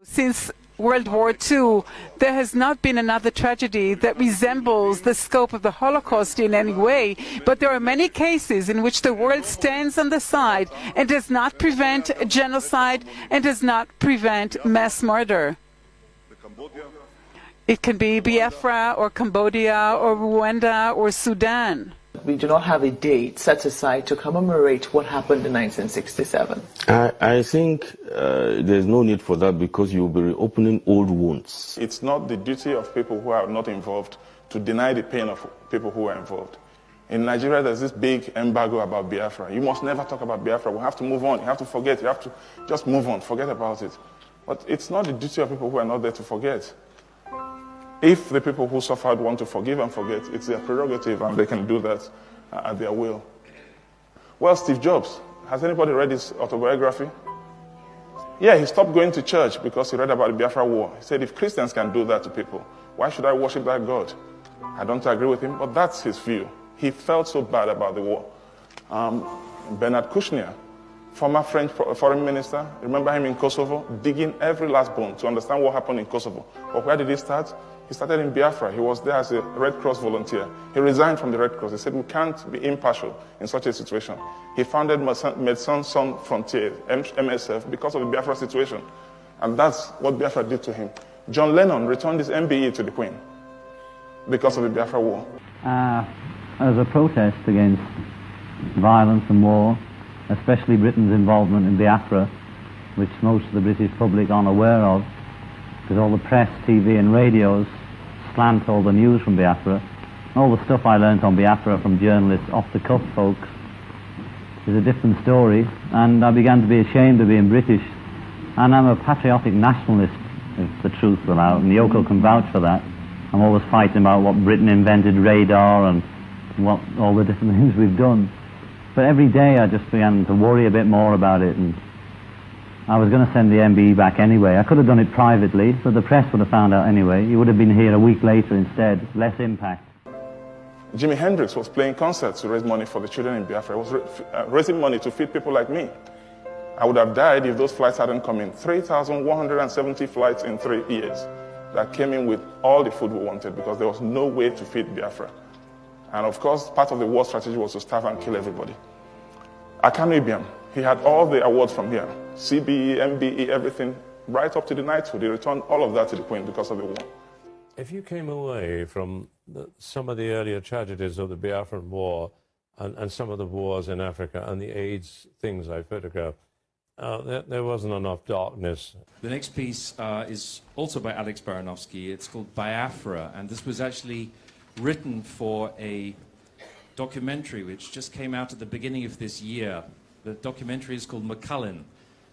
Since World War II, there has not been another tragedy that resembles the scope of the Holocaust in any way, but there are many cases in which the world stands on the side and does not prevent genocide and does not prevent mass murder. It can be Biafra or Cambodia or Rwanda or Sudan. We do not have a date set aside to commemorate what happened in 1967. I think there's no need for that because you'll be reopening old wounds. It's not the duty of people who are not involved to deny the pain of people who are involved. In Nigeria, there's this big embargo about Biafra. You must never talk about Biafra. We have to move on. You have to forget. You have to just move on. Forget about it. But it's not the duty of people who are not there to forget. If the people who suffered want to forgive and forget, it's their prerogative and they can do that at their will. Well, Steve Jobs, has anybody read his autobiography? Yeah, he stopped going to church because he read about the Biafra War. He said, if Christians can do that to people, why should I worship that God? I don't agree with him, but that's his view. He felt so bad about the war. Bernard Kouchner, former French foreign minister, remember him in Kosovo, digging every last bone to understand what happened in Kosovo. But where did he start? He started in Biafra. He was there as a Red Cross volunteer. He resigned from the Red Cross. He said, we can't be impartial in such a situation. He founded Médecins Sans Frontières, MSF, because of the Biafra situation. And that's what Biafra did to him. John Lennon returned his MBE to the Queen because of the Biafra war. As a protest against violence and war, especially Britain's involvement in Biafra, which most of the British public aren't aware of, because all the press, TV and radios slant all the news from Biafra. All the stuff I learnt on Biafra from journalists, off-the-cuff folks, is a different story, and I began to be ashamed of being British. And I'm a patriotic nationalist, if the truth will out, and Yoko can vouch for that. I'm always fighting about what Britain invented, radar, and what all the different things we've done. But every day I just began to worry a bit more about it, and I was going to send the MBE back anyway. I could have done it privately, but the press would have found out anyway. He would have been here a week later instead, less impact. Jimi Hendrix was playing concerts to raise money for the children in Biafra. He was raising money to feed people like me. I would have died if those flights hadn't come in. 3,170 flights in 3 years that came in with all the food we wanted because there was no way to feed Biafra. And of course, part of the war strategy was to starve and kill everybody. Akanu Ibiam, he had all the awards from here. CBE, MBE, everything, right up to the knighthood. He returned all of that to the Queen because of the war. If you came away from some of the earlier tragedies of the Biafran War and some of the wars in Africa and the AIDS things I photographed, there wasn't enough darkness. The next piece is also by Alex Baranovsky. It's called Biafra, and this was actually written for a documentary which just came out at the beginning of this year. The documentary is called McCullin,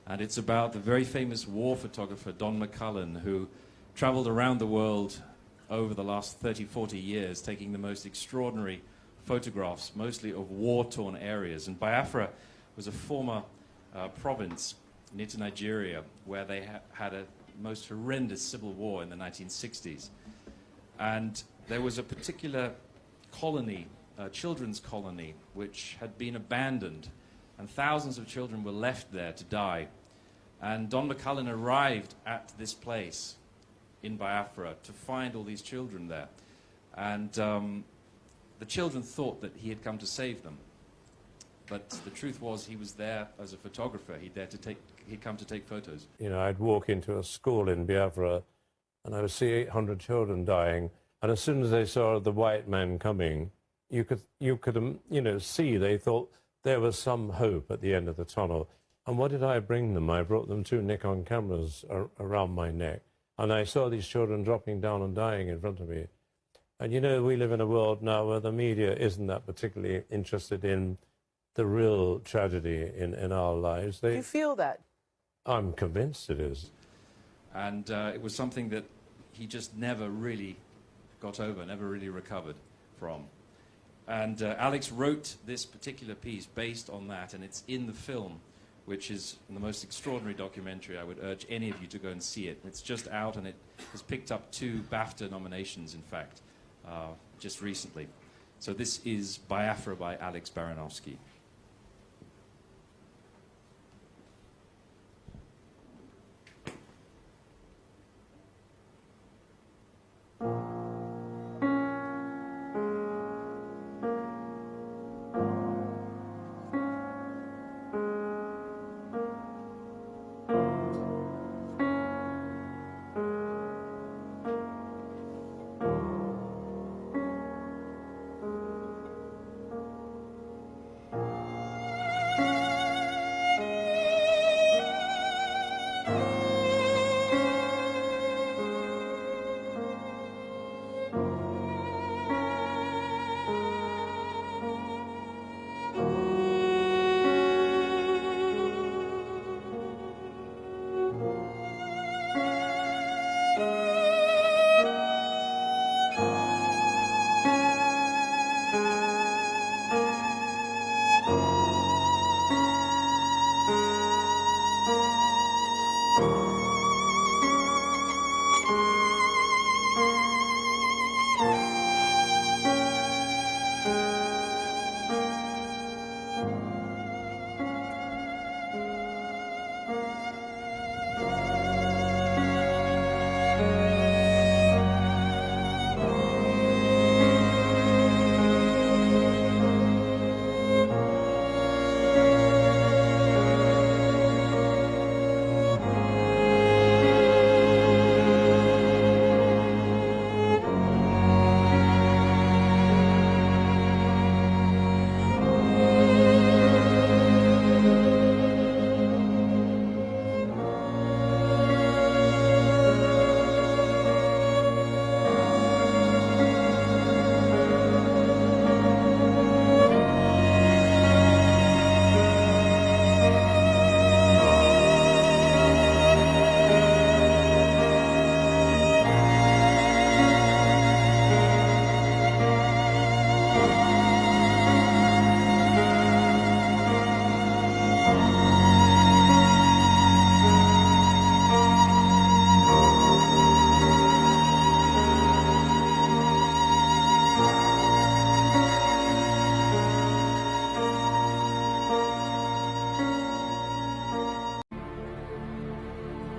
and it's about the very famous war photographer Don McCullin, who traveled around the world over the last 30, 40 years, taking the most extraordinary photographs, mostly of war-torn areas. And Biafra was a former province near to Nigeria, where they had a most horrendous civil war in the 1960s. And there was a particular colony, a children's colony, which had been abandoned, and thousands of children were left there to die. And Don McCullin arrived at this place in Biafra to find all these children there. And the children thought that he had come to save them. But the truth was he was there as a photographer. He'd come to take photos. You know, I'd walk into a school in Biafra and I would see 800 children dying. And as soon as they saw the white man coming, you could see they thought there was some hope at the end of the tunnel. And what did I bring them? I brought them 2 Nikon cameras around my neck. And I saw these children dropping down and dying in front of me. And you know, we live in a world now where the media isn't that particularly interested in the real tragedy in our lives. Do you feel that? I'm convinced it is. And it was something that he just never really got over, never really recovered from. And Alex wrote this particular piece based on that, and it's in the film, which is the most extraordinary documentary. I would urge any of you to go and see it. It's just out, and it has picked up 2 BAFTA nominations, in fact, just recently. So this is Biafra by Alex Baranovsky.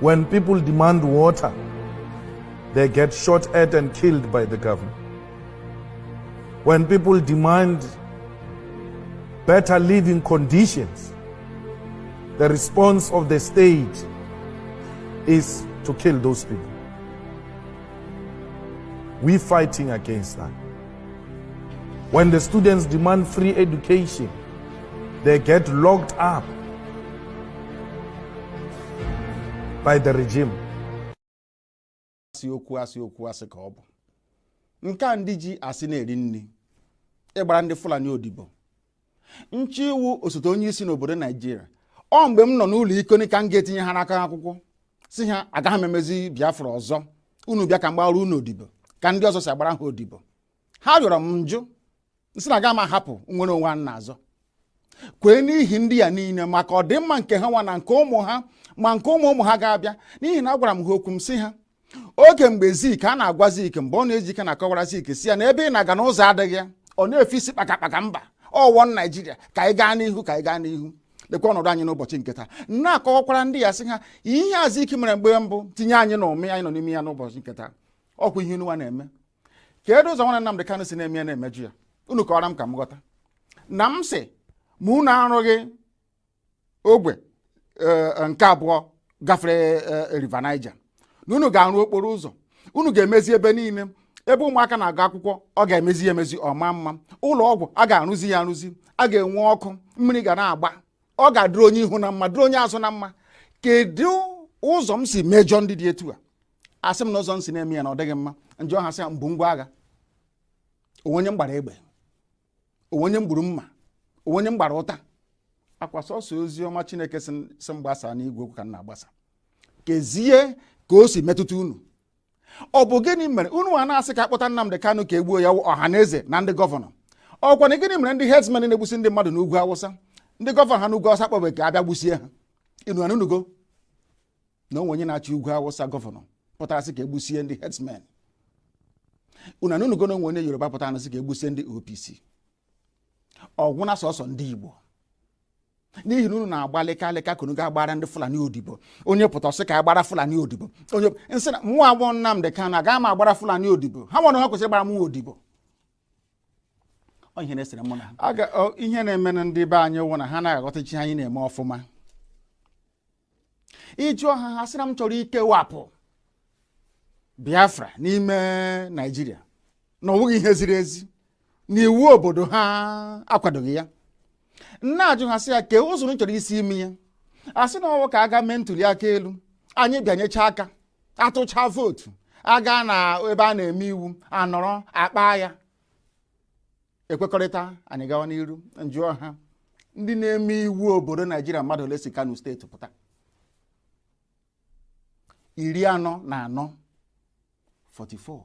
When people demand water, they get shot at and killed by the government. When people demand better living conditions, the response of the state is to kill those people. We're fighting against that. When the students demand free education, they get locked up by the regime. Asị ka ọ bụ. Nke a ndị ji asị na-eri nri. Ịgbara ndị Fulani odibo. Nchi iwu osote onye isi n'obodo Nigeria. Ọ mgbe m nọ n'ụlọ iko ka m ga-etinye ha n'aka akwụkwọ. Si ha agaghị m emezi Biafra ọzọ. Unu bịa ka mgbara unu odibo. Ka ndị ọzọ si agbara ha odibo. Ha rịọrọ m njụ. Nsị na aga m ahapụ nwere onwe ha n'azọ. Kwee n'ihi ndị ya niile maka ọdịmma nke ha nwa na nke ụmụ ha ma nke ụmụ ha ga-abịa n'ihi na agwara m ha okwu m sị ha oge mgbe Zik a na-agwa Zik mgbe ọ na-eji ike na-akọwara Zik si ya na ebe ị na-aga n'ụzọ adịghị ya ọ na-efe isi kpakakpaka mba ọwọ Naijiria ka anyị gaa n'ihu ka anyị gaa n'ihu lekwa ọnọdụ anyị n'ụbọchị nke taa na-akọwakwara ndị ya sị ha ihe a Zik mere mgbe mbụ tinye anyị na ụmị anyị nọ n'ime ya n'ụbọchị nke taa ọkwa ihe unu na-eme ka edo ụzọ nwanne Nnamdi Kanu si na-eme ya na-emeju ya unu kọwara m ka m ghọta na m sị ma unu arụghị ogbe nke abụọ gafere River Niger na unu ga-arụ okporo ụzọ unu ga-emezi ebe niile ebe ụmụaka na-agụ akwụkwọ ọ ga-emezi ya emezi ọma mma ụlọ ọgwụ a ga-arụzi ya arụzi a ga-enwe ọkụ mmiri ga na-agba ọ ga-adịrị onye ihu na mma dịrị onye azụ na mma kedu ụzọ m si mejọ ndị dị etu a asị m na ụzọ m si na-eme ya na ọ dịghị mma njọ ha sị mbụ ngwa agha onwenye m gbara egbe onwenye m gburu mma onwenye m gbara ụta akwa sọsọ ozi ọma Chineke si m gbasa n'igwe okwu ka m na-agbasa kezie ka o si metụta unu ọ bụ gịnị mere unu a na-asị ka akpọta Nnamdi Kanu ka egbuo ya ọha na eze na ndị gọvanọ ọkwa na gịnị mere ndị herdsmen na-egbusi ndị mmadụ n'ugwu Awụsa ndị gọvanọ ha n'ugwu Awụsa kpọbe ka abịa gbusie ha inu anunugo na onwe onye na-achị ugwu Awụsa gọvanọ pụtara sị ka egbusie ndị herdsmen unu anunugo na onwe onye Yoruba pụtara sị ka egbusie ndị OPC ọgwụ na sọsọ ndị Igbo n'ihi na unu na-agba lịka ka unu ga-agbara ndị Fulani odibo onye pụta sị ka agbara Fulani odibo onye nsị na mụ agbọ Nnamdi Kanu agaghị m agbara Fulani odibo ha nwere ha kwesịrị ịgbara mụ odibo ihe na-esere mụ na ihe na-eme na ndị be anyị wụ na ha na-aghọtachi anyị na-eme ọfụma iji ọha ha sịra m chọrọ ikewapụ Biafra n'ime Nigeria na ọ bụghị ihe ziri ezi na iwu obodo ha akwadoghị ya nna ajụ ha sị ya kee ụzọ chọrọ isi imi ya asị na ọwụ ka aga mee ntuli aka elu anyị bịanyecha aka atụcha vootu aga na ebe a na-eme iwu anọrọ akpa ya ekwekọrịta anyị gawa n'iru njụọ ha ndị na-eme iwu obodo Naijiria mmadụ ole si Kano steeti pụta 44 44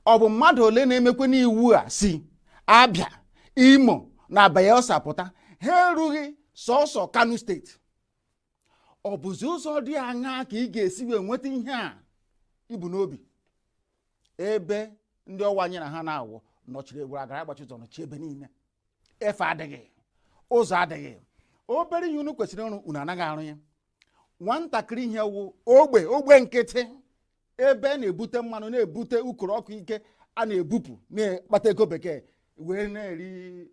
ọ bụ mmadụ ole na-emekwe n'iwu a si Abia Imo na Bayelsa pụta ha erughị sọsọ Kano steeti ọ bụzi ụzọ dị aṅaa ka ị ga-esi wee nweta ihe a ibu n'obi ebe ndị ọwa anyị na ha na-awụ nọchiri egwuru agara agbachi ụzọ nọchi ebe niile efe adịghị ụzọ adịghị obere ihe unu kwesịrị ịrụ unu anaghị arụ ya nwatakịrị ihe wụ ogbe nkịtị ebe na-ebute mmanụ na-ebute ukoro ọkụ ike a na-ebupụ na-akpata ego bekee wee na-eri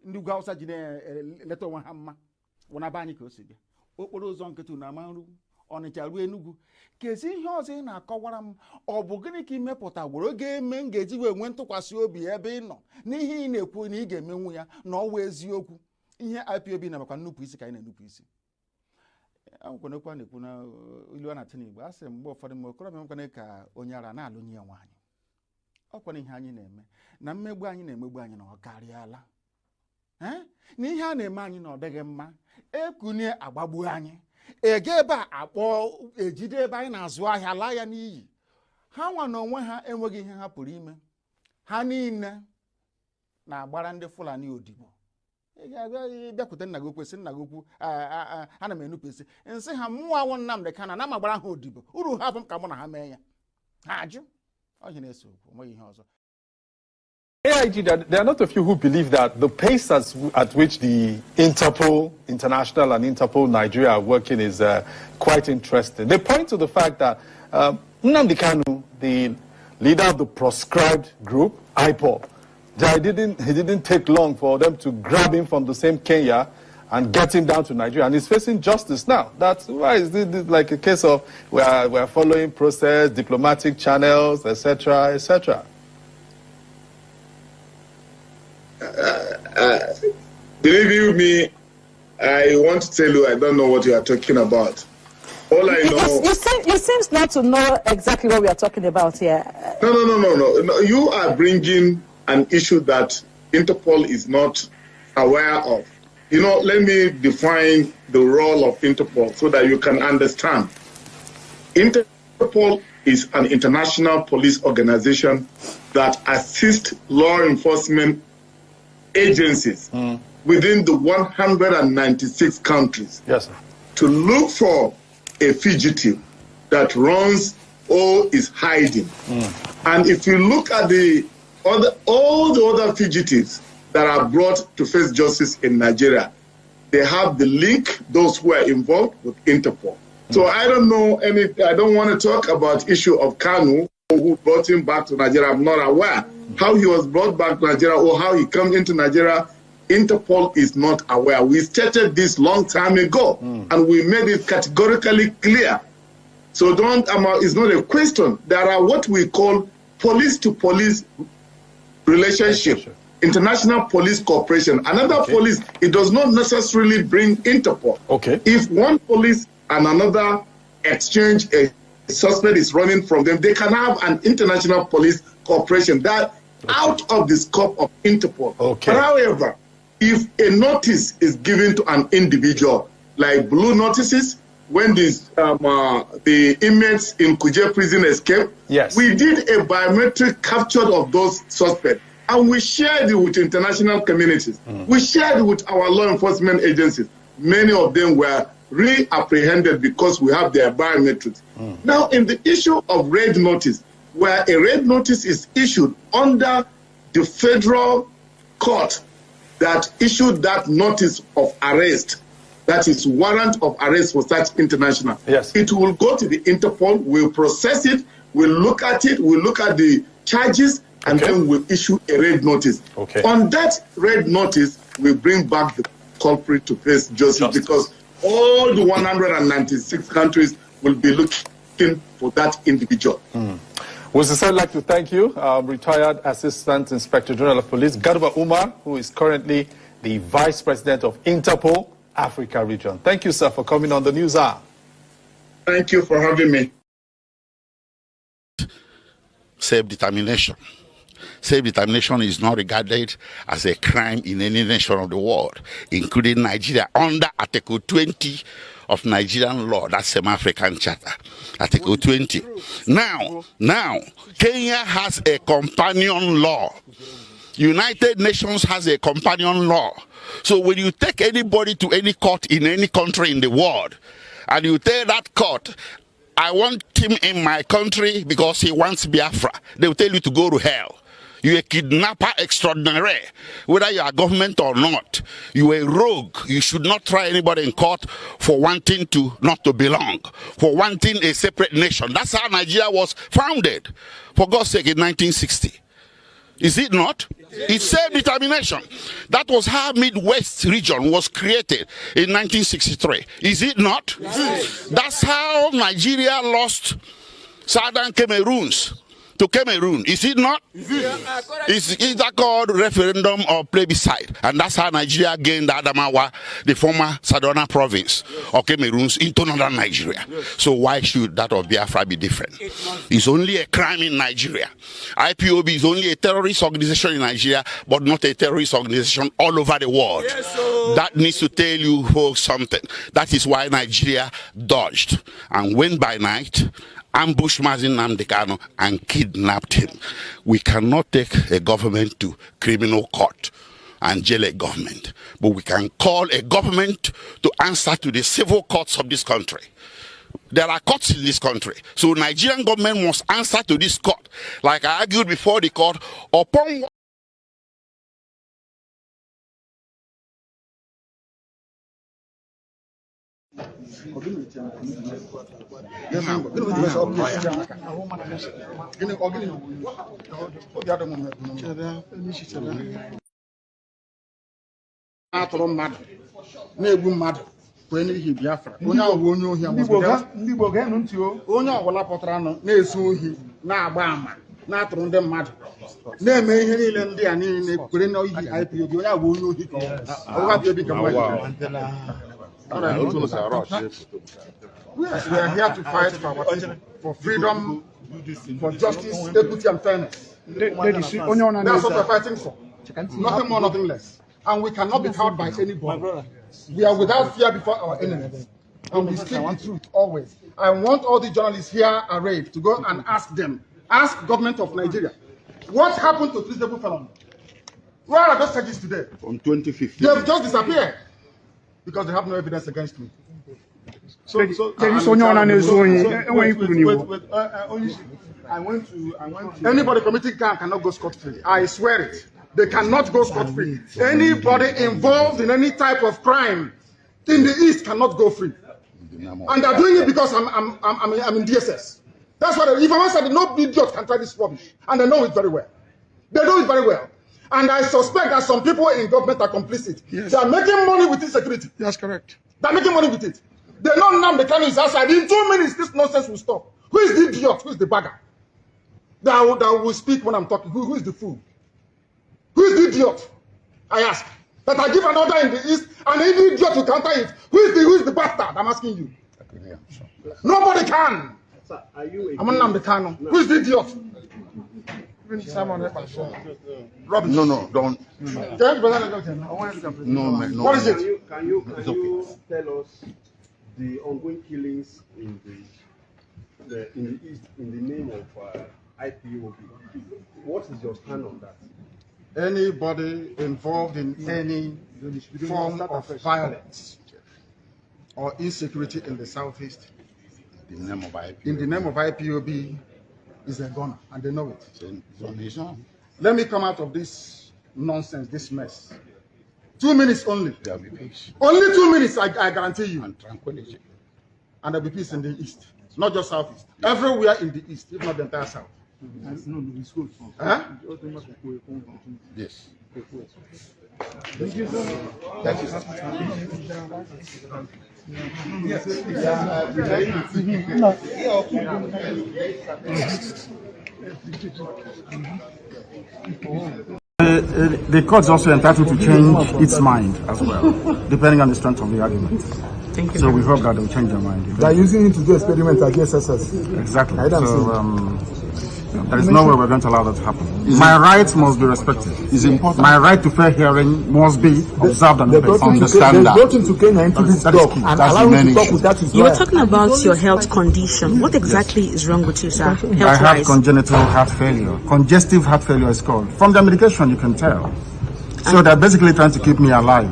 ndị ugwu Awụsa ji na-eleta onwe ha mma wụnaba anyị ka o si bịa okporo ụzọ nkịtị na ama nru Ọnịcha ruo Enugu kezi ihe ọzọ ị na-akọwara m ọ bụ gịnị ka imepụta gworo ga-eme m ga-eji wee nwee ntụkwasị obi ebe ị nọ n'ihe ị na-ekwu na ị ga-emenwu ya na ọwa eziokwu ihe IPOB na makwa nnupụ isi ka anyị na-enupụ isi akwụkwanekwa na-ekwu na ilu a na-atụ n'Igbo a sị mgbe ụfọdụ m okorobịa nwekwana ka onye ara na-alụnye ya nwaanyị ọkwana ihe anyị na-eme na mmegbu anyị na-emegbu anyị na ọ karịala na ihe a na-eme anyị na ọ dịghị mma ekunye agbagbuo anyị ege ebe a akpọ ejide ebe anyị na-azụ ahịa laa ya n'iyi ha nwa na onwe ha enweghị ihe ha pụrụ ime ha niile na-agbara ndị Fulani odibo ị ga-abịa bịakwute nna gị okwu sị nna gị okwu ana m enupụ isi nsị ha mụnwa awụ Nnamdi Kanu na m agbara ha odibo uru ha bụ m ka mụ na ha mee ya ha ajụ ọ ihe na-ese okwu onweghị ihe ọzọ AIG, there are not a few who believe that the pace at which the Interpol International and Interpol Nigeria are working is quite interesting. They point to the fact that Nnamdi Kanu, the leader of the proscribed group, IPOB, it didn't take long for them to grab him from the same Kenya and get him down to Nigeria, and he's facing justice now. That's why is this like a case of we're following process, diplomatic channels, etc., etc. Believe you me, I want to tell you I don't know what you are talking about. All I know... You seems not to know exactly what we are talking about here. No. You are bringing an issue that Interpol is not aware of. You know, let me define the role of Interpol so that you can understand. Interpol is an international police organization that assists law enforcement agencies within the 196 countries to look for a fugitive that runs or is hiding. And if you look at all the other fugitives that are brought to face justice in Nigeria, they have the link, those who are involved with Interpol. So I don't know I don't want to talk about issue of Kanu, who brought him back to Nigeria. I'm not aware how he was brought back to Nigeria or how he came into Nigeria. Interpol is not aware. We stated this long time ago, and we made it categorically clear. So it's not a question. There are what we call police-to-police relationship, international police cooperation. Another police, it does not necessarily bring Interpol. Okay. If one police and another exchange a suspect is running from them, they can have an international police cooperation that out of the scope of Interpol. Okay. But however, if a notice is given to an individual, like blue notices, when the inmates in Kuje prison escaped, we did a biometric capture of those suspects, and we shared it with international communities. We shared it with our law enforcement agencies. Many of them were re-apprehended because we have their biometrics. Now, in the issue of red notice, where a red notice is issued under the federal court that issued that notice of arrest, that is warrant of arrest for such international, it will go to the Interpol, we'll process it, we'll look at it, we'll look at the charges, and then we'll issue a red notice. On that red notice, we bring back the culprit to face justice because all the 196 countries will be looking for that individual. We sincerely like to thank you, retired Assistant Inspector General of Police, Garba Umar, who is currently the Vice President of Interpol Africa Region. Thank you, sir, for coming on the News Hour. Thank you for having me. Self-determination. Self-determination is not regarded as a crime in any nation of the world, including Nigeria, under Article 20 of Nigerian law, that's Semi-African Charter, Article 20. Now, Kenya has a companion law. United Nations has a companion law. So when you take anybody to any court in any country in the world, and you tell that court, I want him in my country because he wants Biafra, they will tell you to go to hell. You're a kidnapper extraordinary, whether you are government or not. You're a rogue. You should not try anybody in court for wanting to not to belong, for wanting a separate nation. That's how Nigeria was founded, for God's sake, in 1960. Is it not? It's self-determination. That was how Midwest region was created in 1963. Is it not? That's how Nigeria lost Southern Cameroons to Cameroon. Is it not? Is that called referendum or plebiscite? And that's how Nigeria gained Adamawa, the former Southern province of Cameroons, into northern Nigeria. So why should that of Biafra be different? It's only a crime in Nigeria. IPOB is only a terrorist organization in Nigeria, but not a terrorist organization all over the world. That needs to tell you folks something. That is why Nigeria dodged and went by night, ambushed Mazin Nnamdi Kanu and kidnapped him. We cannot take a government to criminal court and jail a government, but we can call a government to answer to the civil courts of this country. There are courts in this country, so Nigerian government must answer to this court. Like I argued before the court, upon atụrụ mmadụ na-egbu mmadụ kwenye n'ihi Biafra onye ahụ onye ohi onye ọbụla pụtara na-ezu ohi na-agba ama na-atụrụ ndị mmadụ na-eme ihe niile ndị a niile kwere n'ihi IPOB onye ahụ onye ohi ka we are here to fight for freedom, for justice, equity and fairness. That's what we're fighting for. Nothing more, nothing less. And we cannot be cowed by anybody. We are without fear before our enemies. And we speak the truth always. I want all the journalists here arrayed to go and ask government of Nigeria, what happened to treasonable felons? Where are those charges today? From 2015. They have just disappeared because they have no evidence against me. Anybody committing crime cannot go scot-free. I swear it. They cannot go scot-free. Anybody involved in any type of crime in the East cannot go free. And they're doing it because I'm in DSS. That's what if I said no idiot can try this rubbish, and they know it very well. They know it very well. And I suspect that some people in government are complicit. Yes. They are making money with insecurity. That's correct. They're making money with it. They know now the Kanu is outside. In 2 minutes, this nonsense will stop. Who is the idiot? Who is the bagger? That will speak when I'm talking. Who is the fool? Who is the idiot? I ask. That I give an order in the East, and any idiot will counter it. Who is the bastard? I'm asking you. Nobody can. Sir, are you I'm on the Kanu. Who is the idiot? No, don't. No, man. What is it? Can you tell us the ongoing killings in the East in the name of IPOB? What is your stand on that? Anybody involved in any form of violence or insecurity in the Southeast, In the name of IPOB. in the name of IPOB, is a gunner, and they know it. Let me come out of this nonsense, this mess. 2 minutes only. There will be peace. Only 2 minutes, I guarantee you. And tranquility. And there will be peace in the East, not just Southeast. Everywhere in the East, if not the entire South. Huh? Yes. Thank you, sir. That is The court's also entitled to change its mind as well, depending on the strength of the argument. Thank you. So we hope that they'll change their mind. They are using it to do experiments against us. Exactly. There is no way we're going to allow that to happen. My rights must be respected. It's important. My right to fair hearing must be observed and obeyed. Understand that. They brought him to Kenya into this dog and allow him to talk with that. You were talking about your health condition. What exactly is wrong with you, sir? I have congenital heart failure. Congestive heart failure is called. From the medication, you can tell. So they're basically trying to keep me alive.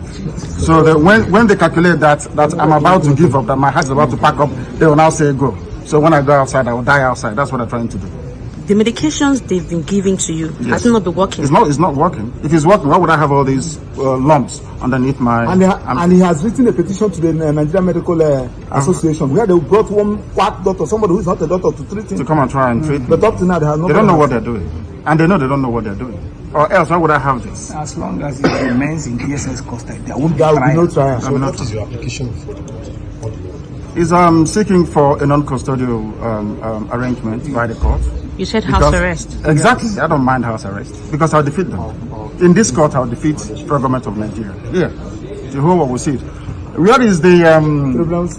So that when they calculate that I'm about to give up, that my heart is about to pack up, they will now say go. So when I go outside, I will die outside. That's what they're trying to do. The medications they've been giving to you, has it not been working? It's not working. If it's working, why would I have all these lumps underneath my... And he has written a petition to the Nigerian Medical Association where they brought one quack doctor, somebody who is not a doctor, to treat him. To come and try and treat me. But up to now, they have not... They don't know what they're doing. And they know they don't know what they're doing. Or else, why would I have this? As long as it remains in DSS custody, there won't be no trial. So what is your application for Is seeking for a non-custodial arrangement by the court. You said house arrest. Exactly. I don't mind house arrest because I'll defeat them. In this court, I'll defeat the government of Nigeria. Yeah. Jehovah will see it. Where is the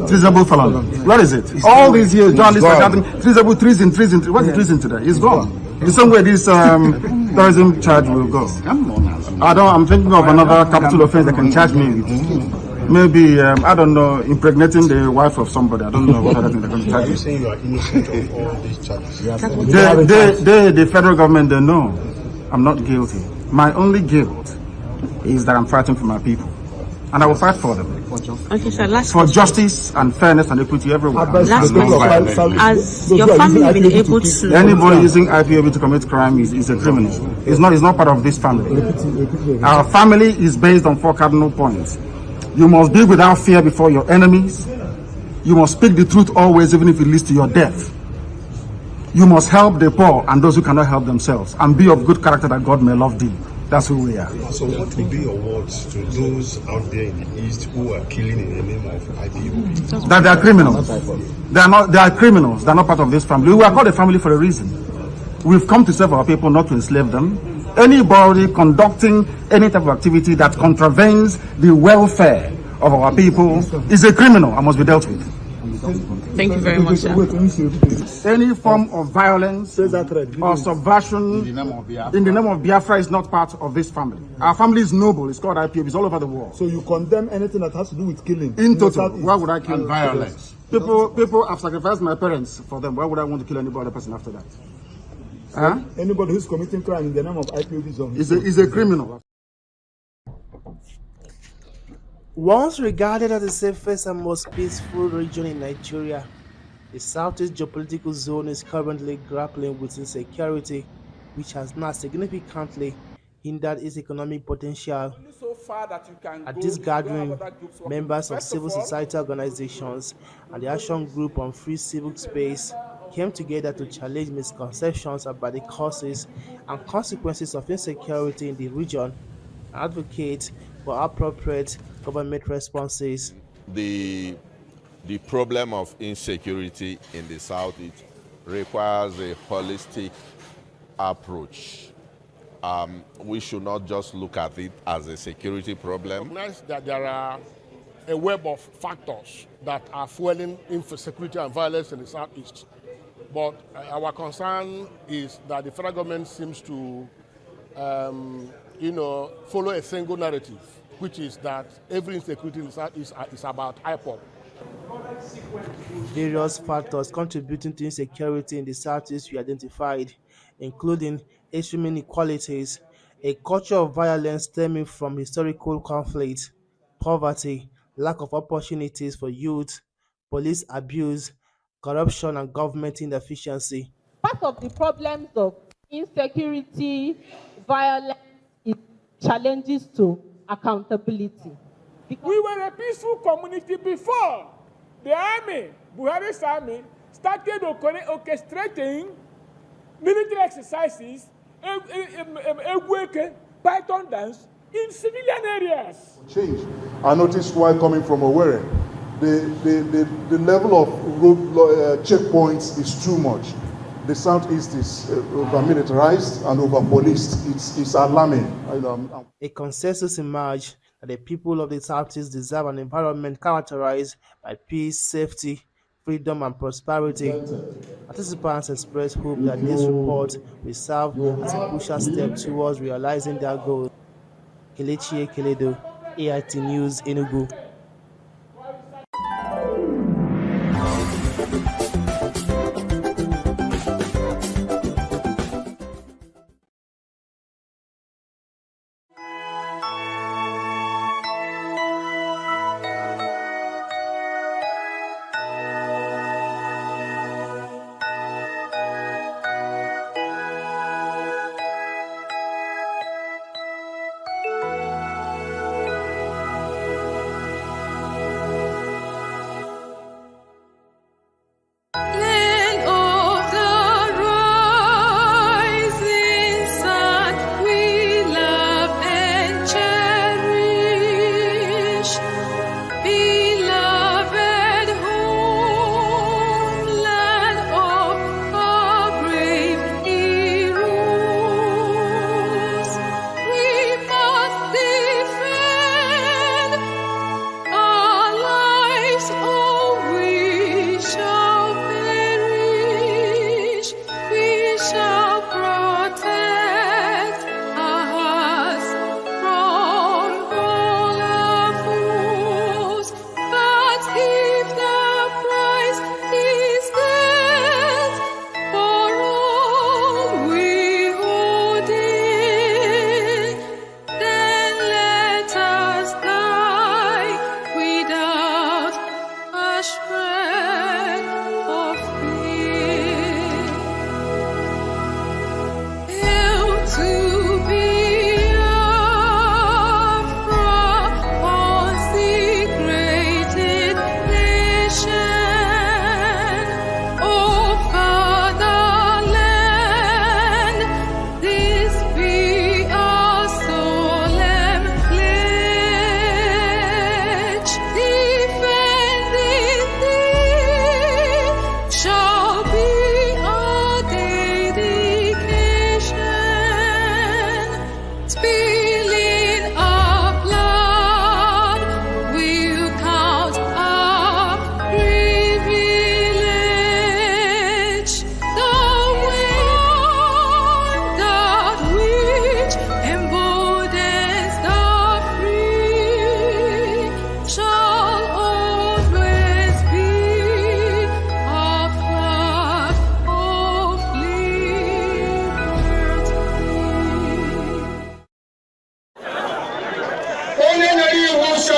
treasonable felon? Where is it? All these years, journalists are shouting, treasonable, treason. What's the treason today? It's gone. The same way this terrorism charge will go. I'm thinking of another capital offense they can charge me with. Maybe, I don't know, impregnating the wife of somebody. I don't know what other thing they're going to charge you. saying you are innocent of all these charges? The federal government, they know I'm not guilty. My only guilt is that I'm fighting for my people. And I will fight for them. Okay, sir, last for justice and fairness and equity everywhere. Last question. Has your family been able to... Anybody using IPOB to commit crime is a criminal. It's not part of this family. Our family is based on 4 cardinal points. You must be without fear before your enemies. You must speak the truth always, even if it leads to your death. You must help the poor and those who cannot help themselves, and be of good character that God may love thee. That's who we are. So what will be your words to those out there in the East who are killing in the name of IPOB? That they are criminals. They are criminals. They are not part of this family. We are called a family for a reason. We've come to serve our people, not to enslave them. Anybody conducting any type of activity that contravenes the welfare of our people is a criminal and must be dealt with. Thank you very much, sir. Any form of violence or subversion in the name of Biafra is not part of this family. Our family is noble. It's called IPOB. It's all over the world. So you condemn anything that has to do with killing? In total, why would I kill? And violence. People have sacrificed my parents for them. Why would I want to kill any other person after that? So anybody who's committing crime in the name of IPOB is a criminal. Once regarded as the safest and most peaceful region in Nigeria, the southeast geopolitical zone is currently grappling with insecurity, which has now significantly hindered its economic potential. At this gathering, members of civil society organizations and the Action Group on Free Civic Space came together to challenge misconceptions about the causes and consequences of insecurity in the region and advocate for appropriate government responses. The problem of insecurity in the Southeast requires a holistic approach. We should not just look at it as a security problem. Recognize that there are a web of factors that are fueling insecurity and violence in the Southeast. But our concern is that the federal government seems to follow a single narrative, which is that every insecurity in the Southeast is about IPOB. Various factors contributing to insecurity in the Southeast were identified, including extreme inequalities, a culture of violence stemming from historical conflict, poverty, lack of opportunities for youth, police abuse, corruption, and government inefficiency. Part of the problems of insecurity, violence, is challenges to accountability. We were a peaceful community before the army, Buhari's army, started orchestrating military exercises, python dance in civilian areas. Change. I noticed while coming from Owerri, the level of road checkpoints is too much. The Southeast is over-militarized and over-policed. It's alarming. A consensus emerged that the people of the Southeast deserve an environment characterized by peace, safety, freedom, and prosperity. Participants expressed hope that this report will serve as a crucial step towards realizing their goals. Kelechi Ekeledo, AIT News, Enugu.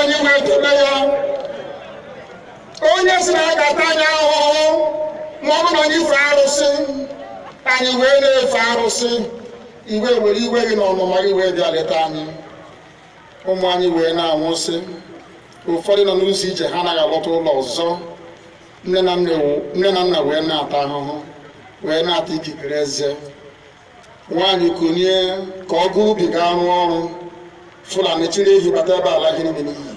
anyị wee debe ya onye si na agata anyị ahụhụ ma ọ bụ na anyị fee arụsị anyị wee na-efe arụsị iwe were iwe gị na ọnụma gị wee bịa leta anyị ụmụ anyị wee na-anwụsị ụfọdụ nọ n'ụzọ ije ha anaghị alọta ụlọ ọzọ nne na nna wee na-ata ahụhụ wee na-ata ikikere eze nwaanyị kunie ka ọgụ ubi gaa rụọ ọrụ Fulani chiri ehi bata ebe ala gị niile n'iyi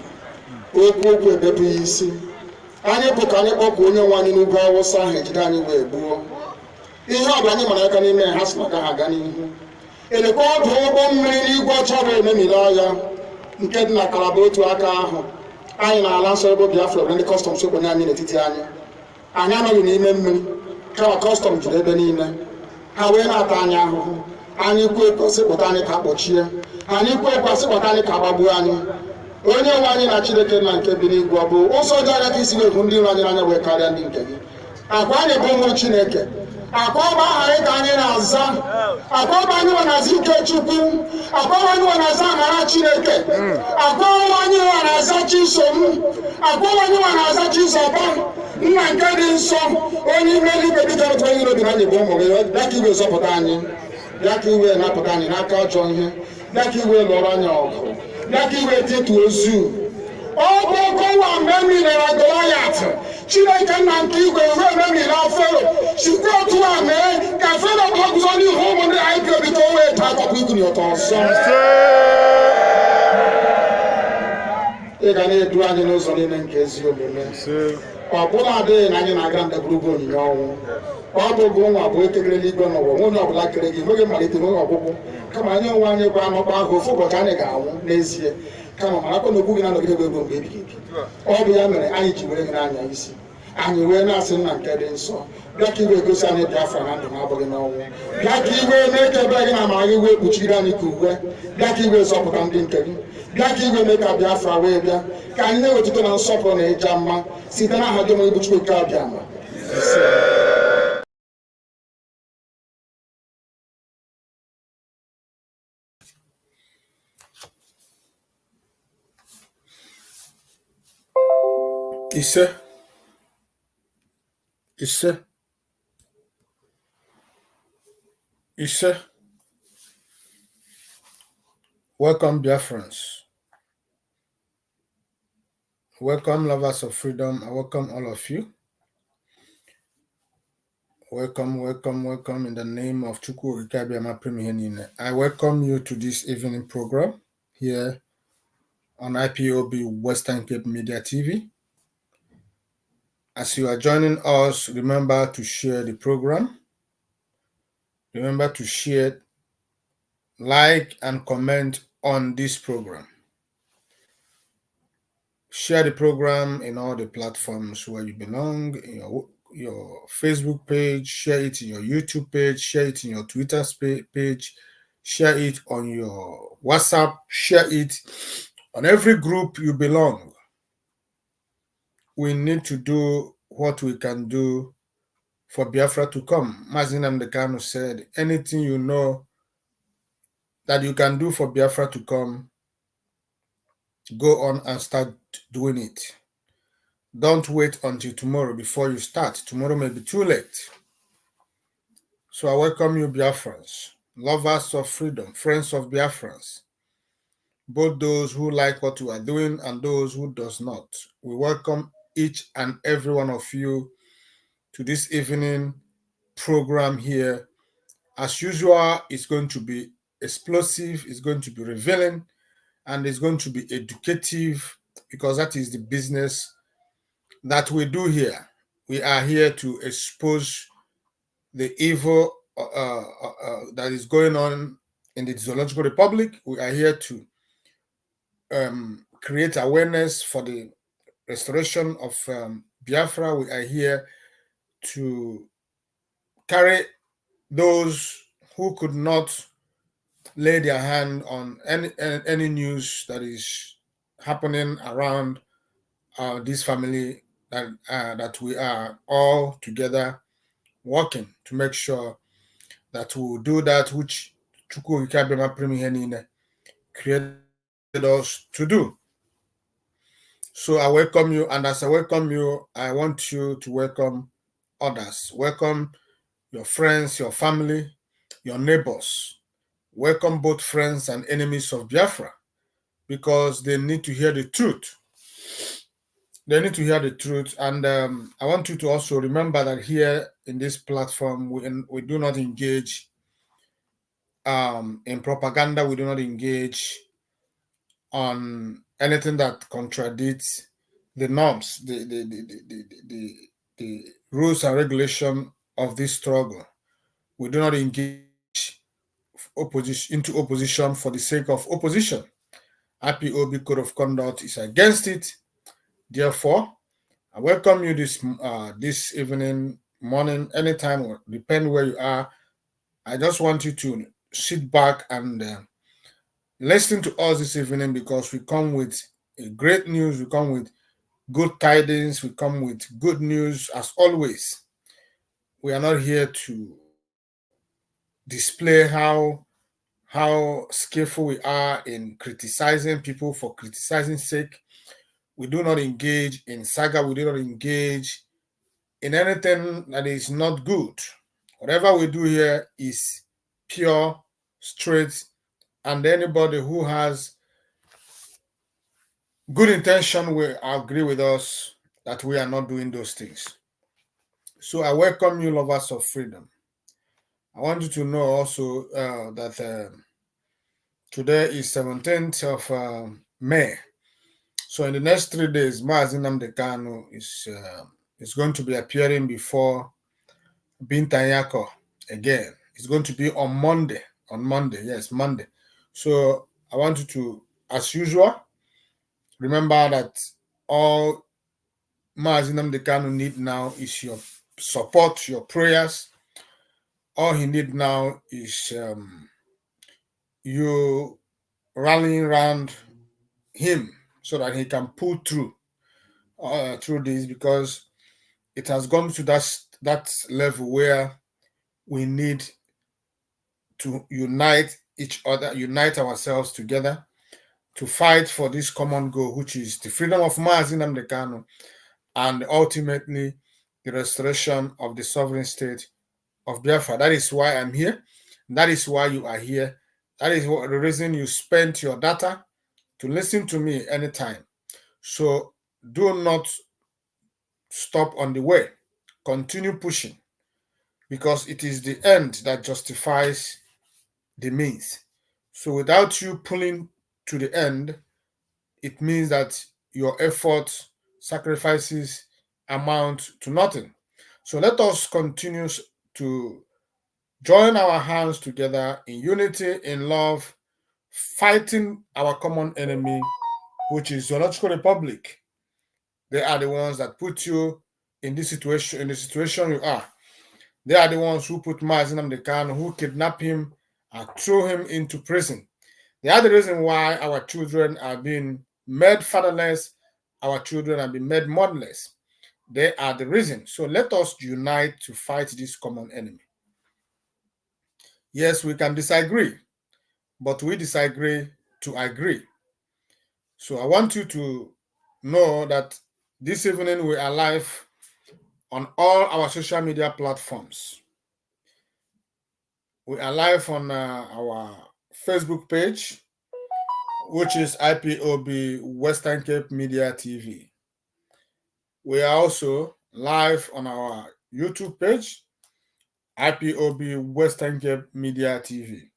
okwu ebepụ ya isi anyị bụ ka anyị kpọkụ onye nwe anyị n'ugwu Awụsa ahụ ejide anyị wee gbuo ihe ọbụla anyị mara aka n'ime ha si na ha aga n'ihu elekwa ọdụ ụgbọ mmiri n'igwe ọcha bụ ememiri agha nke dị na Kalaba otu aka ahụ anyị na-ala nsọ ebe Biafra bụ ndị kọstọm sokwenye anyị n'etiti anyị anọghị n'ime mmiri kama kọstọm juru ebe niile ha wee na-ata anyị ahụhụ anyị kwe sịkpụta anyị ka kpọchie anyị kwe sịkpụta anyị ka gbagbuo anyị onye nwe anyị na Chineke na nke bi n'igwe ọ bụ ụzọ dị anya ka isi wee hụ ndị iro anyị n'anya wee karịa ndị nke gị akwa anyị bụ ụmụ Chineke akwa ọba aha anyị ka anyị na-aza akwa ọba anyị nwe na-aza ike Chukwu akwa ọba anyị nwe na-aza amara Chineke akwa ọba anyị nwe na-aza Chisom akwa ọba anyị nwe na-aza Chizoba nna nke dị nsọ onye ime eluigwe dịka otu onye iro bi na anyị bụ ụmụ gị bịa ka iwe zọpụta anyị bịa ka iwe napụta anyị n'aka ọjọọ ihe bịa ka iwe lụọrọ anyị ọgụ bịa ka iwe tịtụ ozu ọ bụ ọkọwa mgbe emilere Goliat Chineke nna nke igwe wee memile Fero sikwa otu a mee ka Fero gbagụzọ n'ihu ụmụ ndị IPOB ka o wee taa akpọkọ ikuni ụtọ ọzọ ị ga na-edu anyị n'ụzọ niile nke ezi omume ọ bụla adịghị na anyị na-aga ndagwurugwu onyinye ọnwụ ọ bụ bụ nwa bụ ekekere eluigwe n'ụwa nwunye ọbụla kere gị nweghị mmalite nweghị ọgwụgwụ kama anyị onwe anyị bụ anọkwa ahụ ofu ụbọchị anyị ga-anwụ n'ezie kama marakwa na okwu gị na-anọgide bụ ego mgbe ebighị ebi ọ bụ ya mere anyị ji were gị n'anya isi anyị wee na-asị nna nke dị nsọ bịa ka iwe gosi anyị Biafra na ndụ ha abụghị n'ọnwụ bịa ka iwe mee ka ebe gị na amara gị wee kpuchiri anyị ka uwe bịa ka iwe zọpụta ndị nke gị bịa ka iwe mee ka Biafra wee bịa ka anyị na-ewetụta na nsọpụrụ na ịja mma site n'aha gị onye bụ Chukwu nke abịa ma Ise. Welcome, Biafrans. Welcome, lovers of freedom. I welcome all of you. Welcome in the name of Chukwu Ikabiama Premihenine. I welcome you to this evening program here on IPOB Western Cape Media TV. As you are joining us, remember to share the program. Remember to share, like, and comment on this program. Share the program in all the platforms where you belong, in your Facebook page, share it in your YouTube page, share it in your Twitter page, share it on your WhatsApp, share it on every group you belong. We need to do what we can do for Biafra to come. Mazin Amdekano said, anything you know that you can do for Biafra to come, go on and start doing it. Don't wait until tomorrow before you start. Tomorrow may be too late. So I welcome you, Biafrans, lovers of freedom, friends of Biafrans, both those who like what you are doing and those who does not. We welcome each and every one of you to this evening program here. As usual, it's going to be explosive, it's going to be revealing, and it's going to be educative, because that is the business that we do here. We are here to expose the evil that is going on in the Zoological Republic. We are here to create awareness for the restoration of Biafra. We are here to carry those who could not lay their hand on any news that is happening around this family, that we are all together working to make sure that we will do that which Chukwu Ikabema Premihenine created us to do. So I welcome you, and as I welcome you, I want you to welcome others. Welcome your friends, your family, your neighbors. Welcome both friends and enemies of Biafra, because they need to hear the truth. They need to hear the truth. And I want you to also remember that here in this platform, we do not engage in propaganda. We do not engage on anything that contradicts the norms, the rules and regulation of this struggle. We do not engage into opposition for the sake of opposition. IPOB Code of Conduct is against it. Therefore, I welcome you this evening, morning, anytime, or depend where you are. I just want you to sit back and listen to us this evening, because we come with great news. We come with good tidings. We come with good news as always. We are not here to display how skillful we are in criticizing people for criticizing sake. We do not engage in saga. We do not engage in anything that is not good. Whatever we do here is pure, straight, and anybody who has good intention will agree with us that we are not doing those things. So I welcome you, lovers of freedom. I want you to know also that today is 17th of May. So in the next 3 days, Mazi Nnamdi Kanu is going to be appearing before Bintanyako again. It's going to be on Monday. On Monday, yes, Monday. So I want you to, as usual, remember that all Mazi Nnamdi Kanu need now is your support, your prayers. All he need now is you rallying around him so that he can pull through this, because it has gone to that level where we need to unite each other, unite ourselves together to fight for this common goal, which is the freedom of Mazi Nnamdi Kanu and ultimately the restoration of the sovereign state of Biafra. That is why I'm here. That is why you are here. That is the reason you spent your data to listen to me anytime. So do not stop on the way. Continue pushing, because it is the end that justifies the means. So without you pulling to the end, it means that your efforts, sacrifices amount to nothing. So let us continue to join our hands together in unity, in love, fighting our common enemy, which is Zoological Republic. They are the ones that put you in the situation you are. They are the ones who put Mazi Nnamdi Kanu, who kidnapped him and threw him into prison. They are the reason why our children are being made fatherless, our children are being made motherless. They are the reason. So let us unite to fight this common enemy. Yes, we can disagree, but we disagree to agree. So I want you to know that this evening we are live on all our social media platforms. We are live on our Facebook page, which is IPOB Western Cape Media TV. We are also live on our YouTube page, IPOB Western Cape Media TV.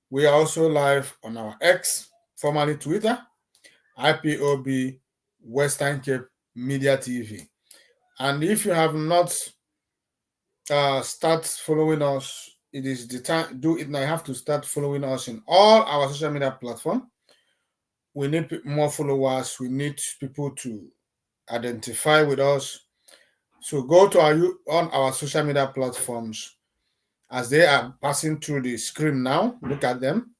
We are also live on our X, formerly Twitter, IPOB Western Cape Media TV. And if you have not start following us, it is the time. Do it now. You have to start following us in all our social media platforms. We need more followers. We need people to identify with us. So go to on our social media platforms as they are passing through the screen now. Look at them.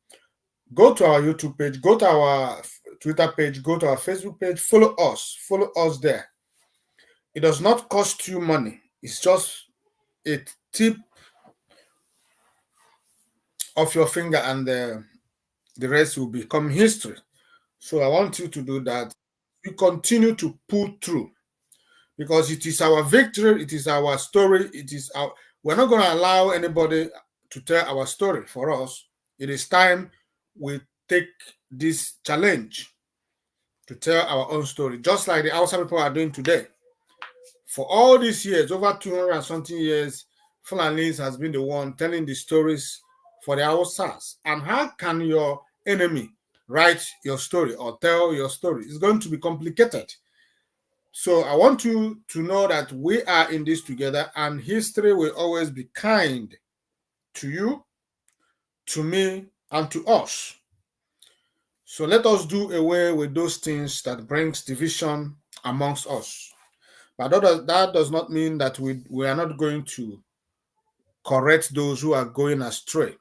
Go to our YouTube page. Go to our Twitter page. Go to our Facebook page. Follow us. Follow us there. It does not cost you money. It's just a tip of your finger, and the rest will become history. So I want you to do that. we continue to pull through, because it is our victory, it is our story, we're not going to allow anybody to tell our story for us. It is time we take this challenge to tell our own story, just like the Hausa people are doing today. For all these years, over 200 and something years, FUNALIS has been the one telling the stories for the Hausas. And how can your enemy write your story or tell your story? It's going to be complicated. So I want you to know that we are in this together, and history will always be kind to you, to me, and to us. So let us do away with those things that brings division amongst us. But that does not mean that we are not going to correct those who are going astray.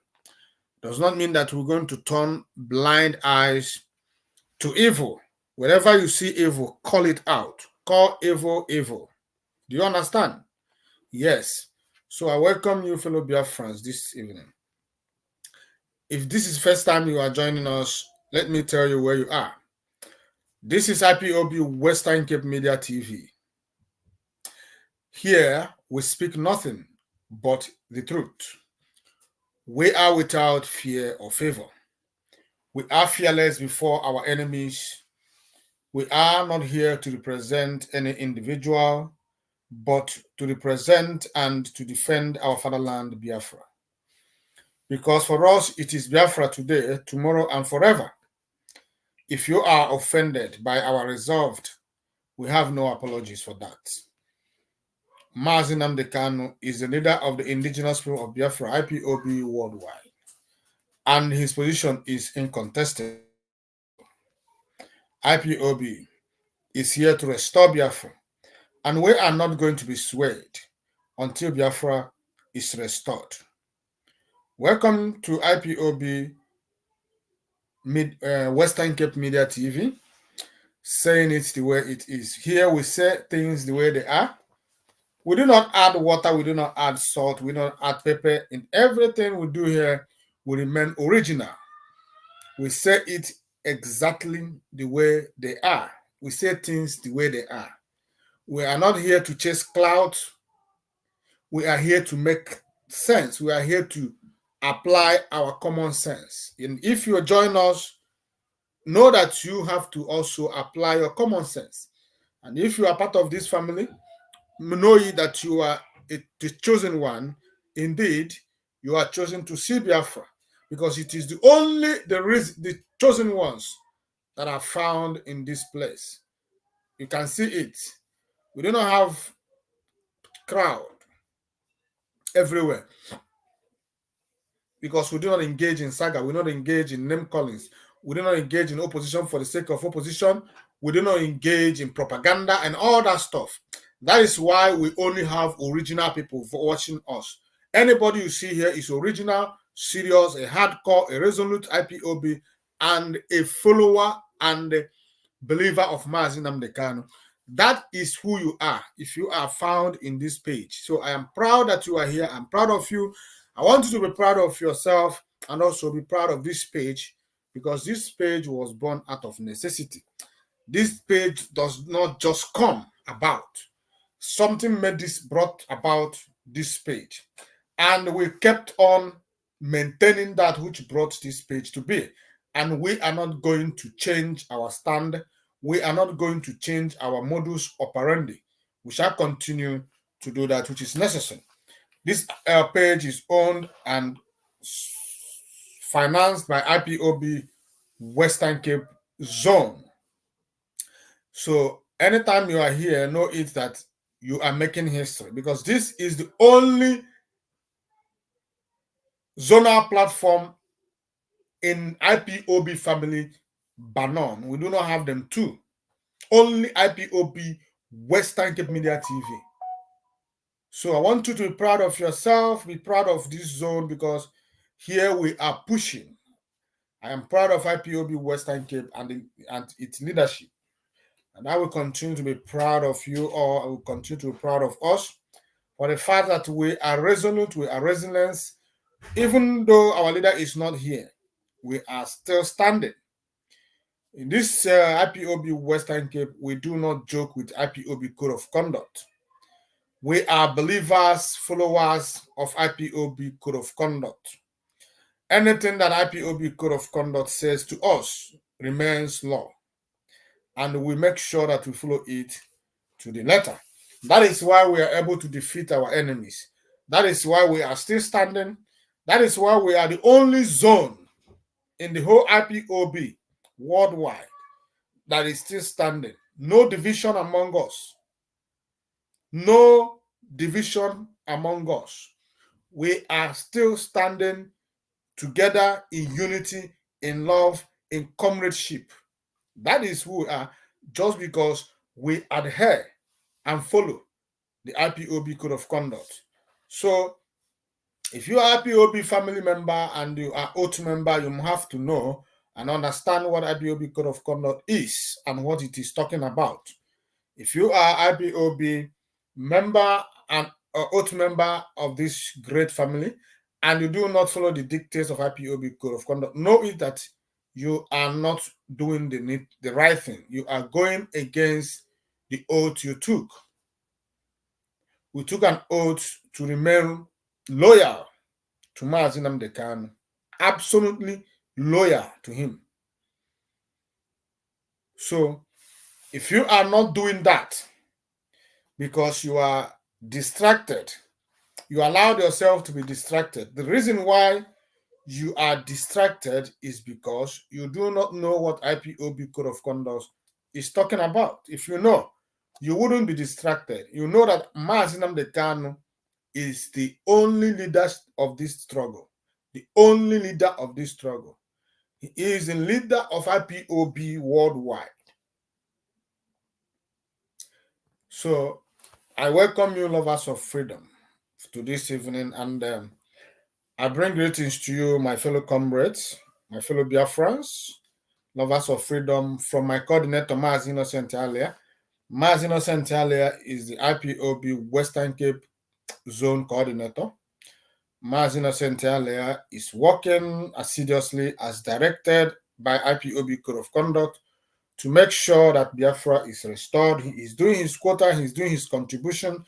Does not mean that we're going to turn blind eyes to evil. Wherever you see evil, call it out. Call evil, evil. Do you understand? Yes. So I welcome you, fellow Biafrans, this evening. If this is the first time you are joining us, let me tell you where you are. This is IPOB Western Cape Media TV. Here, we speak nothing but the truth. We are without fear or favor. We are fearless before our enemies. We are not here to represent any individual, but to represent and to defend our fatherland, Biafra. Because for us, it is Biafra today, tomorrow, and forever. If you are offended by our resolve, we have no apologies for that. Mazi Nnamdi Kanu is the leader of the indigenous people of Biafra, IPOB worldwide, and his position is incontested. IPOB is here to restore Biafra, and we are not going to be swayed until Biafra is restored. Welcome to IPOB Western Cape Media TV, saying it the way it is. Here we say things the way they are. We do not add water, we do not add salt, we do not add pepper. In everything we do here, we remain original. We say it exactly the way they are. We say things the way they are. We are not here to chase clouds. We are here to make sense. We are here to apply our common sense. And if you join us, know that you have to also apply your common sense. And if you are part of this family, know ye that you are the chosen one. Indeed, you are chosen to see Biafra, because it is the chosen ones that are found in this place. You can see it. We do not have crowd everywhere, because we do not engage in saga. We do not engage in name callings. We do not engage in opposition for the sake of opposition. We do not engage in propaganda and all that stuff. That is why we only have original people for watching us. Anybody you see here is original, serious, a hardcore, a resolute IPOB, and a follower and a believer of Mazi Nnamdi Kanu. That is who you are if you are found in this page. So I am proud that you are here. I'm proud of you. I want you to be proud of yourself and also be proud of this page, because this page was born out of necessity. This page does not just come about. Something brought about this page. And we kept on maintaining that which brought this page to be. And we are not going to change our stand. We are not going to change our modus operandi. We shall continue to do that which is necessary. This page is owned and financed by IPOB Western Cape Zone. So anytime you are here, know it that you are making history, because this is the only zonal platform in IPOB family Banon. We do not have them too. Only IPOB Western Cape Media TV. So I want you to be proud of yourself, be proud of this zone, because here we are pushing. I am proud of IPOB Western Cape and its leadership. And I will continue to be proud of you all. I will continue to be proud of us for the fact that we are resolute, we are resilient. Even though our leader is not here, we are still standing. In this IPOB Western Cape, we do not joke with IPOB Code of Conduct. We are believers, followers of IPOB Code of Conduct. Anything that IPOB Code of Conduct says to us remains law, and we make sure that we follow it to the letter. That is why we are able to defeat our enemies. That is why we are still standing. That is why we are the only zone in the whole IPOB worldwide that is still standing. No division among us. No division among us. We are still standing together in unity, in love, in comradeship. That is who we are, just because we adhere and follow the IPOB Code of Conduct. So, if you are IPOB family member and you are oath member, you have to know and understand what IPOB Code of Conduct is and what it is talking about. If you are IPOB member and oath member of this great family, and you do not follow the dictates of IPOB Code of Conduct, know it that you are not doing the right thing. You are going against the oath you took. We took an oath to remain loyal to Mazi Nnamdi Kanu, absolutely loyal to him. So, if you are not doing that because you are distracted, you allowed yourself to be distracted. The reason why you are distracted is because you do not know what IPOB Code of Conduct is talking about. If you know, you wouldn't be distracted. You know that Mazi Nnamdi Kanu is the only leader of this struggle. The only leader of this struggle. He is the leader of IPOB worldwide. So I welcome you, lovers of freedom, to this evening, and I bring greetings to you, my fellow comrades, my fellow Biafrans, lovers of freedom, from my coordinator, Mazi Innocent Alia. Mazi Innocent Alia is the IPOB Western Cape Zone Coordinator. Mazi Innocent Alia is working assiduously as directed by IPOB Code of Conduct to make sure that Biafra is restored. He is doing his quota, he is doing his contribution.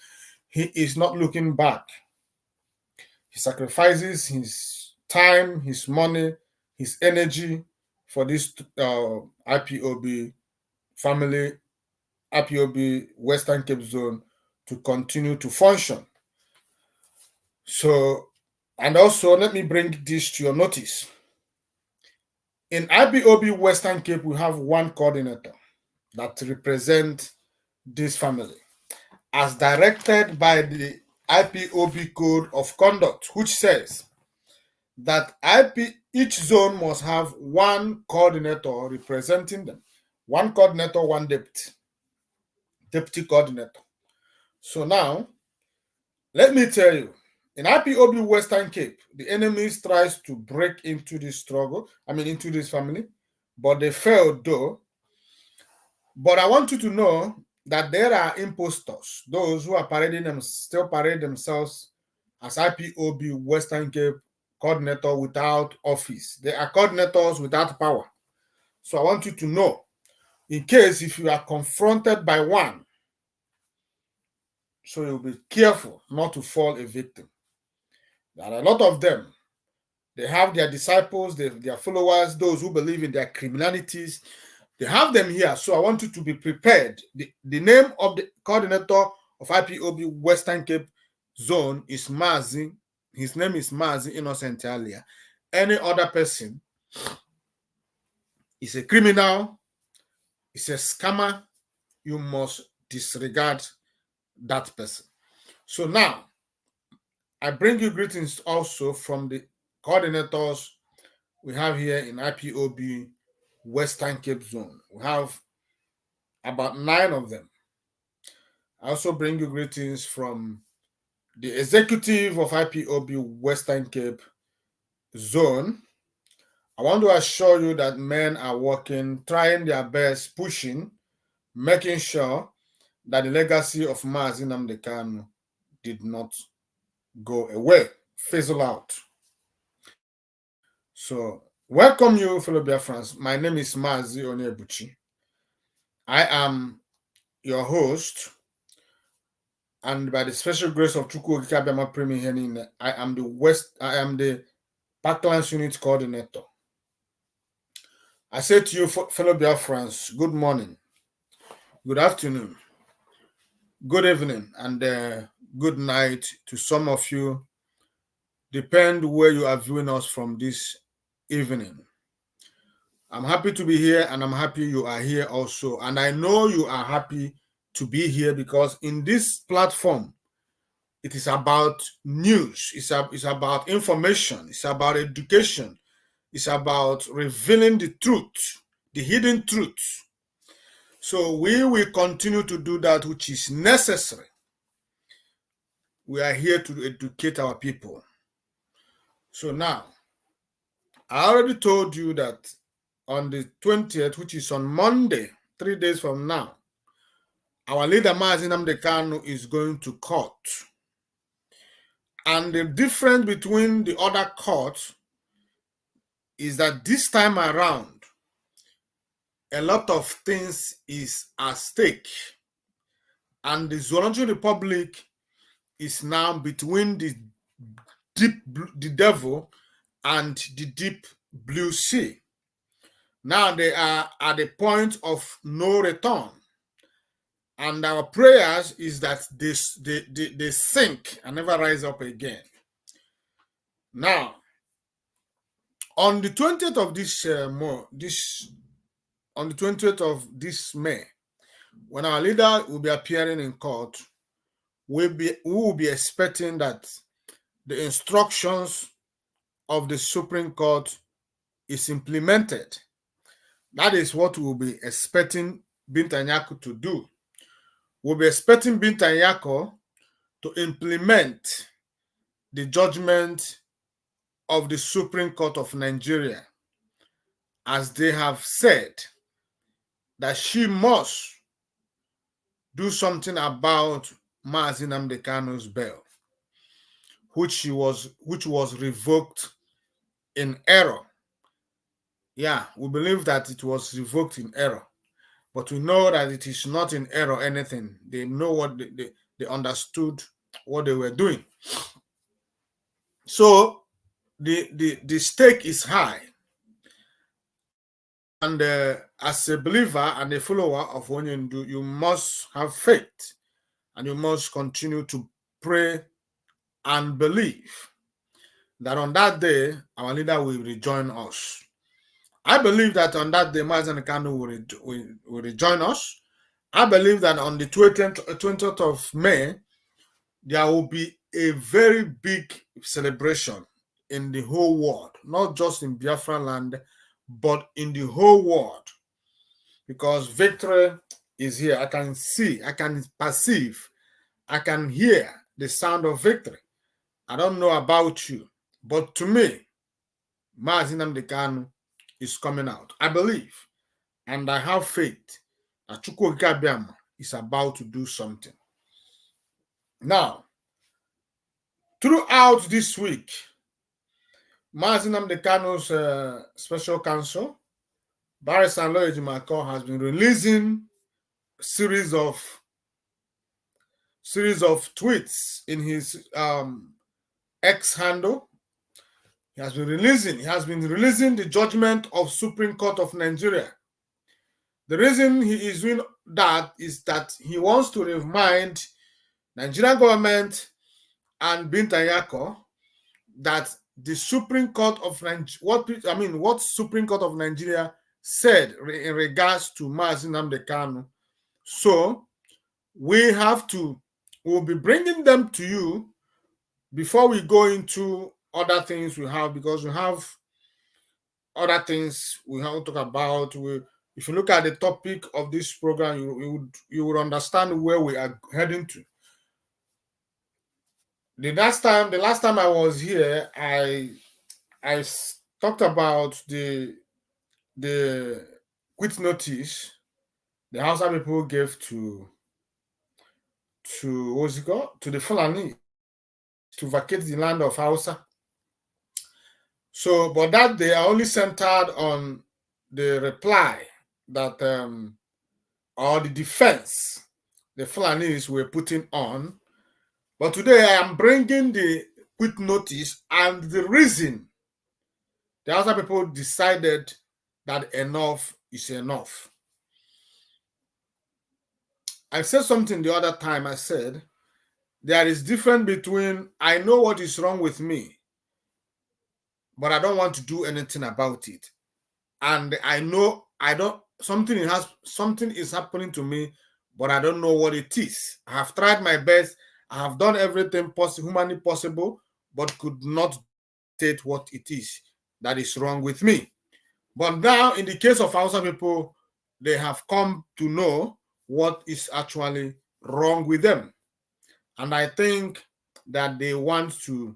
He is not looking back. He sacrifices his time, his money, his energy for this IPOB family, IPOB Western Cape Zone to continue to function. So, and also let me bring this to your notice. In IPOB Western Cape, we have one coordinator that represents this family, as directed by the IPOB Code of Conduct, which says that each zone must have one coordinator representing them. One coordinator, one deputy coordinator. So now, let me tell you, in IPOB Western Cape, the enemies tries to break into this struggle, into this family, but they failed though. But I want you to know that there are impostors, those who are still parade themselves as IPOB Western Cape coordinator without office. They are coordinators without power. So I want you to know, in case if you are confronted by one, so you'll be careful not to fall a victim. There are a lot of them. They have their disciples, their followers, those who believe in their criminalities. They have them here. So I want you to be prepared. The name of the coordinator of IPOB Western Cape Zone is Mazi. His name is Mazi Innocent Alia. Any other person is a criminal, is a scammer. You must disregard that person. So now, I bring you greetings also from the coordinators we have here in IPOB Western Cape Zone. We have about 9 of them. I also bring you greetings from the executive of IPOB Western Cape Zone. I want to assure you that men are working, trying their best, pushing, making sure that the legacy of Mazi Nnamdi Kanu did not go away, fizzle out. So Welcome you, fellow Biafrans. My name is Mazi Onyebuchi. I am your host, and by the special grace of Chukwu Okike Abiama Premier Henin, I am the Parklands Unit Coordinator. I say to you, fellow Biafrans, good morning, good afternoon, good evening, and good night to some of you, depend where you are viewing us from this evening. I'm happy to be here, and I'm happy you are here also. And I know you are happy to be here because in this platform, it is about news, it's about information, it's about education, it's about revealing the truth, the hidden truth. So we will continue to do that which is necessary. We are here to educate our people. So now, I already told you that on the 20th, which is on Monday, 3 days from now, our leader Mazi Nnamdi Kanu is going to court. And the difference between the other courts is that this time around, a lot of things is at stake. And the Zoology Republic is now between the devil and the deep blue sea. Now they are at the point of no return. And our prayers is that they sink and never rise up again. Now, on the 20th of on the 20th of this May, when our leader will be appearing in court, we will be expecting that the instructions of the Supreme Court is implemented. That is what we will be expecting Binta Nyako to do. We'll be expecting Binta Nyako to implement the judgment of the Supreme Court of Nigeria, as they have said that she must do something about Mazi Nnamdi Kanu's bail, which was revoked in error. Yeah, we believe that it was revoked in error, but we know that it is not in error anything. They know what they understood what they were doing. So the stake is high. And as a believer and a follower of Onyendu, you must have faith and you must continue to pray and believe that on that day, our leader will rejoin us. I believe that on that day, Mazi Nnamdi Kanu will rejoin us. I believe that on the 20th of May, there will be a very big celebration in the whole world, not just in Biafra land, but in the whole world, because victory is here. I can see, I can perceive, I can hear the sound of victory. I don't know about you, but to me, Mazi Nnamdi Kanu is coming out. I believe, and I have faith that Chukwu Okike Abiama is about to do something. Now, throughout this week, Mazi Nnamdi Kanu's special counsel, Barrister Aloy Ejimakor, has been releasing series of tweets in his X handle. He has been releasing the judgment of Supreme Court of Nigeria. The reason he is doing that is that he wants to remind Nigerian government and Binta Nyako that the Supreme Court of Nigeria, what Supreme Court of Nigeria said in regards to Mazi Nnamdi Kanu. So we'll be bringing them to you before we go into other things we have, because we have other things we have to talk about. If you look at the topic of this program, you would understand where we are heading to. The last time I was here, I talked about the quit notice the HAUSA people gave to what's it called? To the FUNALI to vacate the land of HAUSA. So, but that they are only centered on the reply that, or the defense the Fulanis were putting on. But today I am bringing the quick notice and the reason the Hausa people decided that enough is enough. I said something the other time. I said there is difference between I know what is wrong with me, but I don't want to do anything about it. And I know something is happening to me, but I don't know what it is. I have tried my best. I have done everything humanly possible, but could not state what it is that is wrong with me. But now, in the case of Hausa people, they have come to know what is actually wrong with them. And I think that they want to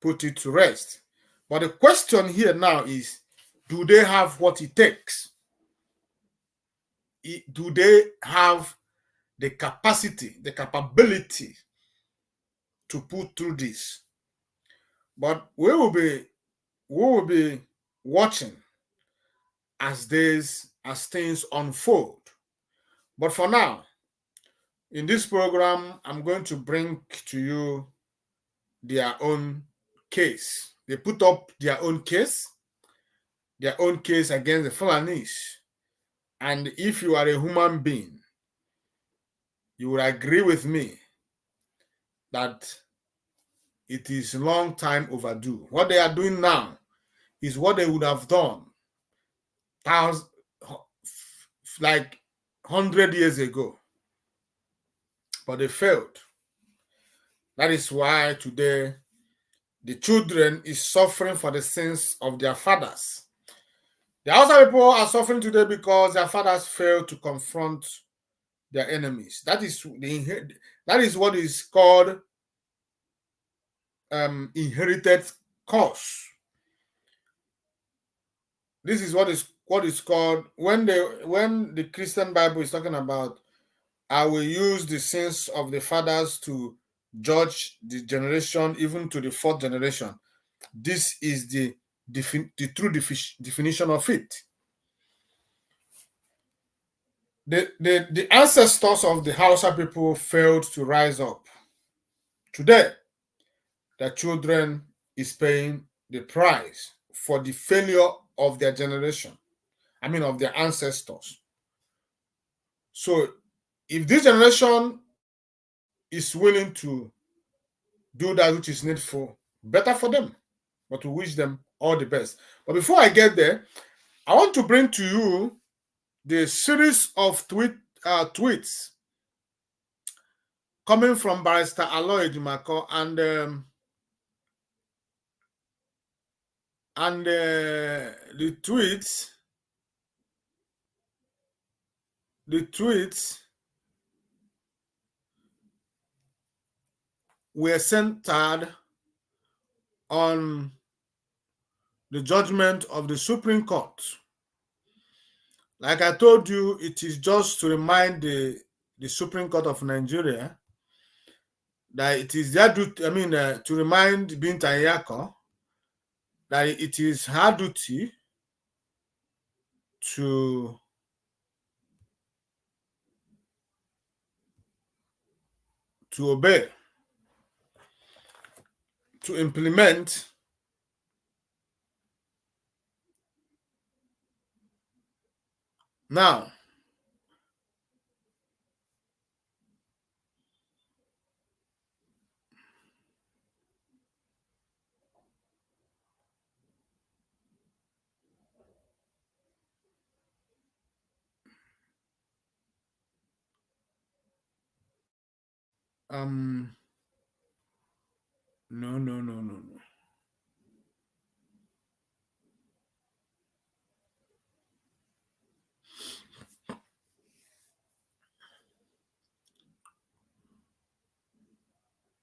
put it to rest. But the question here now is, do they have what it takes? Do they have the capacity, the capability to put through this? But we will be watching as things unfold. But for now, in this program, I'm going to bring to you their own case. They put up their own case against the Fulanis. And if you are a human being, you will agree with me that it is a long time overdue. What they are doing now is what they would have done like 100 years ago. But they failed. That is why today the children is suffering for the sins of their fathers. The Hausa people are suffering today because their fathers failed to confront their enemies. That is what is called inherited curse. This is what is called when the Christian Bible is talking about, I will use the sins of the fathers to judge the generation even to the fourth generation. This is the true definition of it. The ancestors of the Hausa people failed to rise up. Today, their children is paying the price for the failure of their generation. I mean, of their ancestors. So, if this generation is willing to do that which is needful, better for them. But we wish them all the best. But before I get there, I want to bring to you the series of tweets coming from Barrister Aloy Ejimako and the tweets were centered on the judgment of the Supreme Court. Like I told you, it is just to remind the Supreme Court of Nigeria that it is their duty, to remind Binta Nyako that it is her duty to obey, to implement now. No.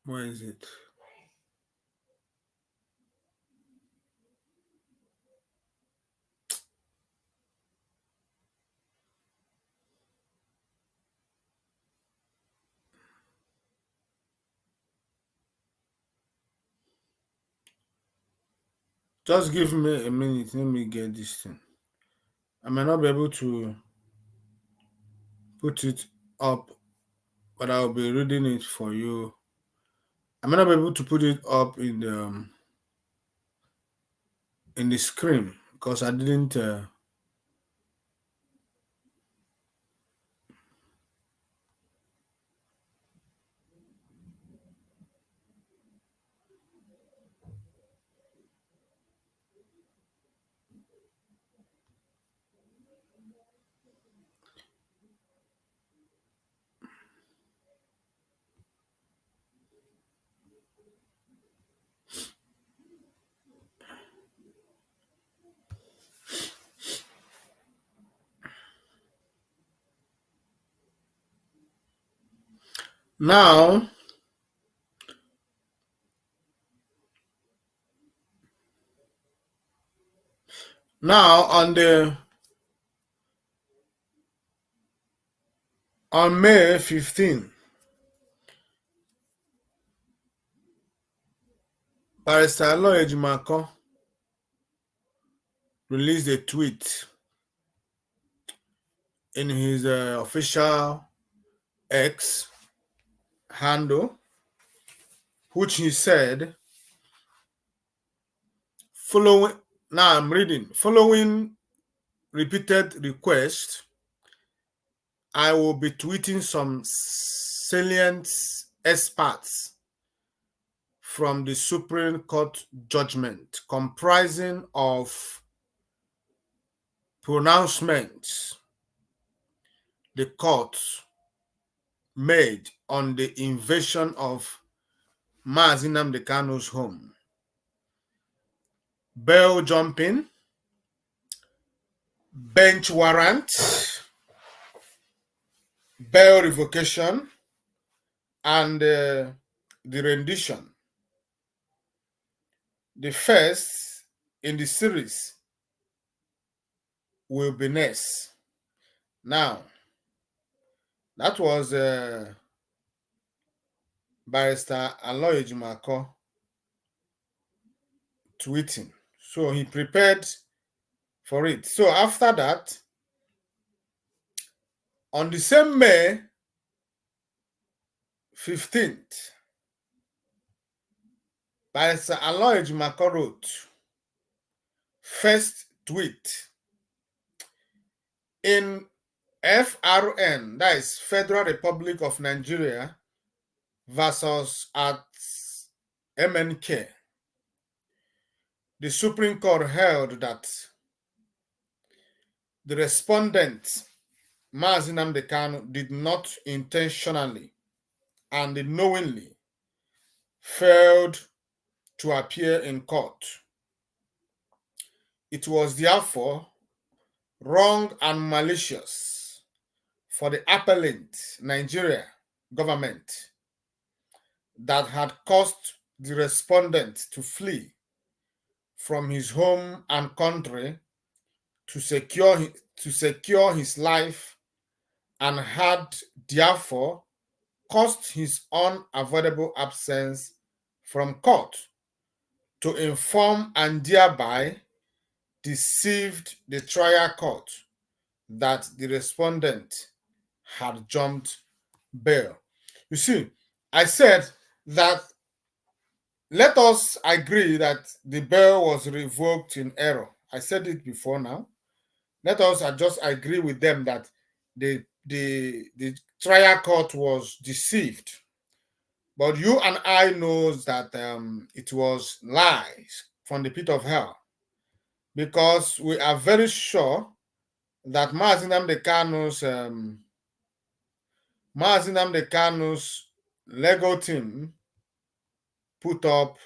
Where is it? Just give me a minute. Let me get this thing. I may not be able to put it up, but I'll be reading it for you. I may not be able to put it up in the screen because I didn't. Now, on May 15, Barrister Aloy Ejimako released a tweet in his official X handle, which he said, following repeated requests, I will be tweeting some salient experts from the Supreme Court judgment comprising of pronouncements the court made on the invasion of Mazi Nnamdi Kanu's home, bail jumping, bench warrant, bail revocation, and the rendition. The first in the series will be next. Now, that was Barrister Aloy Ejimako tweeting. So he prepared for it. So after that, on the same May 15th, Barrister Aloy Ejimako wrote, first tweet, in FRN, that is Federal Republic of Nigeria versus at MNK, the Supreme Court held that the respondent, Mazi Nnamdi Kanu, did not intentionally and knowingly failed to appear in court. It was therefore wrong and malicious for the appellant Nigeria government that had caused the respondent to flee from his home and country to secure his life, and had therefore caused his unavoidable absence from court to inform and thereby deceived the trial court that the respondent had jumped bail. You see, I said that let us agree that the bail was revoked in error. I said it before now. Let us just agree with them that the trial court was deceived. But you and I knows that it was lies from the pit of hell, because we are very sure that Mazi Nnamdi Kanu's legal team put up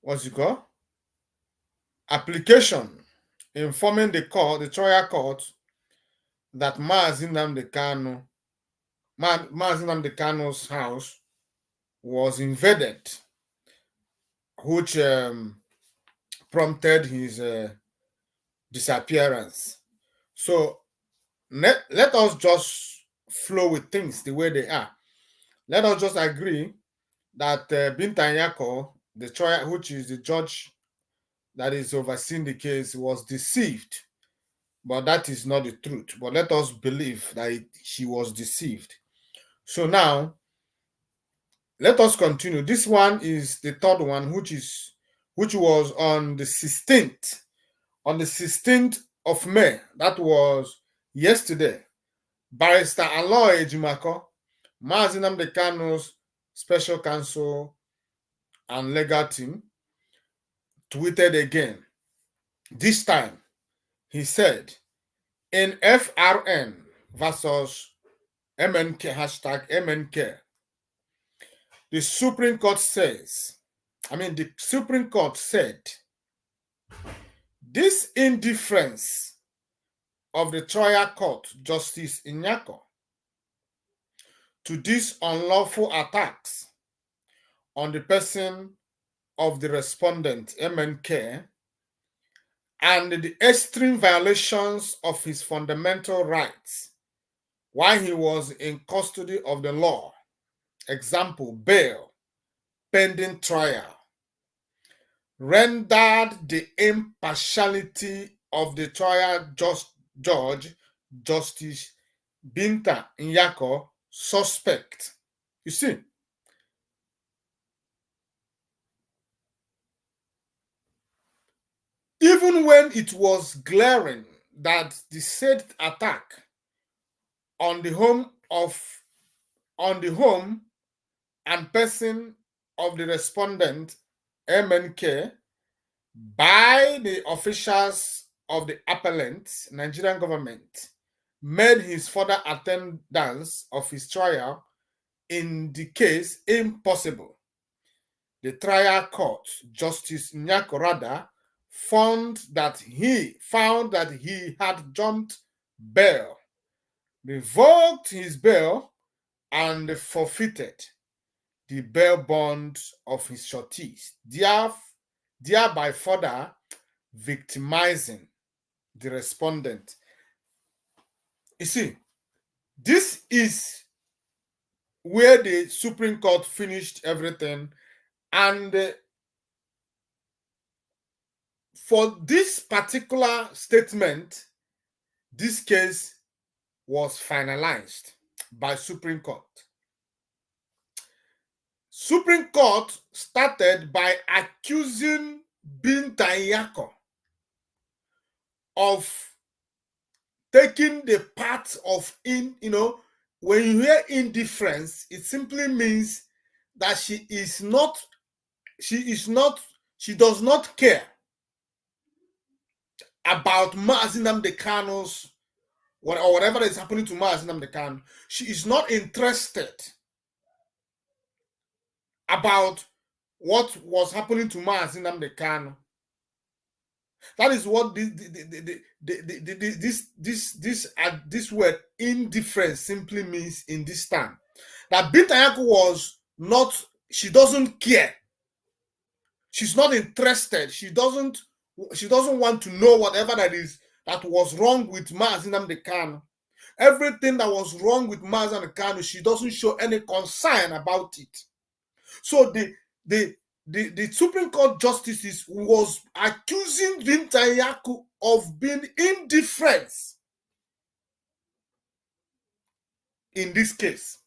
what's it called? Application informing the trial court, that Mazi Nnamdi Kanu's house was invaded, which prompted his disappearance. So let us just flow with things the way they are. Let us just agree that Binta Nyako the trial, which is the judge that is overseeing the case, was deceived. But that is not the truth. But let us believe that she was deceived. So now, let us continue. This one is the third one, which was on the 16th. On the 16th of May, that was yesterday, Barrister Aloy Ejimako, Mazi Nnamdi Kanu's special counsel and legal team, tweeted again. This time, he said, in FRN versus MNK, hashtag MNK, the Supreme Court says, the Supreme Court said, this indifference of the trial court, Justice Inyako, to these unlawful attacks on the person of the respondent, MNK, and the extreme violations of his fundamental rights while he was in custody of the law, example, bail, pending trial, rendered the impartiality of the trial judge, Justice Binta Nyako, suspect. You see, even when it was glaring that the said attack on the home and person of the respondent, MNK, by the officials of the appellant, Nigerian government, made his further attendance of his trial in the case impossible. The trial court, Justice Nyakorada, found that he had jumped bail, revoked his bail, and forfeited the bail bond of his sureties, thereby further victimizing the respondent. You see, this is where the Supreme Court finished everything, and for this particular statement, this case was finalized by Supreme Court. Supreme Court started by accusing Binta Nyako of taking the part of when you hear indifference, it simply means that she does not care about Mazi Nnamdi Kanu's or whatever is happening to Mazi Nnamdi Kanu. She is not interested about what was happening to Mazi Nnamdi Kanu. That is what this word indifference simply means in this time. That Binta Nyako was not, she doesn't care. She's not interested. She doesn't want to know whatever that was wrong with Mazi Nnamdi Kanu. Everything that was wrong with Mazi Nnamdi Kanu, she doesn't show any concern about it. So the Supreme Court justices was accusing Binta Nyako of being indifferent in this case.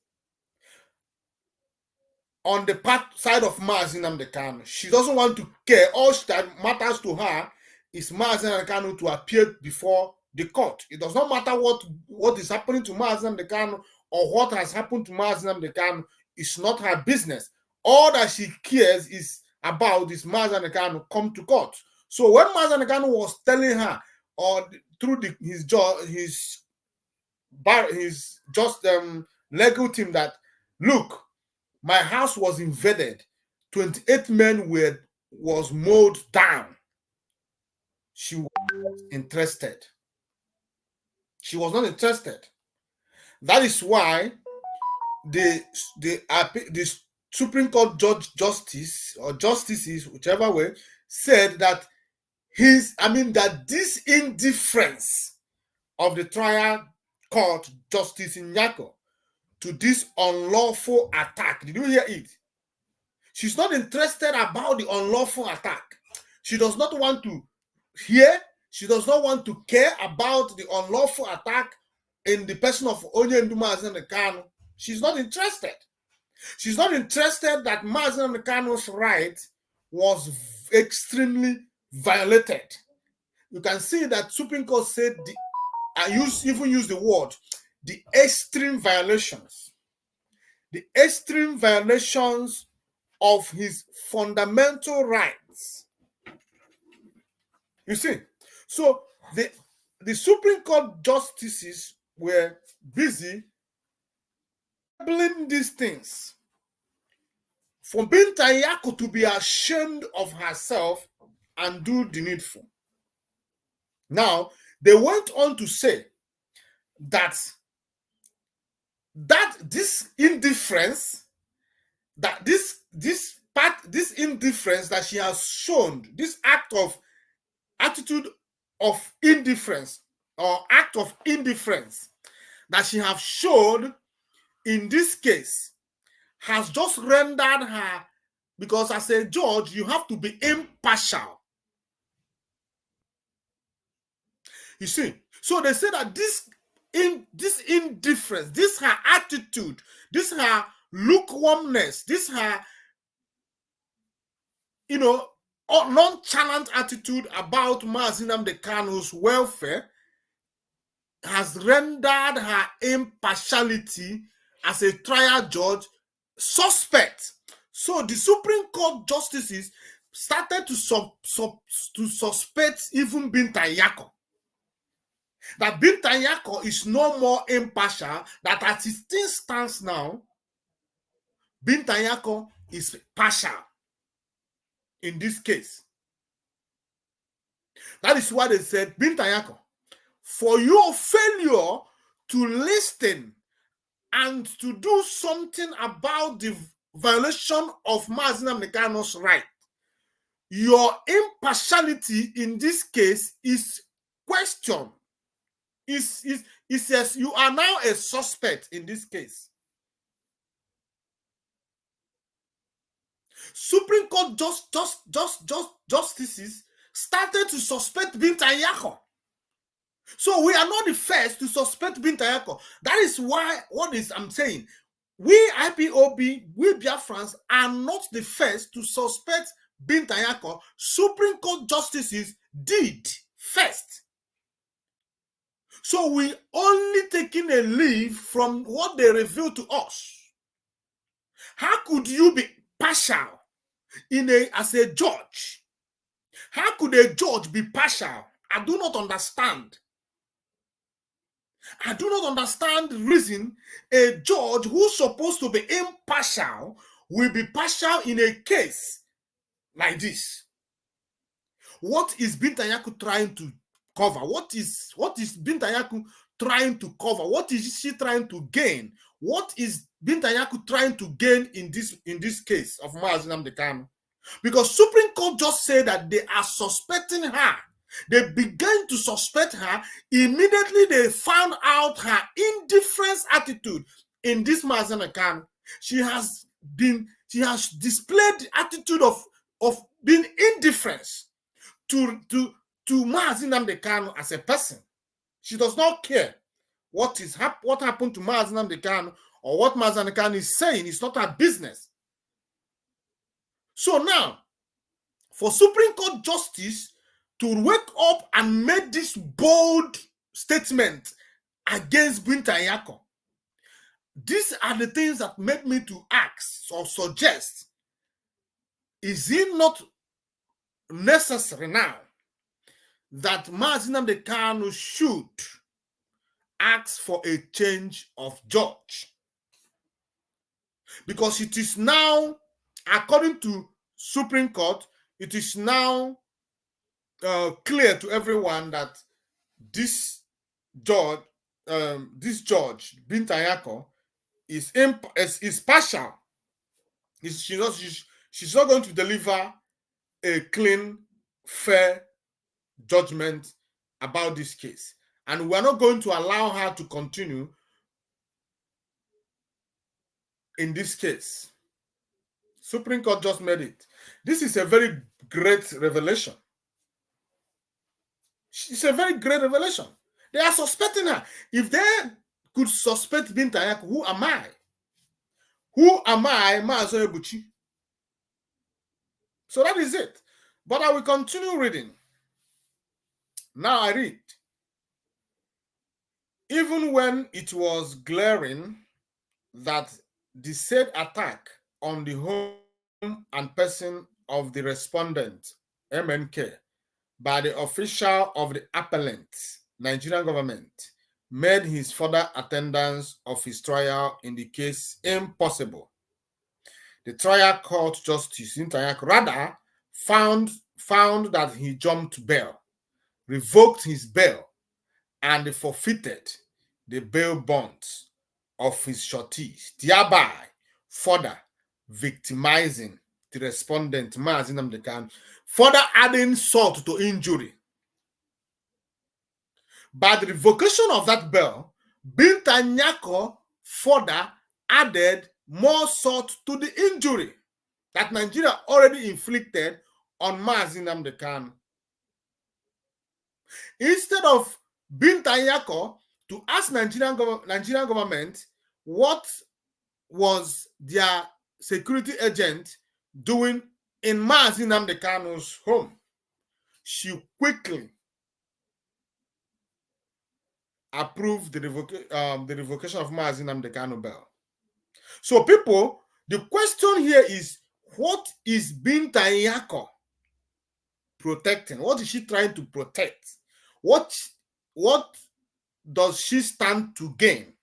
On the side of Mazi Nnamdi Kanu, she doesn't want to care. All that matters to her is Mazi Nnamdi Kanu to appear before the court. It does not matter what is happening to Mazi Nnamdi Kanu or what has happened to Mazi Nnamdi Kanu. It's not her business. All that she cares is about is Mazi Nnamdi Kanu come to court. So when Mazi Nnamdi Kanu was telling her, or through his legal team, that look, my house was invaded, 28 men was mowed down, she was interested. She was not interested. That is why the Supreme Court justices, whichever way, said that that this indifference of the trial court, Justice Nyako, to this unlawful attack. Did you hear it? She's not interested about the unlawful attack. She does not want to hear, she does not want to care about the unlawful attack in the person of Onyendu Mazi Kanu. She's not interested. She's not interested that Mazi Kanu's right was extremely violated. You can see that Supreme Court said, even use the word, the extreme violations. The extreme violations of his fundamental rights. You see, so the Supreme Court justices were busy labeling these things for Binta Nyako to be ashamed of herself and do the needful. Now, they went on to say that this indifference, that this indifference that she has shown, this attitude of indifference or act of indifference that she has shown in this case has just rendered her, because as a judge, you have to be impartial. You see, so they say that this indifference, this her attitude, this her lukewarmness, this her, nonchalant attitude about Mazi Nnamdi Kanu's welfare has rendered her impartiality as a trial judge suspect. So the Supreme Court justices started to suspect even Binta Nyako. That Binta Nyako is no more impartial, that as it still stands now, Binta Nyako is partial in this case. That is why they said, Binta Nyako, for your failure to listen and to do something about the violation of Mazi Nnamdi Kanu's right, your impartiality in this case is questioned. It says you are now a suspect in this case. Supreme Court justices started to suspect Binta Nyako. So we are not the first to suspect Binta Nyako. That is why I'm saying, we IPOB, we Biafrans are not the first to suspect Binta Nyako. Supreme Court justices did first. So we only taking a leave from what they revealed to us. How could you be partial as a judge? How could a judge be partial? I do not understand. I do not understand the reason a judge who's supposed to be impartial will be partial in a case like this. What is Binta Nyako trying to cover? What is Binta Nyako trying to cover? What is she trying to gain? What is Binta Nyako trying to gain in this case of Mazi Nnamdi Kanu? Because Supreme Court just said that they are suspecting her. They began to suspect her. Immediately they found out her indifference attitude in this Mazi Nnamdi Kanu. She has displayed the attitude of being indifference to Mazi Nnamdi Kanu as a person. She does not care what happened to Mazi Nnamdi Kanu or what Mazi Nnamdi Kanu is saying. It's not her business. So now, for Supreme Court justice to wake up and make this bold statement against Binta Nyako, these are the things that make me to ask or suggest, is it not necessary now that Mazi Nnamdi Kanu should ask for a change of judge? Because it is now, according to Supreme Court, it is now clear to everyone that this judge, Binta Nyako, is partial. She's not going to deliver a clean, fair judgment about this case. And we're not going to allow her to continue in this case. Supreme Court just made it. This is a very great revelation. It's a very great revelation. They are suspecting her. If they could suspect Binta Nyako, who am I? Who am I, Mazo Ebuchi? So that is it. But I will continue reading. Now I read. Even when it was glaring that the said attack on the home and person of the respondent, MNK, by the official of the appellant, Nigerian government, made his further attendance of his trial in the case impossible. The trial court justice rather found that he jumped bail, revoked his bail, and forfeited the bail bonds of his sureties, thereby further victimizing the respondent, further adding salt to injury. By the revocation of that bail, Binta Nyako further added more salt to the injury that Nigeria already inflicted on Mazi Nnamdi Kanu. Instead of Binta Nyako to ask Nigerian government what was their security agent doing in Mazi Nnamdi Kanu's home, she quickly approved the revocation of Mazi Nnamdi Kanu bail. So people, the question here is, what is Binta Nyako protecting? What is she trying to protect? What does she stand to gain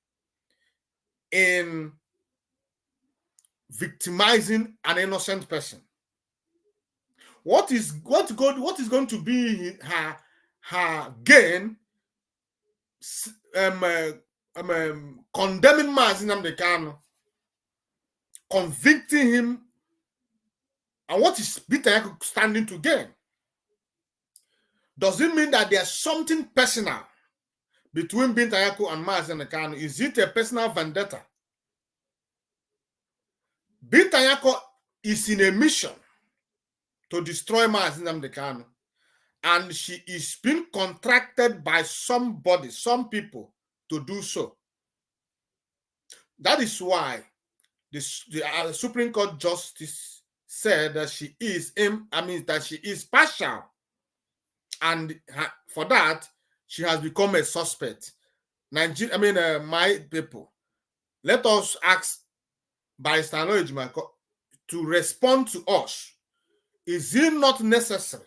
in victimizing an innocent person? What is going to be her gain condemning Mazi Nnamdi Kanu, convicting him, and what is Binta Nyako standing to gain? Does it mean that there's something personal between Binta Nyako and Mazi Nnamdi Kanu? Is it a personal vendetta? Binta Nyako is in a mission to destroy Mazi Nnamdi Kanu, and she is being contracted by somebody, some people, to do so. That is why the Supreme Court justice said that she is partial, and for that she has become a suspect. My people, let us ask Barrister Ejimako to respond to us. Is it not necessary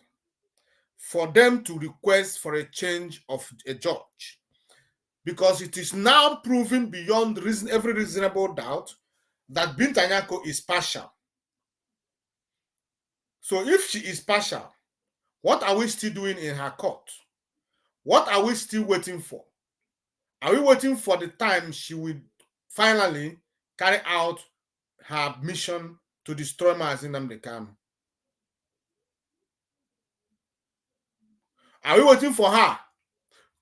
for them to request for a change of a judge? Because it is now proven beyond every reasonable doubt that Binta Nyako is partial. So if she is partial, what are we still doing in her court? What are we still waiting for? Are we waiting for the time she will finally carry out her mission to destroy Mazi Nnamdi Kanu? Are we waiting for her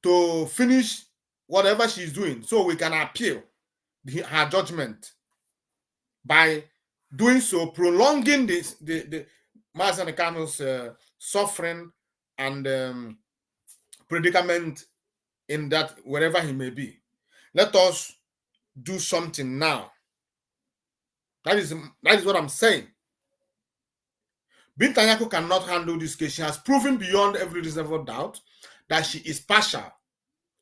to finish whatever she's doing so we can appeal her judgment? By doing so, prolonging the Mazi Nnamdi Kanu's suffering and predicament in that wherever he may be. Let us do something now. That is what I'm saying. Binta Nyako cannot handle this case. She has proven beyond every reasonable doubt that she is partial.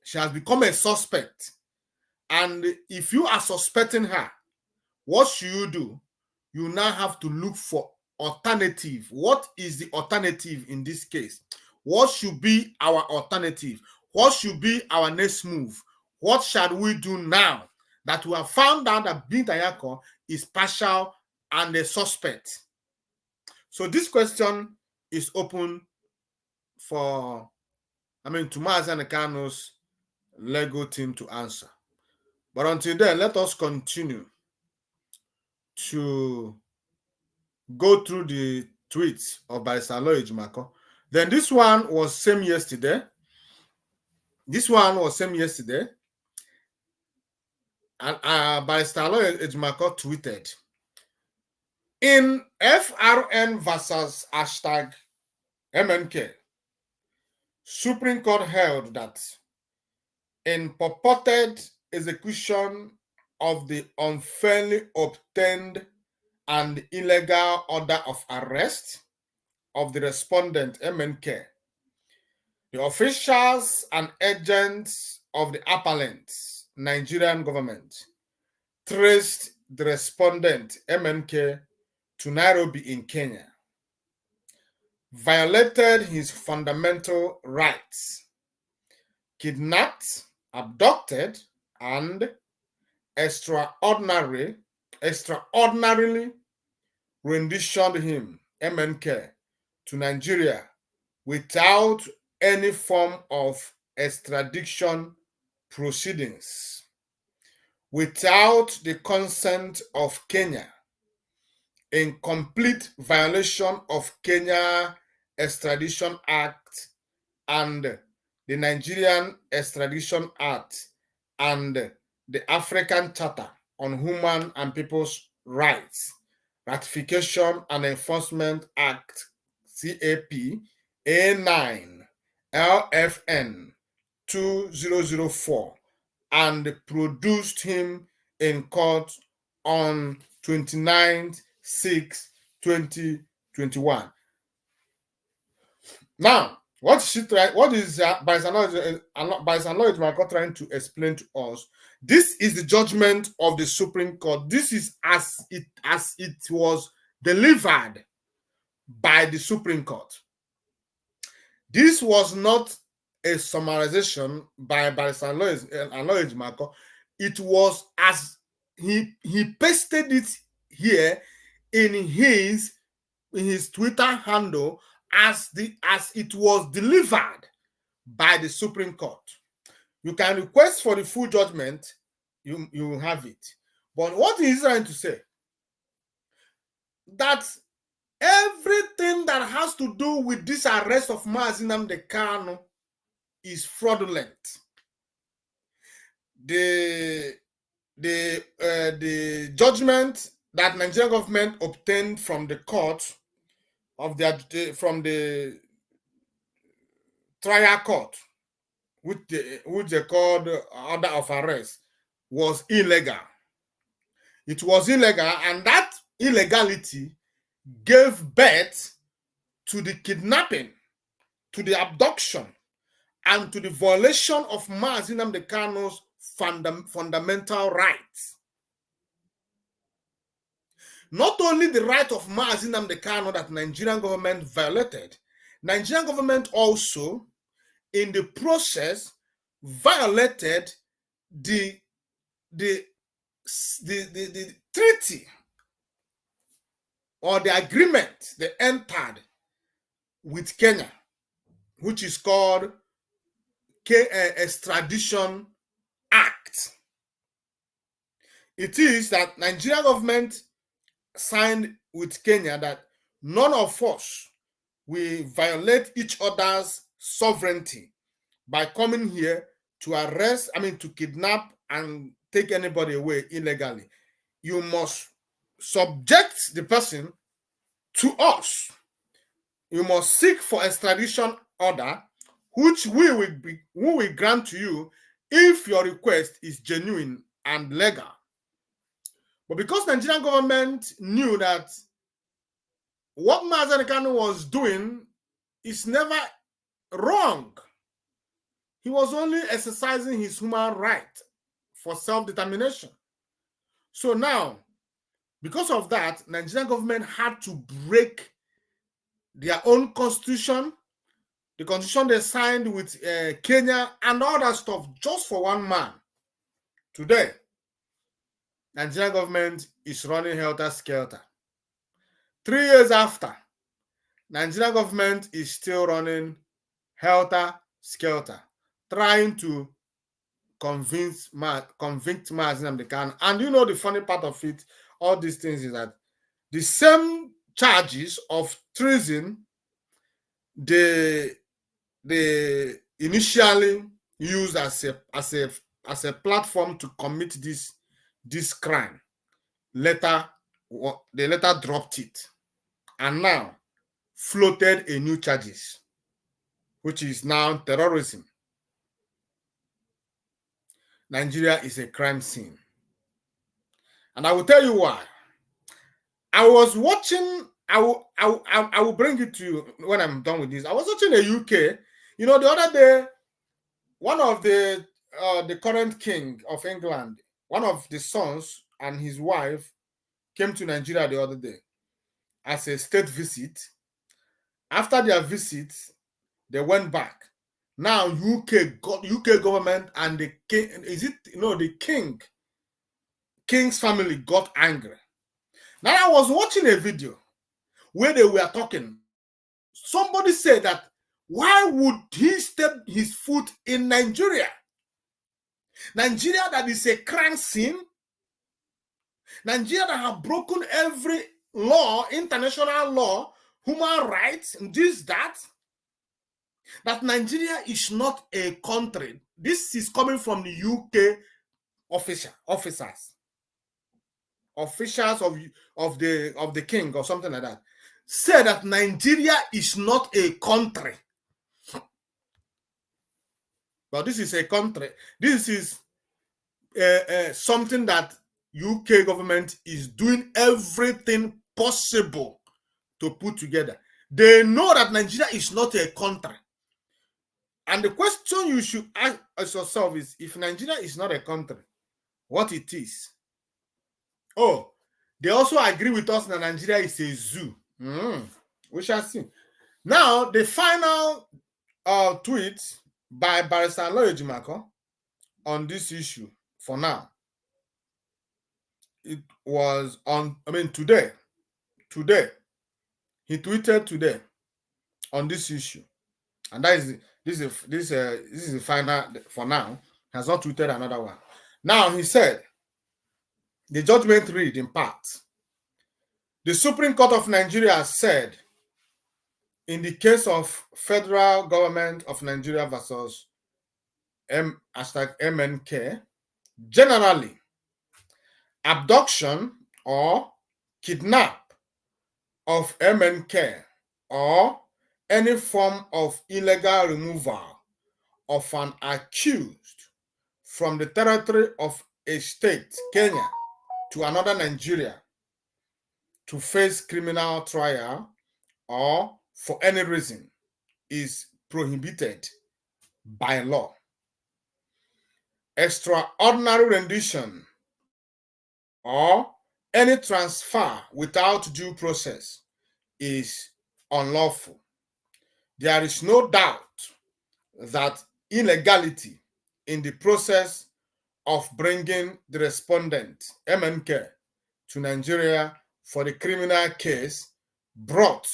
She has become a suspect. And if you are suspecting her, what should you do? You now have to look for alternative. What is the alternative in this case? What should be our alternative? What should be our next move? What shall we do now that we have found out that Binta Nyako is partial and a suspect? So this question is open for, to Mazi Nnamdi Kanu's legal team to answer. But until then, let us continue to go through the tweets of Barrister Ejimako. Then this one was same yesterday. And Barrister Ejimako tweeted, In FRN versus hashtag MNK, Supreme Court held that in purported execution of the unfairly obtained and illegal order of arrest of the respondent MNK, the officials and agents of the appellant Nigerian government traced the respondent MNK to Nairobi in Kenya, violated his fundamental rights, kidnapped, abducted, and extraordinarily renditioned him, MNK, to Nigeria without any form of extradition proceedings, without the consent of Kenya, in complete violation of Kenya Extradition Act and the Nigerian Extradition Act and the African Charter on Human and People's Rights, Ratification and Enforcement Act, CAP A9 LFN 2004, and produced him in court on 29/6/2021. Now, what is Baisanlo trying to explain to us? This is the judgment of the Supreme Court. This is as it was delivered by the Supreme Court. This was not a summarization by Baisanlo Marco. It was as he pasted it here in his Twitter handle as it was delivered by the Supreme Court. You can request for the full judgment, you have it. But what is he trying to say? That everything that has to do with this arrest of Mazi Nnamdi Kanu is fraudulent. The judgment that Nigerian government obtained from the court from the trial court, which they called order of arrest, was illegal. It was illegal, and that illegality gave birth to the kidnapping, to the abduction, and to the violation of Mazi Nnamdi Kanu's fundamental rights. Not only the right of Mazi Nnamdi Kanu that Nigerian government violated, Nigerian government also, in the process, violated the treaty or the agreement they entered with Kenya, which is called Extradition Act. It is that Nigerian government signed with Kenya that none of us will violate each other's sovereignty by coming here to arrest, to kidnap and take anybody away illegally. You must subject the person to us. You must seek for extradition order, which we will grant to you if your request is genuine and legal. But because Nigerian government knew that what Mazi Nnamdi Kanu was doing is never wrong, he was only exercising his human right for self-determination. So now, because of that, Nigerian government had to break their own constitution, the constitution they signed with Kenya and all that stuff, just for one man. Today, Nigerian government is running helter-skelter. 3 years after, Nigerian government is still running helter-skelter, trying to convict Mazi Nnamdi Kanu. And you know the funny part of it, all these things, is that the same charges of treason they initially used as a platform to commit this crime later they later dropped it and now floated a new charges, which is now terrorism. Nigeria is a crime scene. And I will tell you why. I was watching, I will bring it to you when I'm done with this. I was watching a UK, you know, the other day, one of the current king of England, one of the sons and his wife came to Nigeria the other day as a state visit. After their visit, they went back. Now UK government and the king, the king's family got angry. Now I was watching a video where they were talking. Somebody said that why would he step his foot in Nigeria? Nigeria that is a crime scene. Nigeria that have broken every law, international law, human rights, and this, that. That Nigeria is not a country. This is coming from the UK officers of the king or something like that. Say that Nigeria is not a country. But this is a country. This is something that UK government is doing everything possible to put together. They know that Nigeria is not a country. And the question you should ask yourself is, if Nigeria is not a country, what it is? Oh, they also agree with us that Nigeria is a zoo. We shall see. Now, the final tweet by Barrister Aloyejimako on this issue for now. It was on, today. He tweeted today on this issue. And that is this is the final for now. He has not tweeted another one. Now he said, the judgment read in part. The Supreme Court of Nigeria said, in the case of Federal Government of Nigeria versus #MNK, generally, abduction or kidnap of MNK or any form of illegal removal of an accused from the territory of a state, Kenya, to another Nigeria to face criminal trial or for any reason is prohibited by law. Extraordinary rendition or any transfer without due process is unlawful. There is no doubt that illegality in the process of bringing the respondent, MNK, to Nigeria for the criminal case brought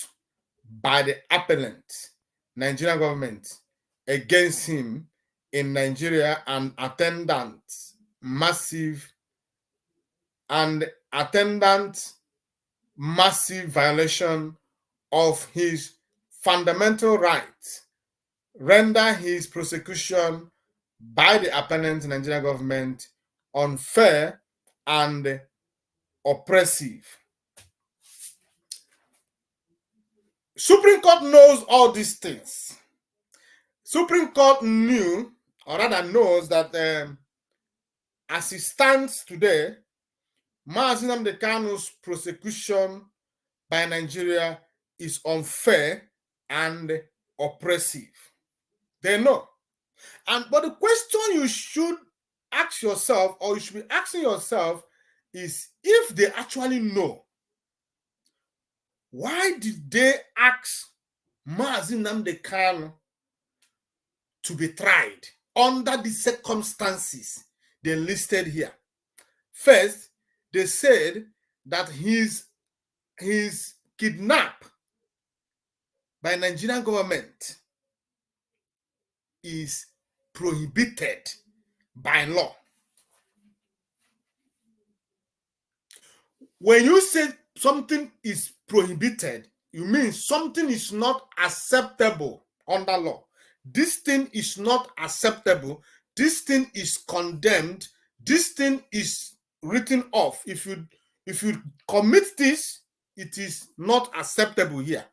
by the appellant, Nigerian government, against him in Nigeria and attendant massive violation of his fundamental rights render his prosecution by the appellant Nigerian government unfair and oppressive. Supreme Court knows all these things. Supreme Court knew, or rather knows, that as it stands today, Mazi Nnamdi Kanu's prosecution by Nigeria is unfair and oppressive. They know. But the question you should ask yourself, or you should be asking yourself, is if they actually know, why did they ask Mazi Nnamdi Kanu to be tried under the circumstances they listed here? First, they said that his kidnap by Nigerian government is prohibited by law. When you say something is prohibited, you mean something is not acceptable under law. This thing is not acceptable. This thing is condemned. This thing is written off. If if you commit this, it is not acceptable here.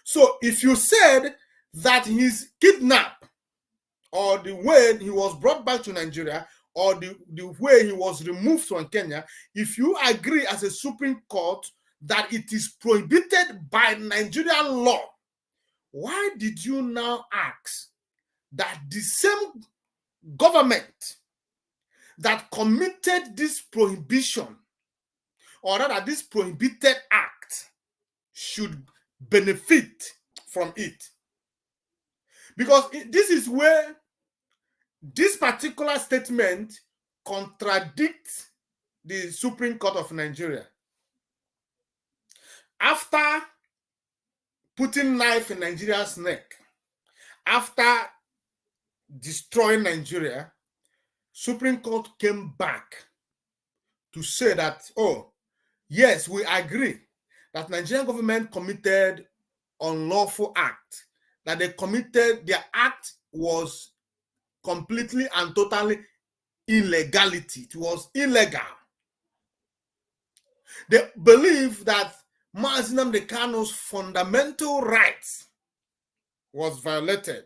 So if you said that his kidnap or the way he was brought back to Nigeria or the way he was removed from Kenya, if you agree as a Supreme Court that it is prohibited by Nigerian law, why did you now ask that the same government that committed this prohibition, or rather this prohibited act, should benefit from it? Because this is where this particular statement contradicts the Supreme Court of Nigeria. After putting knife in Nigeria's neck, after destroying Nigeria, Supreme Court came back to say that, oh, yes, we agree that Nigerian government committed unlawful act, that their act was completely and totally illegality. It was illegal. They believe that Mazi Nnamdi Kanu's fundamental rights was violated.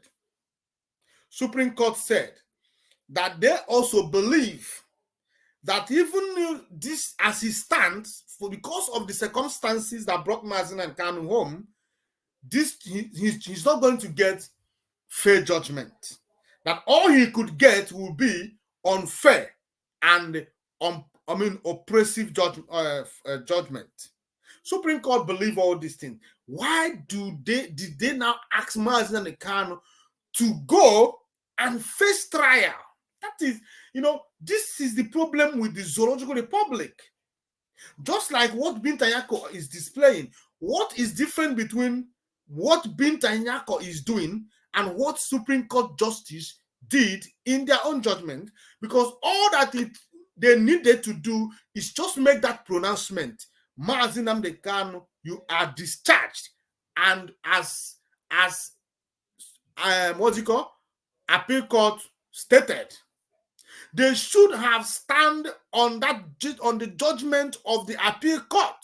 Supreme Court said that they also believe that even this, as he stands, because of the circumstances that brought Mazi Nnamdi Kanu home, he's not going to get fair judgment. That all he could get will be unfair and oppressive judgment. Supreme Court believe all these things. Why did they now ask Mazi Nnamdi Kanu to go and face trial? That is, this is the problem with the Zoological Republic. Just like what Binta Nyako is displaying, what is different between what Binta Nyako is doing and what Supreme Court Justice did in their own judgment? Because all that they needed to do is just make that pronouncement. Mazi Nnamdi Kanu, you are discharged. And as Appeal Court stated, they should have stand on the judgment of the Appeal Court.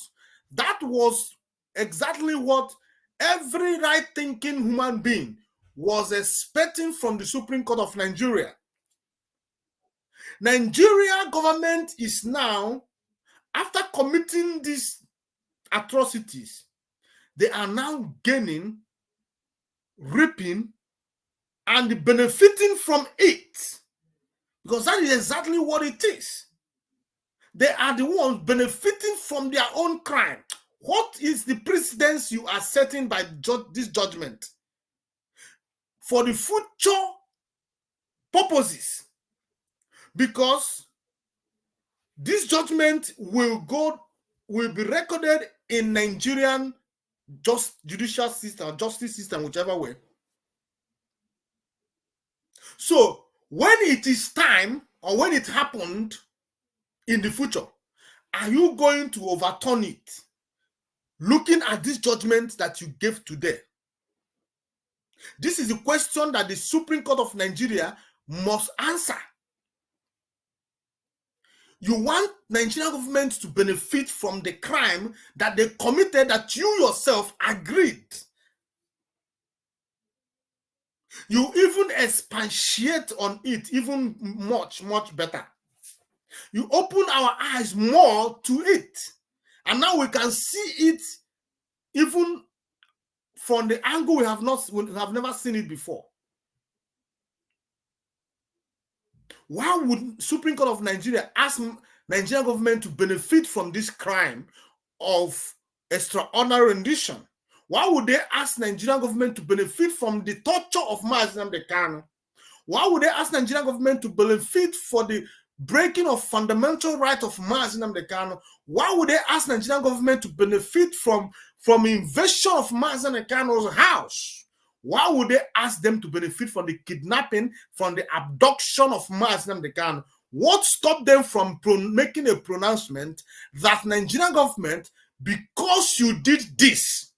That was exactly what every right-thinking human being was expecting from the Supreme Court of Nigeria. Nigeria government is now, after committing these atrocities, they are now gaining, reaping, and benefiting from it. Because that is exactly what it is. They are the ones benefiting from their own crime. What is the precedence you are setting by this judgment? For the future purposes. Because this judgment will be recorded in Nigerian judicial system, justice system, whichever way. So, when it is time, or when it happened in the future, are you going to overturn it? Looking at this judgment that you gave today. This is the question that the Supreme Court of Nigeria must answer. You want Nigerian government to benefit from the crime that they committed, that you yourself agreed. You even expatiate on it even much, much better. You open our eyes more to it. And now we can see it even from the angle we have never seen it before. Why would Supreme Court of Nigeria ask Nigerian government to benefit from this crime of extraordinary rendition? Why would they ask Nigerian government to benefit from the torture of Mazi Nnamdi Kanu? Why would they ask Nigerian government to benefit for the breaking of fundamental right of Mazi Nnamdi Kanu? Why would they ask Nigerian government to benefit from invasion of Mazi Nnamdi Kanu's house? Why would they ask them to benefit from the kidnapping, from the abduction of Mazi Nnamdi Kanu? What stopped them from making a pronouncement that Nigerian government, because you did this,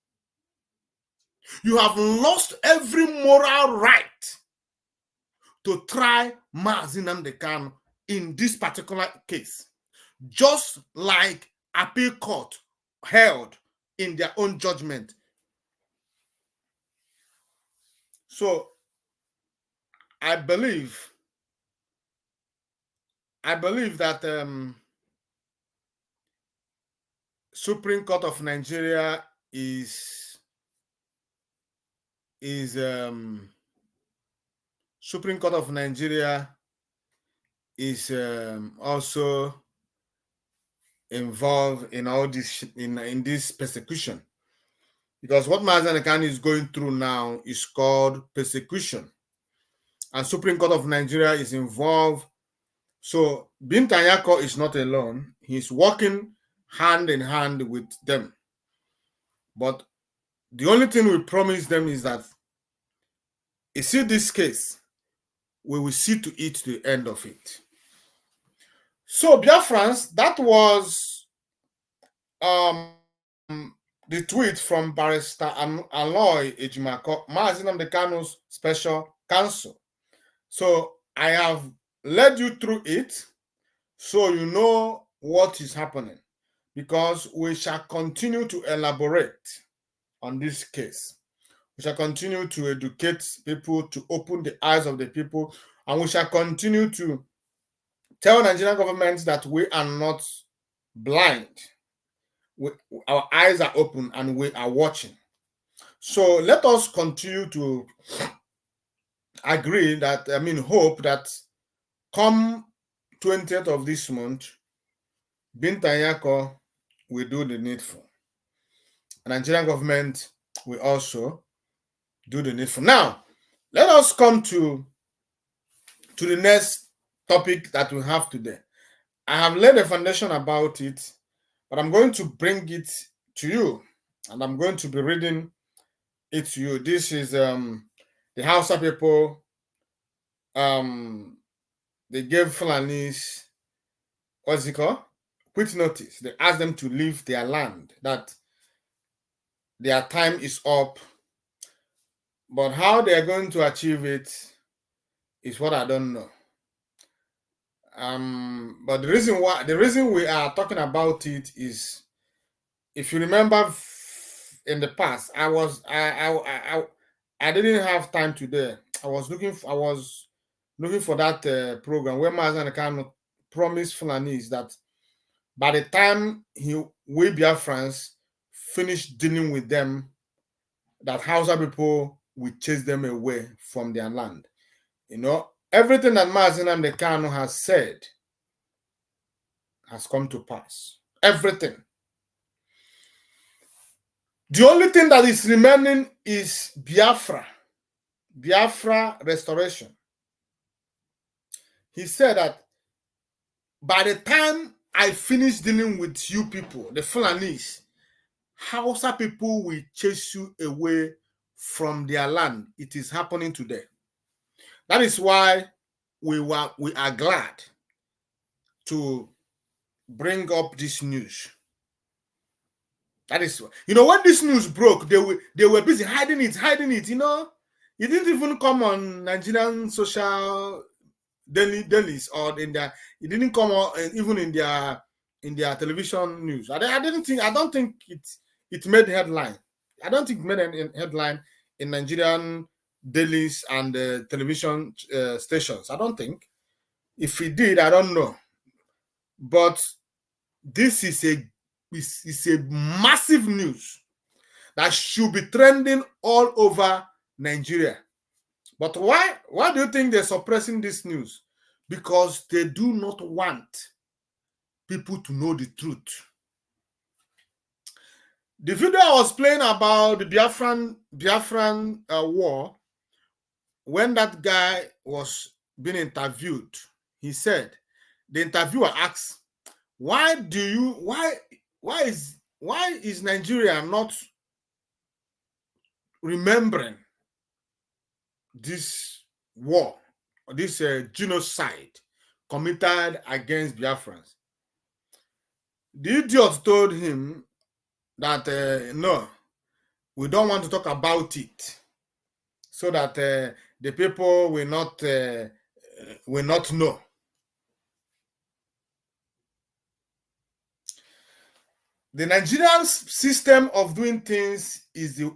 you have lost every moral right to try Mazi Nnamdi Kanu in this particular case? Just like appeal court held in their own judgment. So I believe that Supreme Court of Nigeria is Supreme Court of Nigeria is also involved in all this in this persecution, because what Mazi Kanu is going through now is called persecution, and Supreme Court of Nigeria is involved. So Binta Nyako is not alone; he's working hand in hand with them. But the only thing we promise them is that, you see this case, we will see to it the end of it. So Biafrans, that was the tweet from Barrister Aloy Ejimako, Mazi Nnamdi Kanu's special counsel. So I have led you through it so you know what is happening, because we shall continue to elaborate on this case. We shall continue to educate people, to open the eyes of the people, and we shall continue to tell Nigerian government that we are not blind. Our eyes are open and we are watching. So let us continue to agree that, hope that come 20th of this month, Binta Nyako will do the needful. The Nigerian government will also do the needful. Now, let us come to the next topic that we have today. I have laid a foundation about it, but I'm going to bring it to you, and I'm going to be reading it to you. This is the HAUSA people. They gave FUNALIS, what's it called? Quit notice. They asked them to leave their land, that their time is up. But how they are going to achieve it is what I don't know. But the reason we are talking about it is, if you remember in the past, I didn't have time today. I was looking for that program where Mazi Nnamdi Kanu promised FUNALIS that by the time we Biafrans finish dealing with them, that HAUSA people will chase them away from their land. Everything that Mazi Nnamdi Kanu has said has come to pass. Everything. The only thing that is remaining is Biafra restoration. He said that by the time I finish dealing with you people, the FUNALIS, HAUSA people will chase you away from their land. It is happening today. That is why we are glad to bring up this news. That is, when this news broke, they were busy hiding it. It didn't even come on Nigerian social dailies or it didn't come on even in their television news. I don't think it made headline. I don't think it made any headline in Nigerian dailies and television stations. I don't think. If it did, I don't know. But this is a massive news that should be trending all over Nigeria. But why do you think they're suppressing this news? Because they do not want people to know the truth. The video I was playing about the Biafran war, when that guy was being interviewed, he said, the interviewer asked, why is Nigeria not remembering this war, this genocide committed against Biafrans? The idiot told him that no, we don't want to talk about it, so that the people will not know. the Nigerian system of doing things is the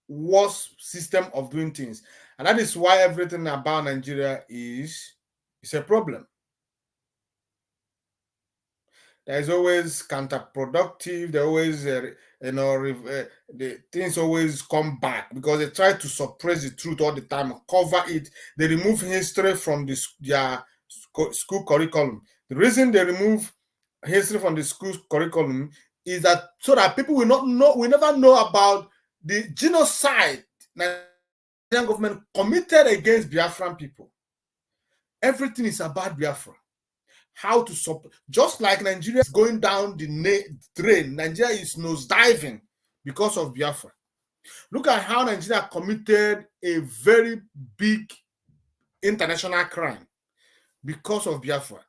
worst system of doing things, and that is why everything about Nigeria is a problem. There is always counterproductive. There always, the things always come back because they try to suppress the truth all the time, cover it. They remove history from their school curriculum. The reason they remove history from the school curriculum is that so that people will not know, will never know about the genocide Nigerian government committed against Biafran people. Everything is about Biafra. How to support, just like Nigeria is going down the drain, Nigeria is nosediving because of Biafra. Look at how Nigeria committed a very big international crime because of Biafra.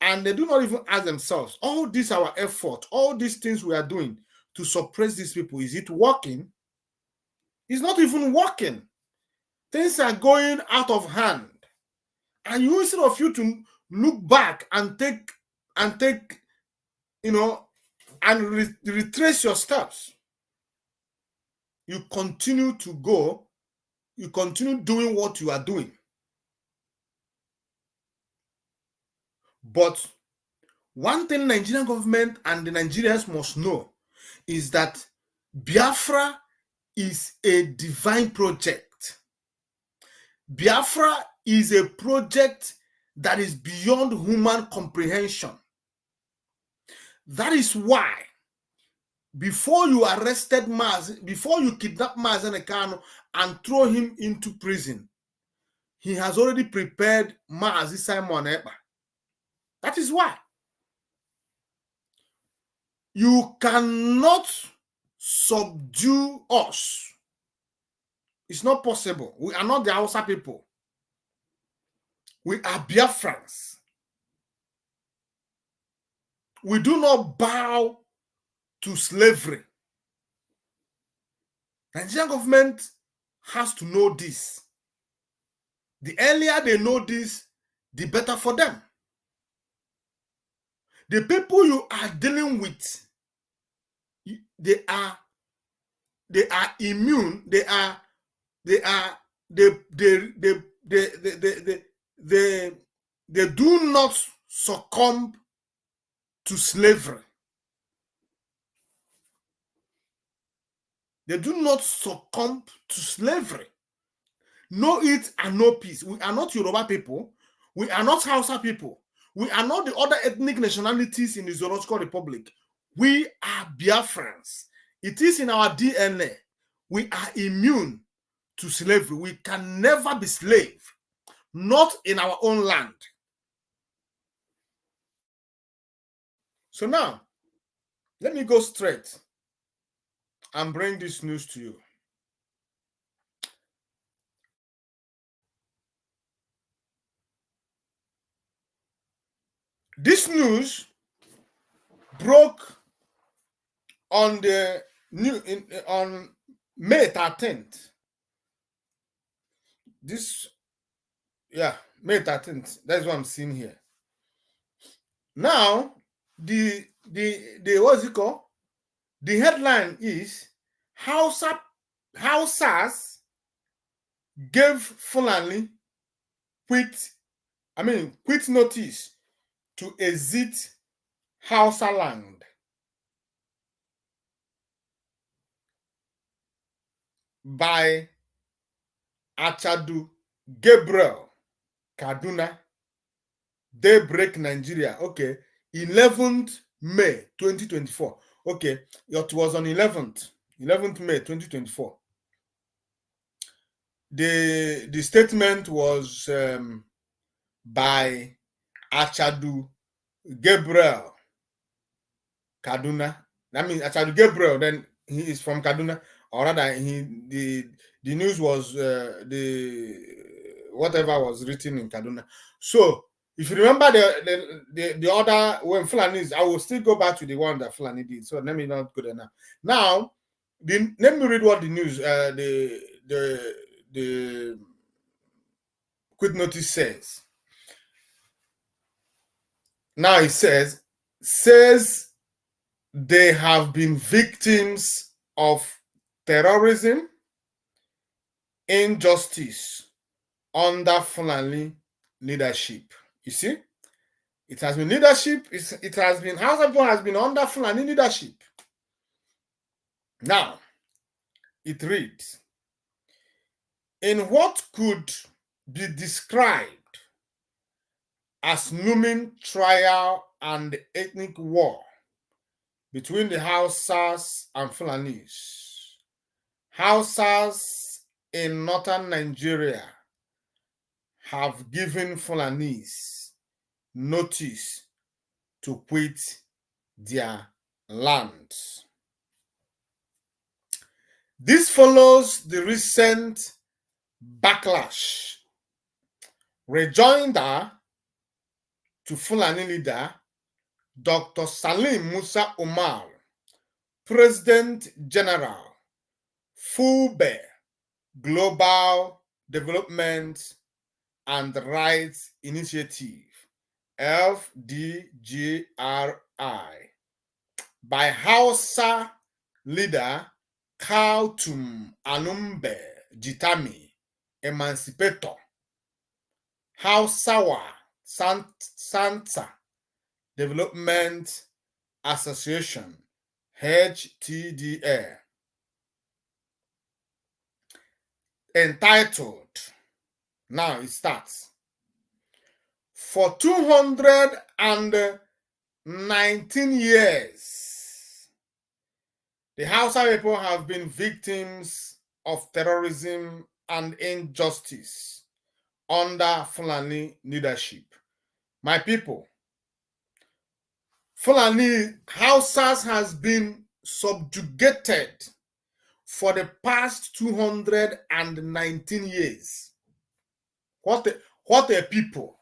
And they do not even ask themselves, all this our effort, all these things we are doing to suppress these people, is it working? It's not even working. Things are going out of hand. And you, instead of you to look back and take, and retrace your steps, you continue to go, you continue doing what you are doing. But one thing Nigerian government and the Nigerians must know is that Biafra is a divine project. Biafra is a project that is beyond human comprehension. That is why before you arrested before you kidnap Mazen Ekano and throw him into prison, he has already prepared Mazi Simon Ekpa. That is why. You cannot subdue us. It's not possible. We are not the Hausa people. We are Biafrans. We do not bow to slavery. Nigerian government has to know this. The earlier they know this, the better for them. The people you are dealing with, they are immune. They do not succumb to slavery. They do not succumb to slavery. No eat and no peace. We are not Yoruba people. We are not Hausa people. We are not the other ethnic nationalities in the Zoological Republic. We are Biafrans. It is in our DNA. We are immune to slavery. We can never be slave, not in our own land. So now, let me go straight and bring this news to you. This news broke on the on May 13th. May 13th. That's what I'm seeing here. Now, the what's it called? The headline is Hausas gave FUNALI quit notice to exit Hausa land. By Achadu Gabriel, Kaduna, Daybreak, Nigeria. Okay, 11th May 2024. Okay, it was on 11th May 2024. The statement was by Achadu Gabriel, Kaduna. That means Achadu Gabriel, then he is from Kaduna, or rather, the news was whatever was written in Kaduna. So if you remember the other when Fulanis, I will still go back to the one that Fulani did. So let me not go there now. Now, let me read what the news the quick notice says. Now it says they have been victims of terrorism, injustice under Fulani leadership. You see, it has been leadership, it has been, Hausa people has been under Fulani leadership. Now, it reads, in what could be described as looming trial and ethnic war between the Hausas and Fulanis, Hausas in northern Nigeria have given Fulanis notice to quit their lands. This follows the recent backlash, rejoinder to Fulani leader Dr. Salim Musa Umar, President General, FUBE, Global Development and Rights Initiative, FDGRI, by Hausa leader Kautum Anumbe Jitami, Emancipator, Hausawa Santa Development Association, HTDA, entitled, now it starts, for 219 years, the Hausa people have been victims of terrorism and injustice under Fulani leadership. My people, Fulani Hausas has been subjugated for the past 219 years. What a people.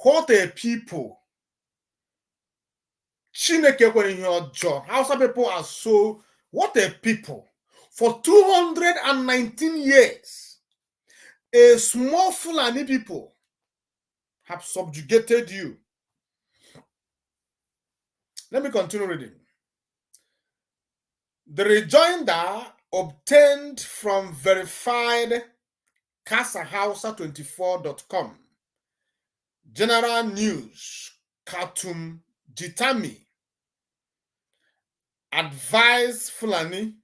What a people. Chineke kwere ihe ọjọọ. Hausa people are so, what a people. For 219 years, a small Fulani people have subjugated you. Let me continue reading. The rejoinder obtained from verified CasaHausa24.com, General News, Khartoum Jitami, advised Fulani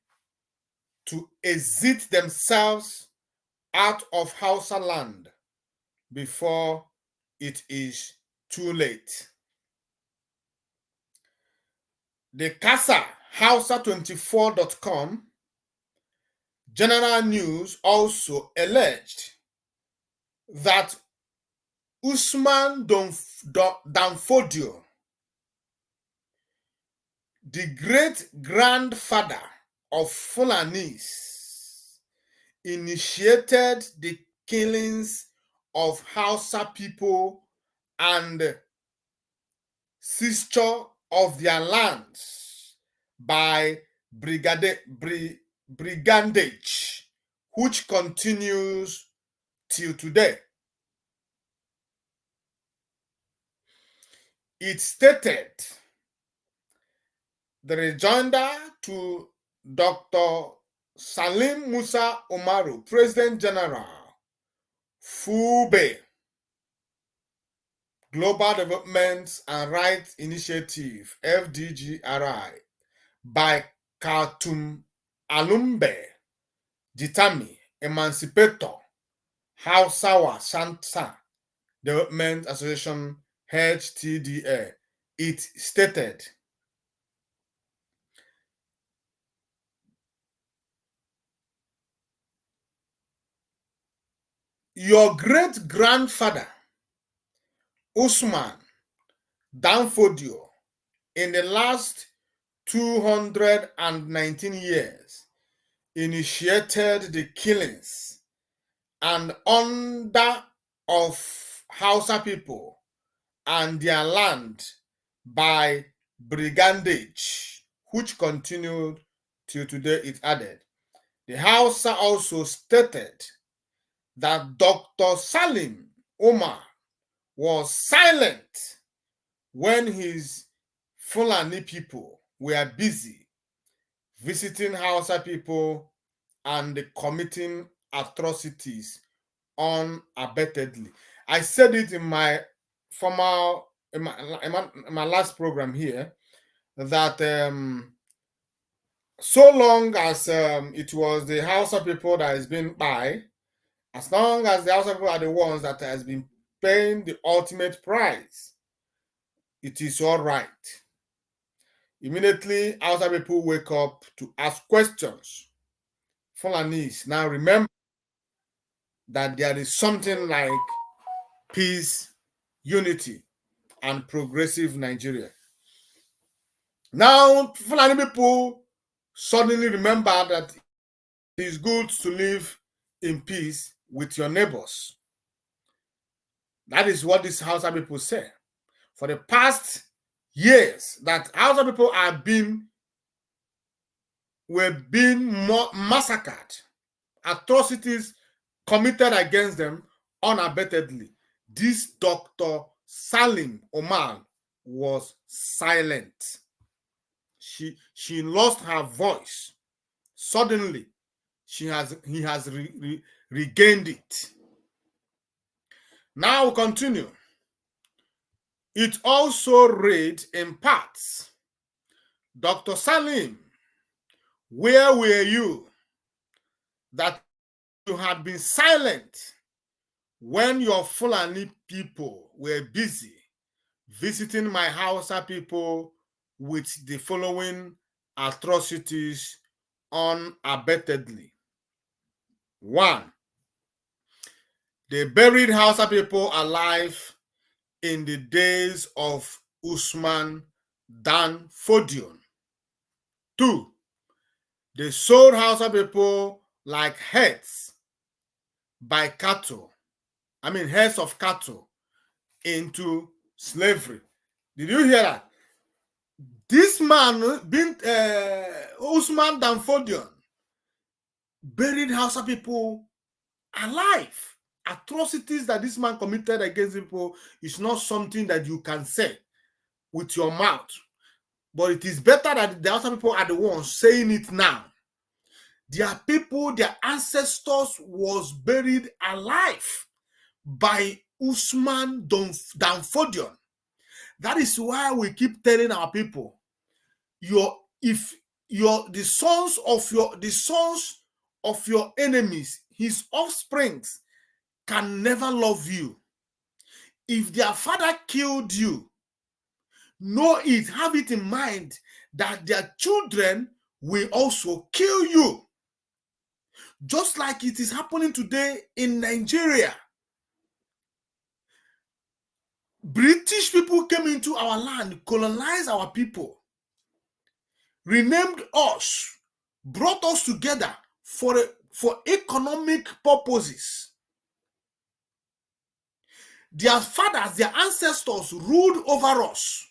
to exit themselves out of Hausa land before it is too late. The CasaHausa24.com General News also alleged that Usman Danfodio, the great-grandfather of Fulanis, initiated the killings of Hausa people and seizure of their lands by brigandage, which continues till today. It stated, the rejoinder to Dr. Salim Musa Umaru, President General, FUBE, Global Development and Rights Initiative, FDGRI, by Khartoum Alumbe Jitami, Emancipator, Hausawa Santa Development Association, HTDA. It stated, your great-grandfather, Usman Danfodio, in the last 219 years, initiated the killings and under of Hausa people and their land by brigandage, which continued till today, it added. The Hausa also stated that Dr. Salim Omar was silent when his Fulani people were busy visiting Hausa people and committing atrocities unabatedly. I said it in my formal, in my last program here, that so long as it was the Hausa people that has been by, as long as the Hausa people are the ones that has been paying the ultimate price, it is all right. Immediately, Hausa people wake up to ask questions. Fulanis now remember that there is something like peace, unity, and progressive Nigeria. Now, Fulani people suddenly remember that it is good to live in peace with your neighbors. That is what these Hausa people say. For the past years, that Hausa people were being massacred, atrocities committed against them unabatedly. This Dr. Salim Omar was silent. She lost her voice. Suddenly, he has regained it. Now we continue. It also read in parts, Dr. Salim, where were you that you had been silent when your Fulani people were busy visiting my Hausa people with the following atrocities unabatedly? 1. They buried Hausa people alive in the days of Usman Dan Fodion. 2. They sold Hausa people like heads of cattle into slavery. Did you hear that? This man, Usman Dan Fodion, buried Hausa people alive. Atrocities that this man committed against people is not something that you can say with your mouth. But it is better that the Hausa people are the ones saying it now. Their people, their ancestors was buried alive by Usman Dan Fodion. That is why we keep telling our people, the sons of your enemies, his offsprings, can never love you. If their father killed you, know it, have it in mind that their children will also kill you. Just like it is happening today in Nigeria. British people came into our land, colonized our people, renamed us, brought us together for economic purposes. Their fathers, their ancestors ruled over us,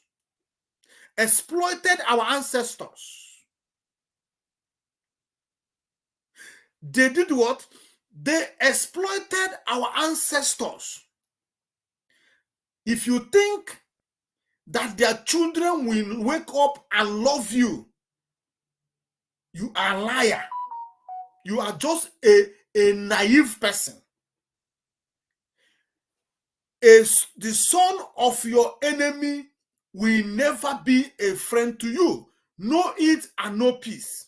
exploited our ancestors. They did what? They exploited our ancestors. If you think that their children will wake up and love you, you are a liar. You are just a naive person. The son of your enemy will never be a friend to you. Know it and know peace.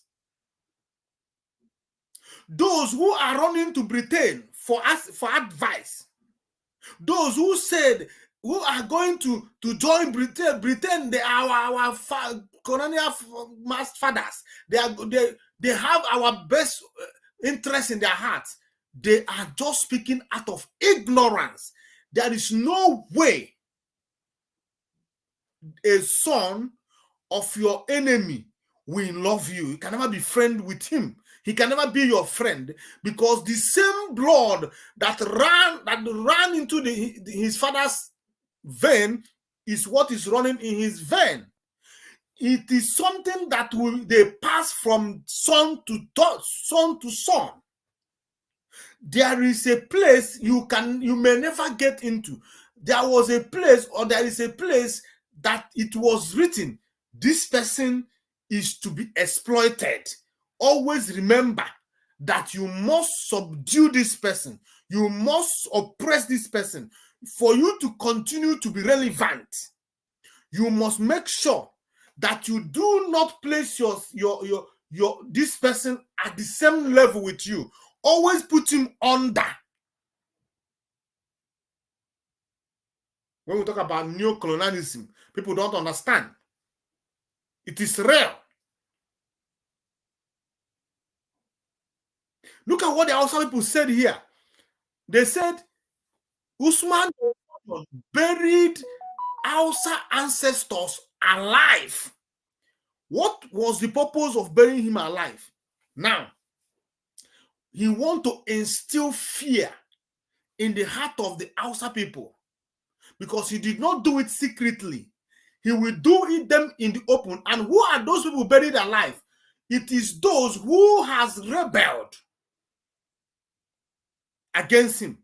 Those who are running to Britain for advice, those who said who are going to join Britain, they are our colonial fathers. They have our best interest in their hearts. They are just speaking out of ignorance. There is no way a son of your enemy will love you. You can never be friend with him. He can never be your friend, because the same blood that ran into his father's vein is what is running in his vein. It is something that they pass from son to son. There is a place you may never get into. There is a place that it was written, this person is to be exploited, always remember that you must subdue this person. You must oppress this person. For you to continue to be relevant, you must make sure that you do not place this person at the same level with you. Always put him under. When we talk about neocolonialism, people don't understand. It is real. Look at what the Hausa people said here. They said Usman buried Hausa ancestors alive. What was the purpose of burying him alive? Now, he wants to instill fear in the heart of the Hausa people, because he did not do it secretly. He will do them in the open. And who are those people buried alive? It is those who has rebelled against him.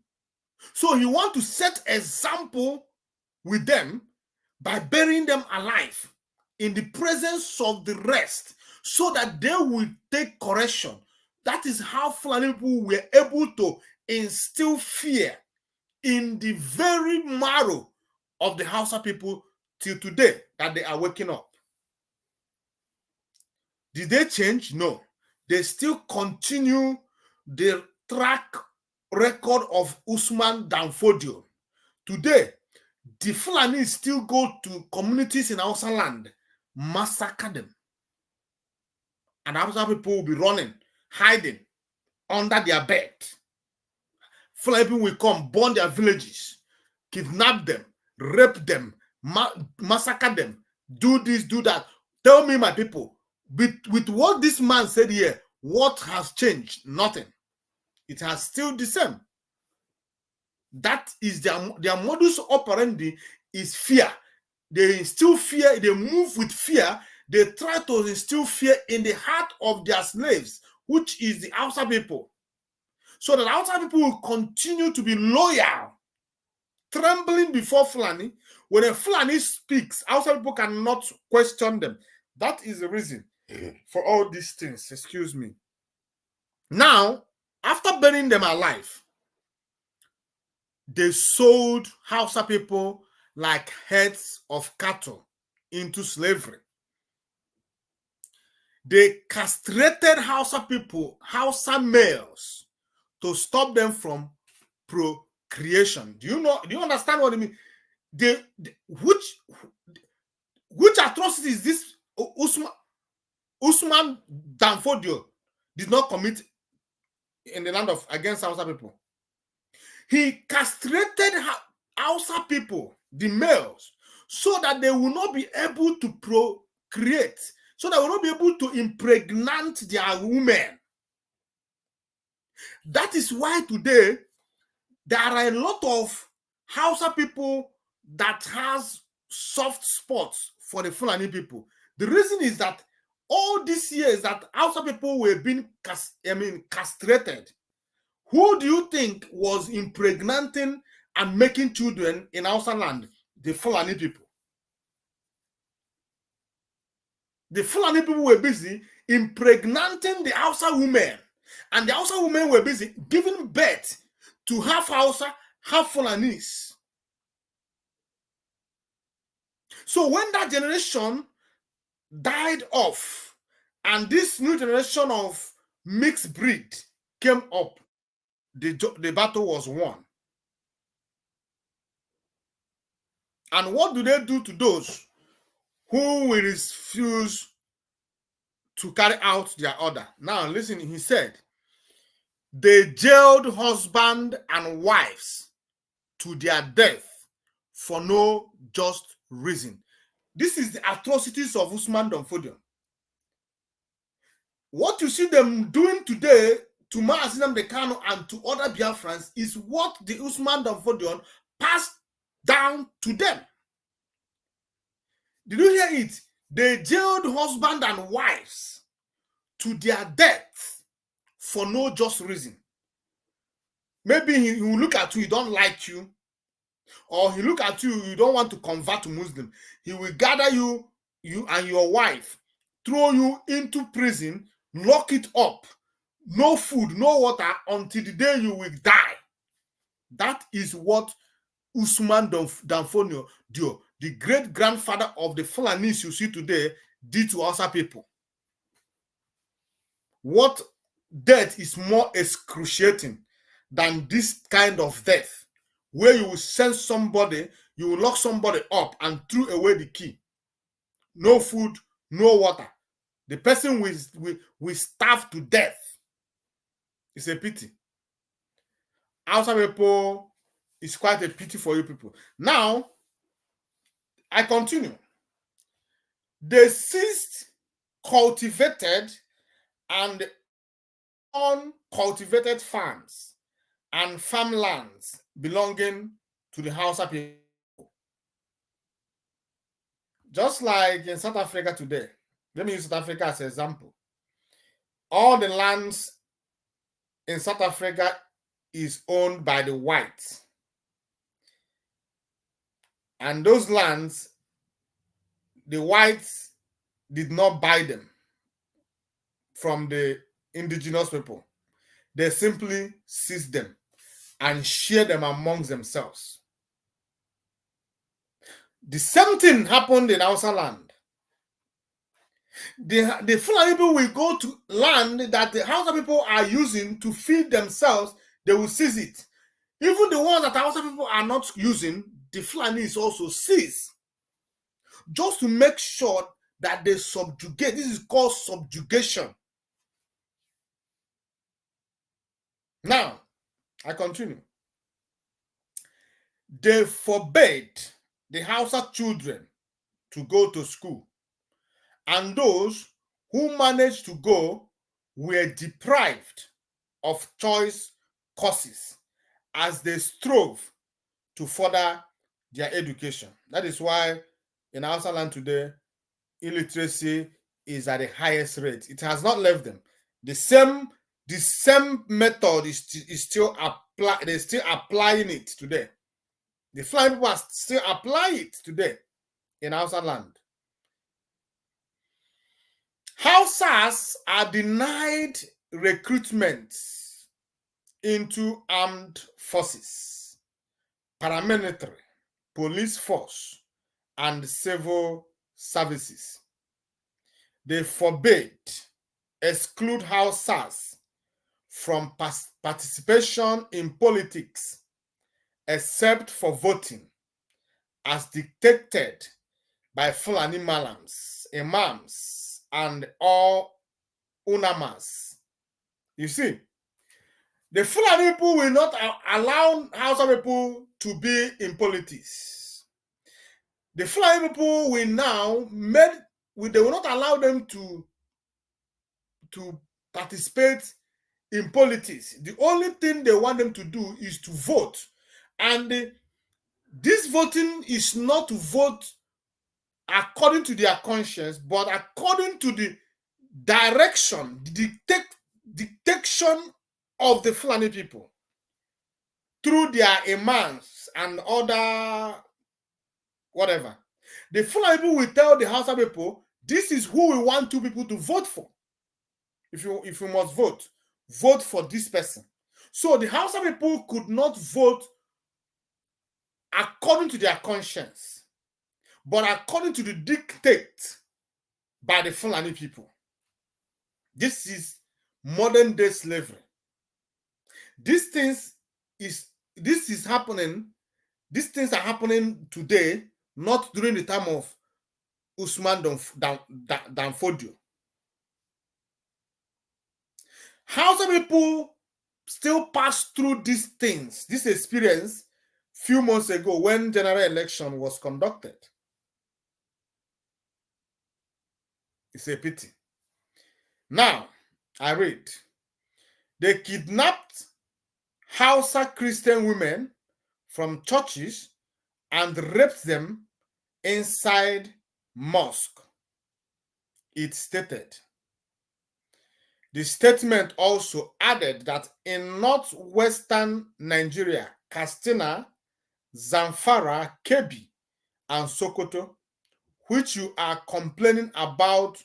So he wants to set example with them by burying them alive in the presence of the rest, so that they will take correction. That is how Fulani people were able to instill fear in the very marrow of the Hausa people till today, that they are waking up. Did they change? No. They still continue the track record of Usman Danfodio. Today, the Fulani still go to communities in Hausa land, massacre them. And Hausa people will be running, hiding under their bed. Fulani people will come, burn their villages, kidnap them, rape them, massacre them, do this, do that. Tell me, my people, with what this man said here, what has changed? Nothing. It has still the same. That is their modus operandi is fear. They instill fear, they move with fear, they try to instill fear in the heart of their slaves, which is the Hausa people. So that Hausa people will continue to be loyal, trembling before Fulani. When a Fulani speaks, Hausa people cannot question them. That is the reason for all these things. Excuse me. Now, after burning them alive, they sold Hausa people like heads of cattle into slavery. They castrated Hausa people, Hausa males, to stop them from procreation. Do you understand what I mean? Which atrocities this Usman Danfodio did not commit in the land of against Hausa people? He castrated Hausa people, the males, so that they will not be able to procreate, so that they will not be able to impregnate their women. That is why today there are a lot of Hausa people that has soft spots for the Fulani people. The reason is that all these years that Hausa people were being castrated, who do you think was impregnating and making children in Hausa land? The Fulani people. The Fulani people were busy impregnating the Hausa women, and the Hausa women were busy giving birth to half Hausa, half Fulanis. So when that generation died off, and this new generation of mixed breed came up, the battle was won. And what do they do to those who will refuse to carry out their order? Now listen, he said, they jailed husband and wives to their death for no just reason. This is the atrocities of Usman Danfodio. What you see them doing today to Maasinam Dekano and to other Biafrans is what the Usman Danfodio passed down to them. Did you hear it? They jailed husband and wives to their death for no just reason. Maybe he will look at you, he don't like you, or he look at you, you don't want to convert to Muslim. He will gather you and your wife throw you into prison, lock it up, no food, no water until the day you will die. That is what Usman Danfodio, the great-grandfather of the Fulanis you see today, did to Hausa people. What death is more excruciating than this kind of death, where you will send somebody, you will lock somebody up and throw away the key. No food, no water. The person will starve to death. It's a pity. Hausa people, it's quite a pity for you people. Now, I continue. They seized cultivated and uncultivated farms and farmlands belonging to the Hausa people. Just like in South Africa today, let me use South Africa as an example. All the lands in South Africa is owned by the whites. And those lands, the whites did not buy them from the indigenous people. They simply seized them and shared them amongst themselves. The same thing happened in Hausa land. The Fulani people will go to land that the Hausa people are using to feed themselves, they will seize it. Even the ones that Hausa people are not using, the Fulanis also seize. Just to make sure that they subjugate. This is called subjugation. Now, I continue. They forbade the Hausa children to go to school, and those who managed to go were deprived of choice courses as they strove to further their education. That is why in Hausa land today, illiteracy is at the highest rate. It has not left them. The same method is still applied. They're still applying it today. The Fulani people are still applying it today in Hausa land. Hausas are denied recruitment into armed forces, paramilitary, police force, and civil services. They forbade, exclude Hausas from participation in politics except for voting, as dictated by Fulani Malams, Imams, and all Unamas. You see, the Fulani people will not allow Hausa people to be in politics. The Fulani people will now they will not allow them to participate in politics. The only thing they want them to do is to vote. And this voting is not to vote according to their conscience, but according to the direction, the dictation of the Fulani people through their imams and other whatever. The Fulani people will tell the Hausa people, this is who we want two people to vote for. If you must vote for this person. So the Hausa people could not vote according to their conscience, but according to the dictate by the Fulani people. This is modern day slavery. These things are happening today, not during the time of Usman Danfodio. Hausa people still pass through these things, this experience, few months ago when general election was conducted. It's a pity. Now, I read, they kidnapped Hausa Christian women from churches and raped them inside mosque, it stated. The statement also added that in northwestern Nigeria, Katsina, Zamfara, Kebbi, and Sokoto, which you are complaining about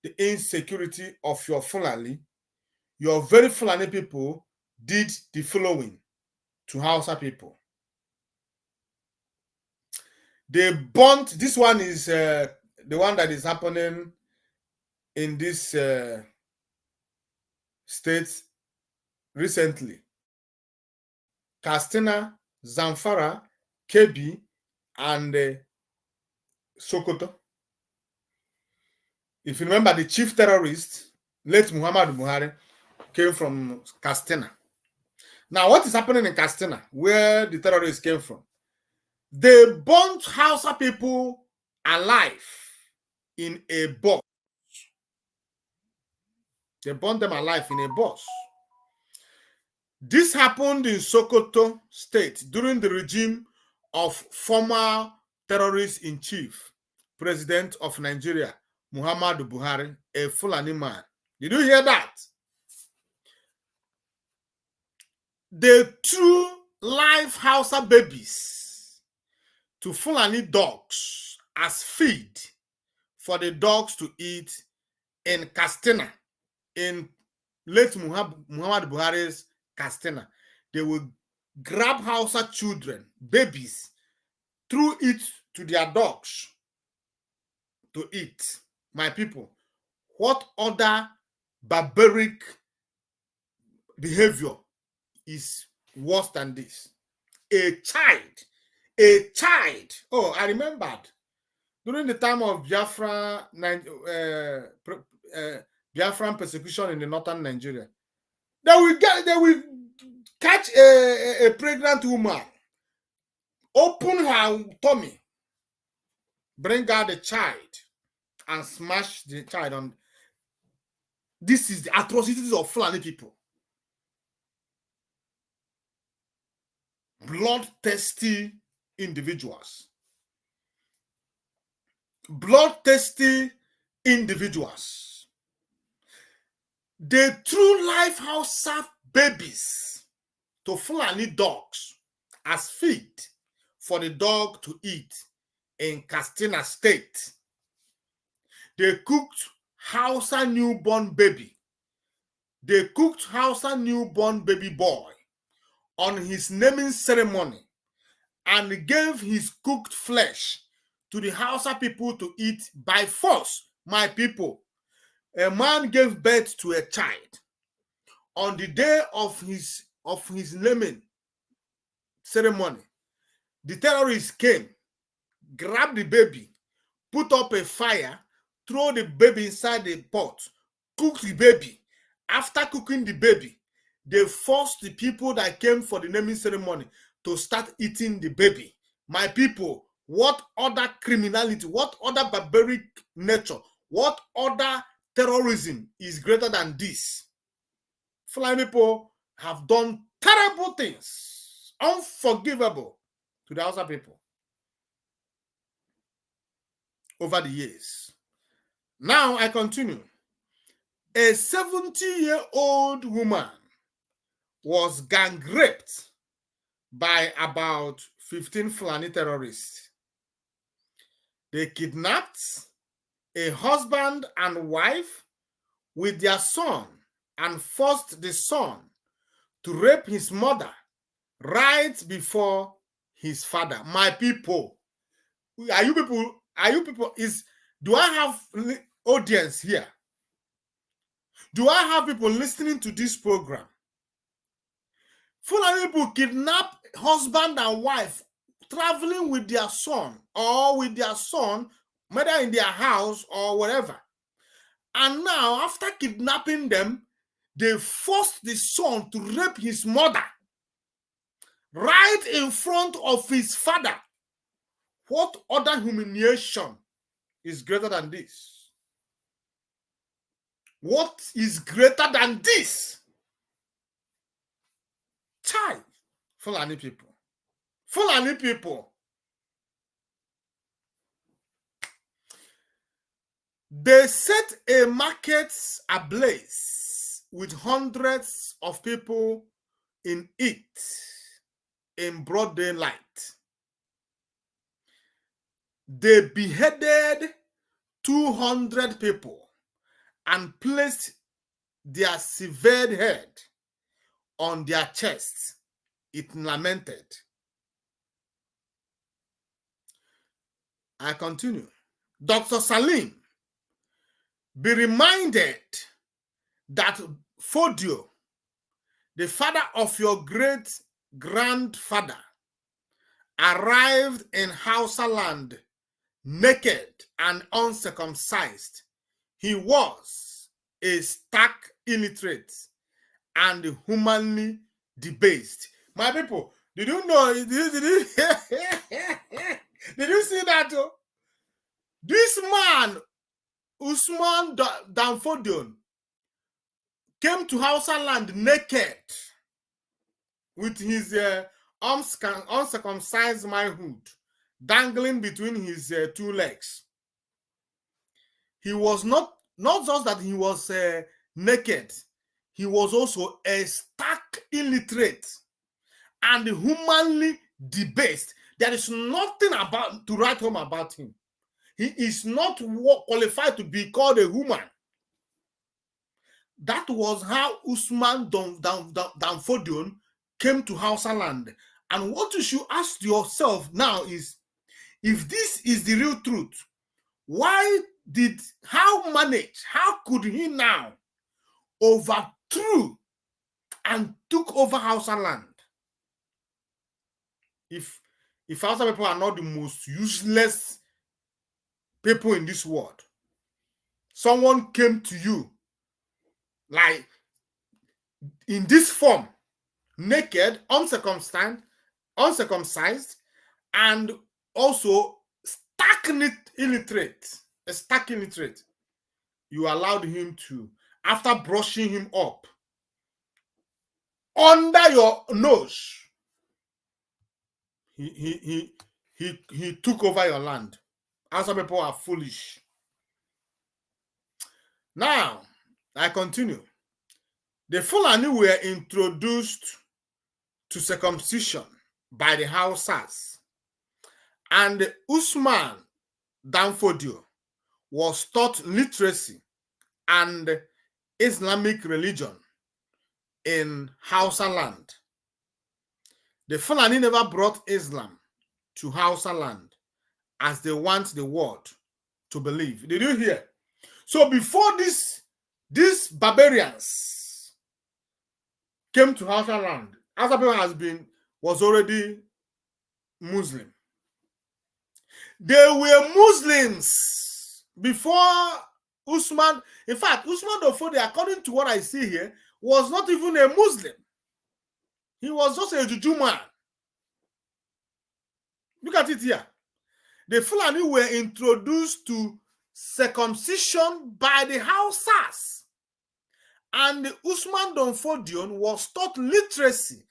the insecurity of your Fulani, your very Fulani people did the following to Hausa people. They burnt, this one is the one that is happening in this state recently. Katsina, Zamfara, Kebbi, and Sokoto. If you remember, the chief terrorist, late Muhammad Buhari, came from Katsina. Now, what is happening in Katsina, where the terrorists came from? They burnt Hausa people alive in a bus. They burnt them alive in a bus. This happened in Sokoto State during the regime of former terrorist-in-chief, President of Nigeria, Muhammadu Buhari, a Fulani man. Did you hear that? They threw live Hausa babies to Fulani dogs as feed for the dogs to eat in Katsina, in late Muhammad Buhari's Katsina. They will grab Hausa children, babies, threw it to their dogs to eat. My people, what other barbaric behavior is worse than this? A child. Oh, I remembered during the time of Biafran persecution in the northern Nigeria, they will catch a pregnant woman, open her tummy, bring out the child, and smash the child on. This is the atrocities of Fulani people. Bloodthirsty individuals. Bloodthirsty individuals. They threw live Hausa babies to Fulani dogs as feed for the dog to eat in Katsina State. They cooked Hausa newborn baby. They cooked Hausa newborn baby boy on his naming ceremony and gave his cooked flesh to the Hausa people to eat by force. My people, a man gave birth to a child. On the day of his naming ceremony, the terrorists came, grabbed the baby, put up a fire, throw the baby inside the pot, cook the baby. After cooking the baby, they forced the people that came for the naming ceremony to start eating the baby. My people, what other criminality, what other barbaric nature, what other terrorism is greater than this? Fulani people have done terrible things, unforgivable to the Hausa people over the years. Now I continue. A 70-year-old woman was gang raped by about 15 Fulani terrorists. They kidnapped a husband and wife with their son and forced the son to rape his mother right before his father. My people, do I have audience here? Do I have people listening to this program? Fulani people kidnap husband and wife traveling with their son or with their son, whether in their house or wherever. And now, after kidnapping them, they forced the son to rape his mother right in front of his father. What other humiliation is greater than this? What is greater than this? Child, Fulani people. Fulani people. They set a market ablaze with hundreds of people in it in broad daylight. They beheaded 200 people and placed their severed head on their chests. It lamented. I continue. Dr. Salim, be reminded that Fodio, the father of your great-grandfather, arrived in Hausa land naked and uncircumcised. He was a stark illiterate and humanly debased. My people, did you know? Did you see that? This man, Usman Danfodion, came to Hausa land naked with his uncircumcised manhood dangling between his two legs. He was not just that he was naked, he was also a stark illiterate and humanly debased. There is nothing about to write home about him. He is not qualified to be called a human. That was how Usman Danfodion came to Hausa land. And what you should ask yourself now is, if this is the real truth, how could he now overthrew and took over Hausa land? If Hausa people are not the most useless people in this world, someone came to you like in this form, naked, uncircumcised, and also stark illiterate, a stark illiterate. You allowed him to, after brushing him up under your nose, he took over your land. Hausa people are foolish. Now, I continue. The Fulani were introduced to circumcision by the Hausas, and Usman Danfodio was taught literacy and Islamic religion in Hausa land. The Fulani never brought Islam to Hausa land as they want the world to believe. Did you hear? So before these barbarians came to Hausa land, Hausa people was already Muslim. They were Muslims before Usman. In fact, Usman Danfodio, according to what I see here, was not even a Muslim. He was just a Juju man. Look at it here. The Fulani were introduced to circumcision by the Hausas, and Usman Danfodio was taught literacy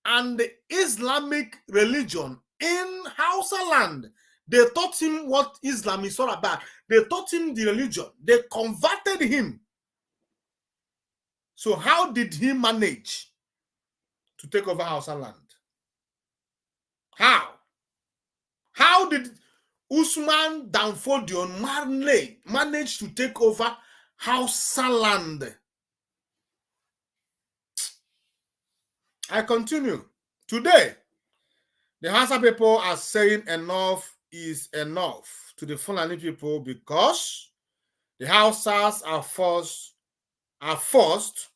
and the Islamic religion in Hausa land. They taught him what Islam is all about. They taught him the religion. They converted him. So how did he manage to take over Hausa land? How? How did Usman Danfodio manage to take over Hausa land? I continue. Today, the Hausa people are saying enough is enough to the Fulani people because the Hausas are forced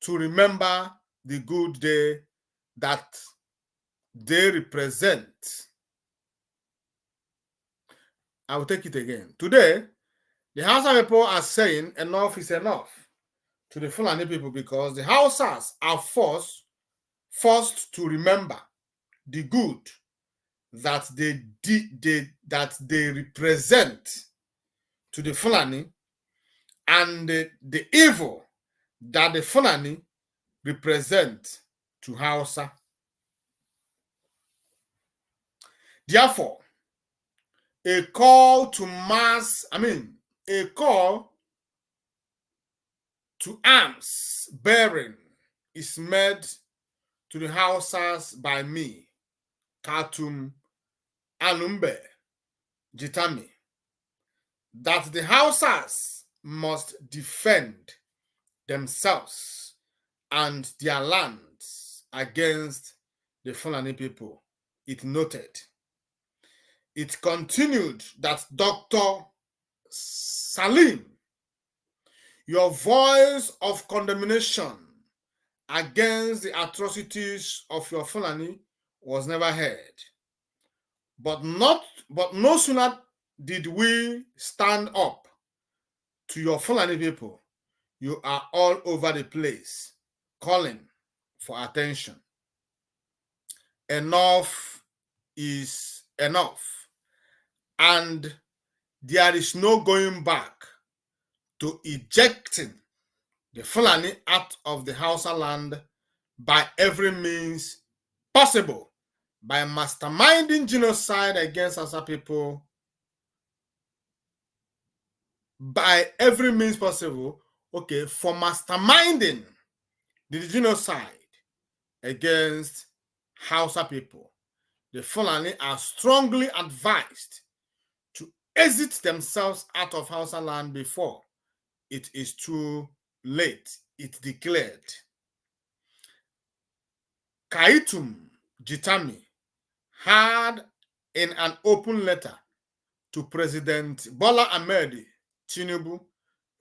to remember the good day that they represent. I will take it again. Today, the Hausa people are saying enough is enough to the Fulani people because the Hausas are forced to remember the good that they represent to the Fulani and the evil that the Fulani represent to Hausa. Therefore, a call to arms bearing is made to the Hausas by me, Katum Anumbe Jitami, that the Hausas must defend themselves and their lands against the Fulani people. It noted. It continued that Dr. Salim, your voice of condemnation against the atrocities of your Fulani was never heard. But no sooner did we stand up to your Fulani people, you are all over the place calling for attention. Enough is enough. And there is no going back to ejecting the Fulani out of the Hausa land by every means possible, by masterminding genocide against Hausa people, by every means possible, okay, for masterminding the genocide against Hausa people. The Fulani are strongly advised to exit themselves out of Hausa land before it is too late. It declared. Kaitum Jitami had in an open letter to President Bola Ahmed Tinubu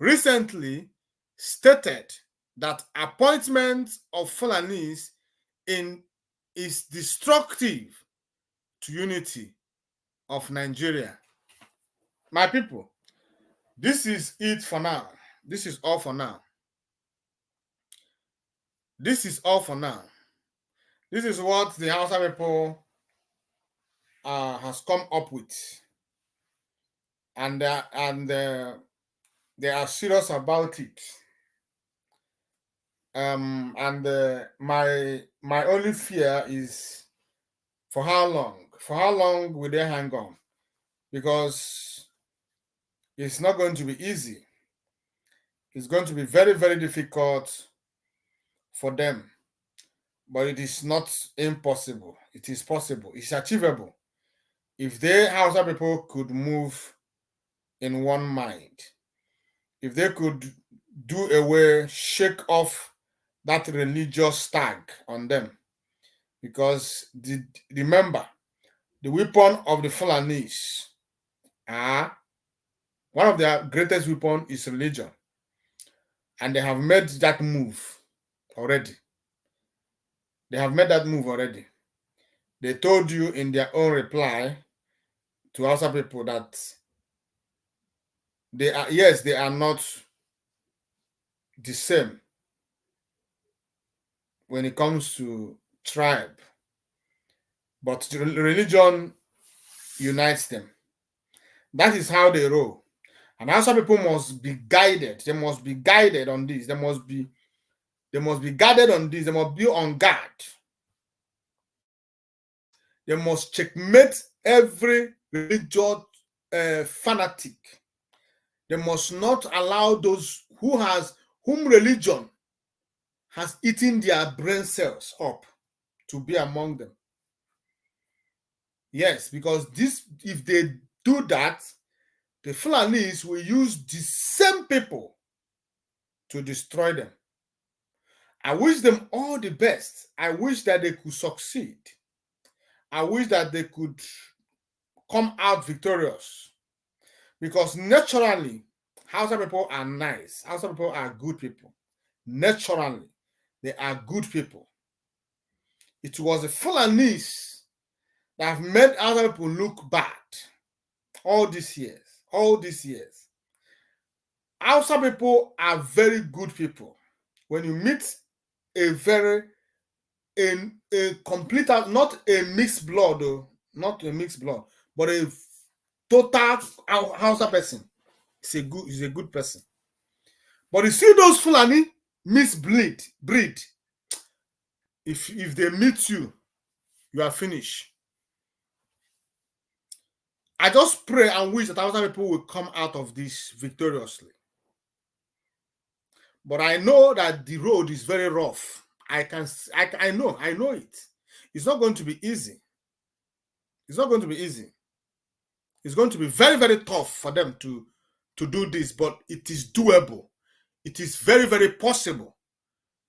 recently stated that appointment of Fulanis is destructive to unity of Nigeria. My people, this is it for now. This is all for now. This is all for now. This is what the Hausa people has come up with, and they are serious about it. My only fear is for how long? For how long will they hang on? Because it's not going to be easy. It's going to be very, very difficult for them. But it is not impossible. It is possible. It's achievable. If the Hausa people could move in one mind, if they could do away, shake off that religious tag on them, because remember, the weapon of the Fulanis one of their greatest weapons is religion, and they have made that move already. They have made that move already. They told you in their own reply to Hausa people that they are not the same when it comes to tribe, but religion unites them. That is how they roll. And Hausa people must be guided. They must be guided on this. They must be guided on this. They must be on guard. They must checkmate every religious fanatic. They must not allow those whom religion has eaten their brain cells up to be among them. Yes, because if they do that, the Fulanis will use the same people to destroy them. I wish them all the best. I wish that they could succeed. I wish that they could come out victorious. Because naturally, Hausa people are nice. Hausa people are good people. Naturally, they are good people. It was the Fulanis that have made Hausa people look bad all these years. All these years. Hausa people are very good people. When you meet a complete, not a mixed blood, though, not a mixed blood, but a total Hausa person, is a good person. But you see those Fulani breed. If they meet you, you are finished. I just pray and wish that Hausa people will come out of this victoriously. But I know that the road is very rough. I know it. It's not going to be easy. It's not going to be easy. It's going to be very, very tough for them to to do this, but it is doable. It is very, very possible.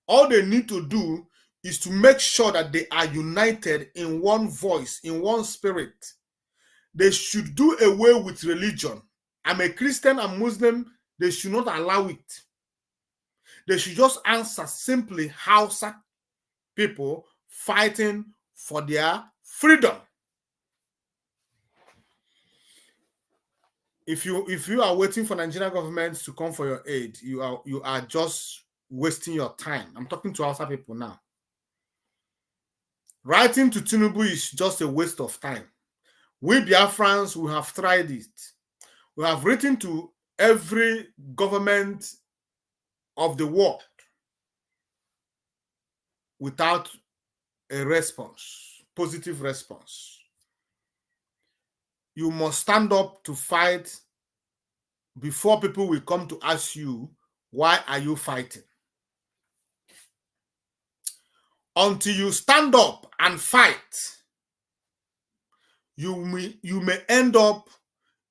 All they need to do is to make sure that they are united in one voice, in one spirit. They should do away with religion. I'm a Christian and Muslim. They should not allow it. They should just answer simply Hausa people fighting for their freedom. If you are waiting for Nigerian government to come for your aid, you are just wasting your time. I'm talking to Hausa people now. Writing to Tinubu is just a waste of time. We Biafrans, we have tried it. We have written to every government of the world without a response, positive response. You must stand up to fight before people will come to ask you, why are you fighting? Until you stand up and fight, you may end up,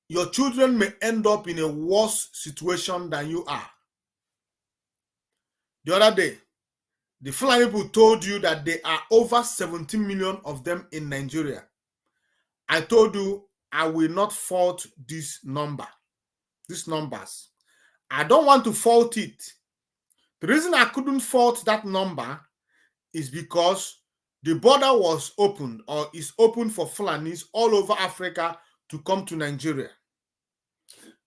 your children may end up in a worse situation than you are. The other day, the Fulani people told you that there are over 17 million of them in Nigeria. I told you I will not fault this number, these numbers. I don't want to fault it. The reason I couldn't fault that number is because the border was opened or is open for Fulanis all over Africa to come to Nigeria.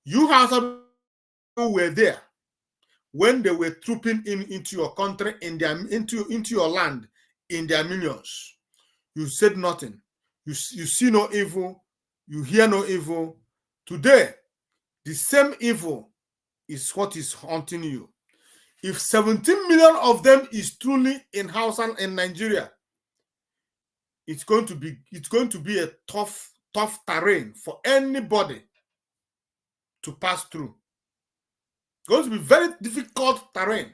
You Hausa were there when they were trooping into your country, into your land in their millions. You said nothing. You see no evil. You hear no evil. Today, the same evil is what is haunting you. If 17 million of them is truly in Hausa in Nigeria, it's going to be a tough terrain for anybody to pass through. It's going to be very difficult terrain.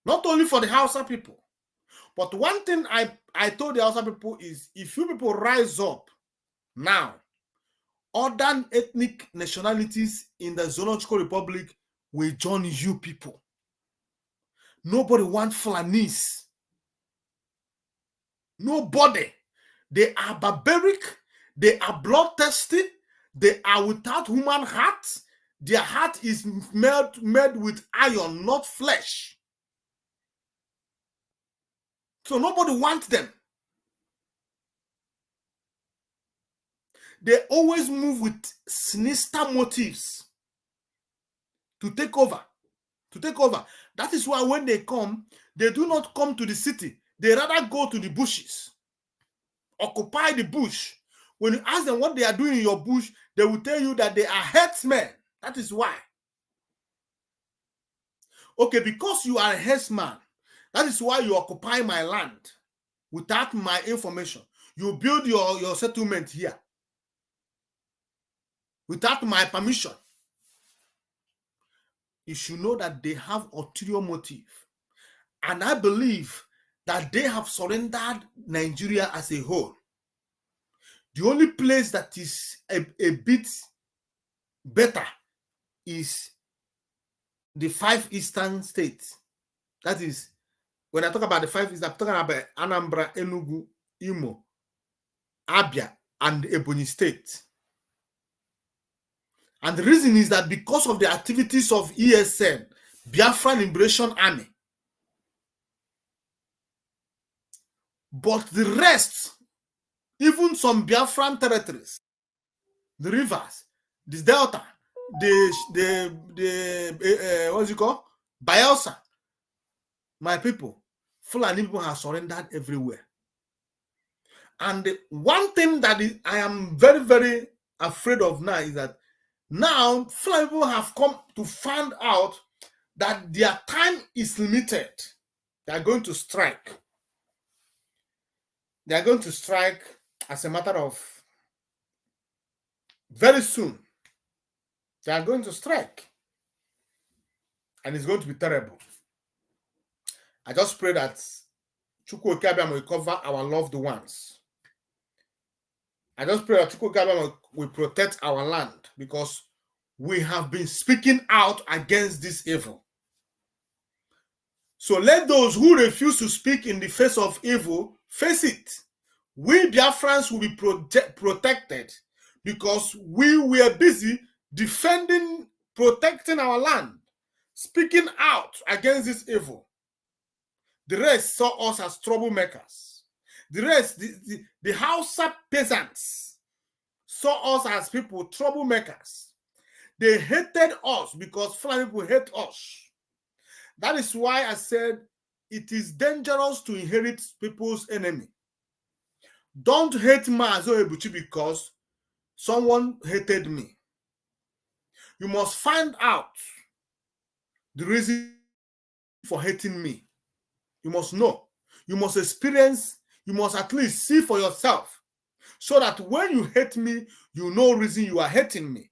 Not only for the Hausa people, but one thing I told the Hausa people is, if you people rise up now, other ethnic nationalities in the Zoological Republic will join you people. Nobody wants Fulanis. Nobody. They are barbaric. They are bloodthirsty. They are without human hearts. Their heart is made with iron, not flesh. So nobody wants them. They always move with sinister motives to take over. That is why when they come, they do not come to the city. They rather go to the bushes, occupy the bush. When you ask them what they are doing in your bush, they will tell you that they are herdsmen. That is why. Okay, because you are a herdsman, that is why you occupy my land without my information. You build your settlement here without my permission. You should know that they have ulterior motive. And I believe that they have surrendered Nigeria as a whole. The only place that is a bit better is the 5 eastern states. That is, when I talk about the 5 eastern, I'm talking about Anambra, Enugu, Imo, Abia, and Ebonyi State. And the reason is that because of the activities of ESN, Biafran Liberation Army. But the rest, even some Biafran territories, the rivers, the delta, what's it called? Bayelsa, my people, Fulani people have surrendered everywhere. And one thing that I am very, very afraid of now is that now Fulani people have come to find out that their time is limited. They are going to strike. They are going to strike as a matter of very soon. They are going to strike. And it's going to be terrible. I just pray that Chukwu Okeabiam will cover our loved ones. I just pray that Chukwu Abiyama will protect our land, because we have been speaking out against this evil. So let those who refuse to speak in the face of evil face it. We Biafrans will be protected because we were busy defending, protecting our land, speaking out against this evil. The rest saw us as troublemakers. The rest, the Hausa peasants, saw us as people, troublemakers. They hated us because Fulani people hate us. That is why I said it is dangerous to inherit people's enemy. Don't hate Maazo Ebuchi because someone hated me. You must find out the reason for hating me. You must know. You must experience. You must at least see for yourself, so that when you hate me, you know the reason you are hating me.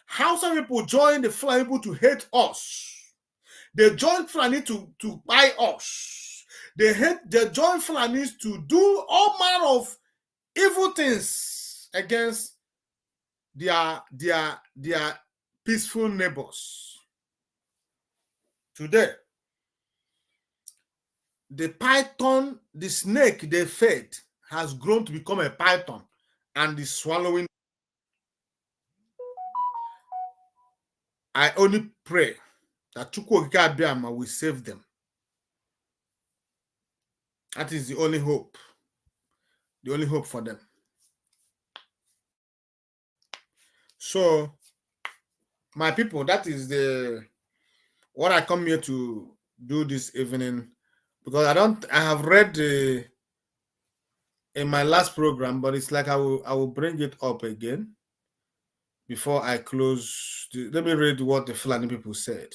How some people join the Fulani people to hate us. They join Fulani to buy us. They join Fulanis to do all manner of evil things against their peaceful neighbors. Today, the python, the snake they fed, has grown to become a python and is swallowing. I only pray that Chukwu Abiyama will save them. That is the only hope for them. So, my people, that is what I come here to do this evening, because I have read in my last program, but it's like I will bring it up again before I close. Let me read what the Fulani people said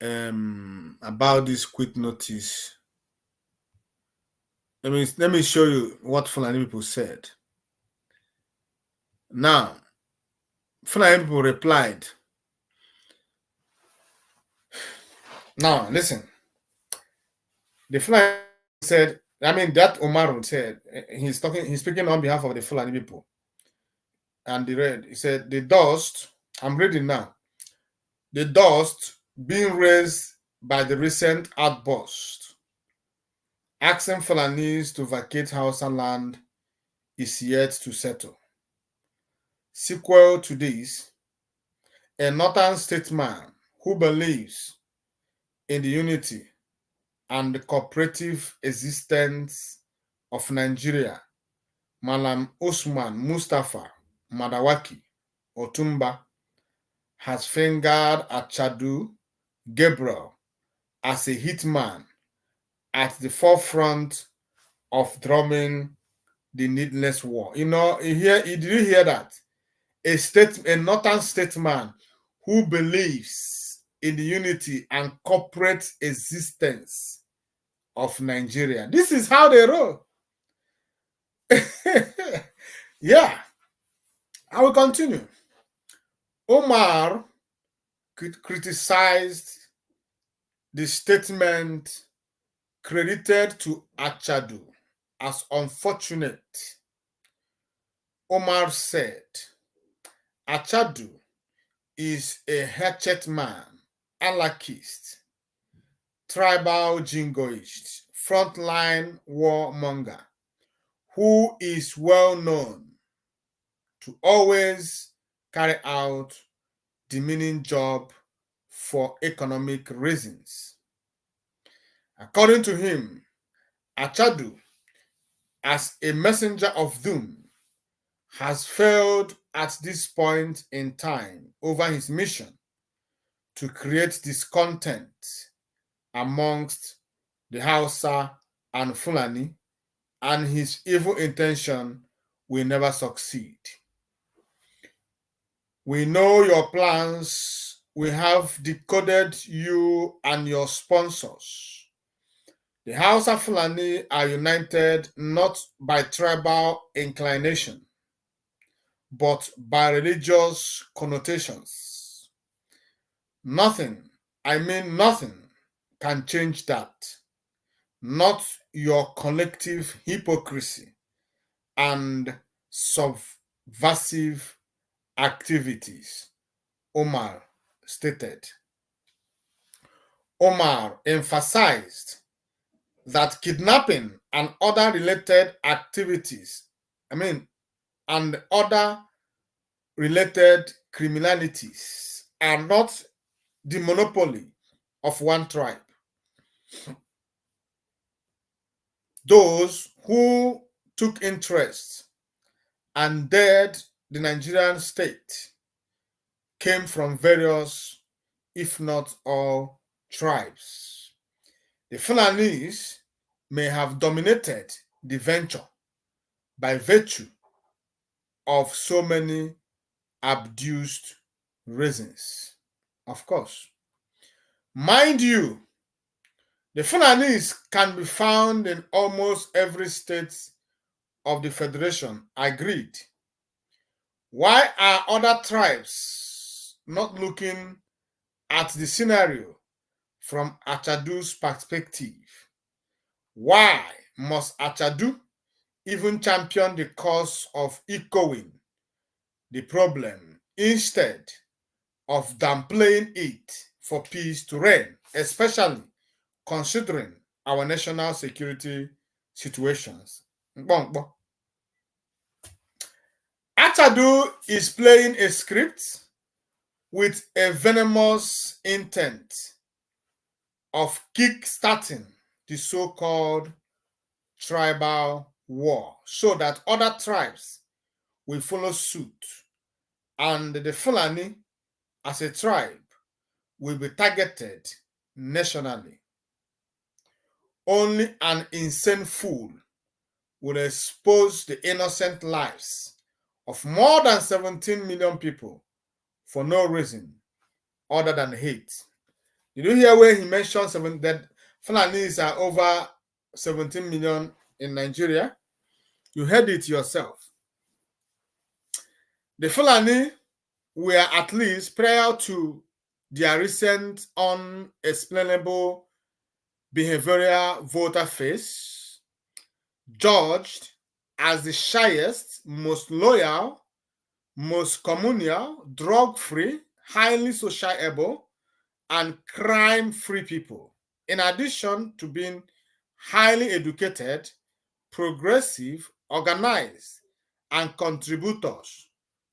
about this quit notice. Let me show you what Fulani people said. Now, Fulani people replied. Now, listen. The Fulani said, that Umaru said, he's speaking on behalf of the Fulani people. And he said, the dust, I'm reading now, the dust being raised by the recent outburst, asking Fulanis to vacate Hausa land is yet to settle. Sequel to this, a northern statesman who believes in the unity and the cooperative existence of Nigeria, Malam Usman Mustafa Madawaki Otumba, has fingered Achadu Gabriel as a hitman at the forefront of drumming the needless war. Did you hear that? A northern statesman who believes in the unity and corporate existence of Nigeria. This is how they roll. Yeah. I will continue. Omar criticized the statement credited to Achadu as unfortunate. Omar said, Achadu is a hatchet man, anarchist, tribal jingoist, frontline warmonger, who is well known to always carry out demeaning job for economic reasons. According to him, Achadu, as a messenger of doom, has failed at this point in time over his mission to create discontent amongst the Hausa and Fulani, and his evil intention will never succeed. We know your plans. We have decoded you and your sponsors. The Hausa Fulani are united not by tribal inclination, but by religious connotations. Nothing, nothing can change that. Not your collective hypocrisy and subversive activities, Omar stated. Omar emphasized that kidnapping and other related activities, and other related criminalities are not the monopoly of one tribe. Those who took interest and dared the Nigerian state came from various, if not all, tribes. The FUNALIS may have dominated the venture by virtue of so many abduced reasons. Of course. Mind you, the FUNALIS can be found in almost every state of the Federation. Agreed. Why are other tribes not looking at the scenario from Achadu's perspective? Why must Achadu even champion the cause of echoing the problem instead of downplaying it for peace to reign, especially considering our national security situations? Achadu is playing a script with a venomous intent of kick-starting the so-called tribal war so that other tribes will follow suit, and the Fulani as a tribe will be targeted nationally. Only an insane fool will expose the innocent lives of more than 17 million people for no reason other than hate. Did you hear where he mentioned that Fulanis are over 17 million in Nigeria? You heard it yourself. The Fulani were, at least prior to their recent unexplainable behavioral voter phase, judged as the shyest, most loyal, most communal, drug-free, highly sociable, and crime-free people, in addition to being highly educated, progressive, organized, and contributors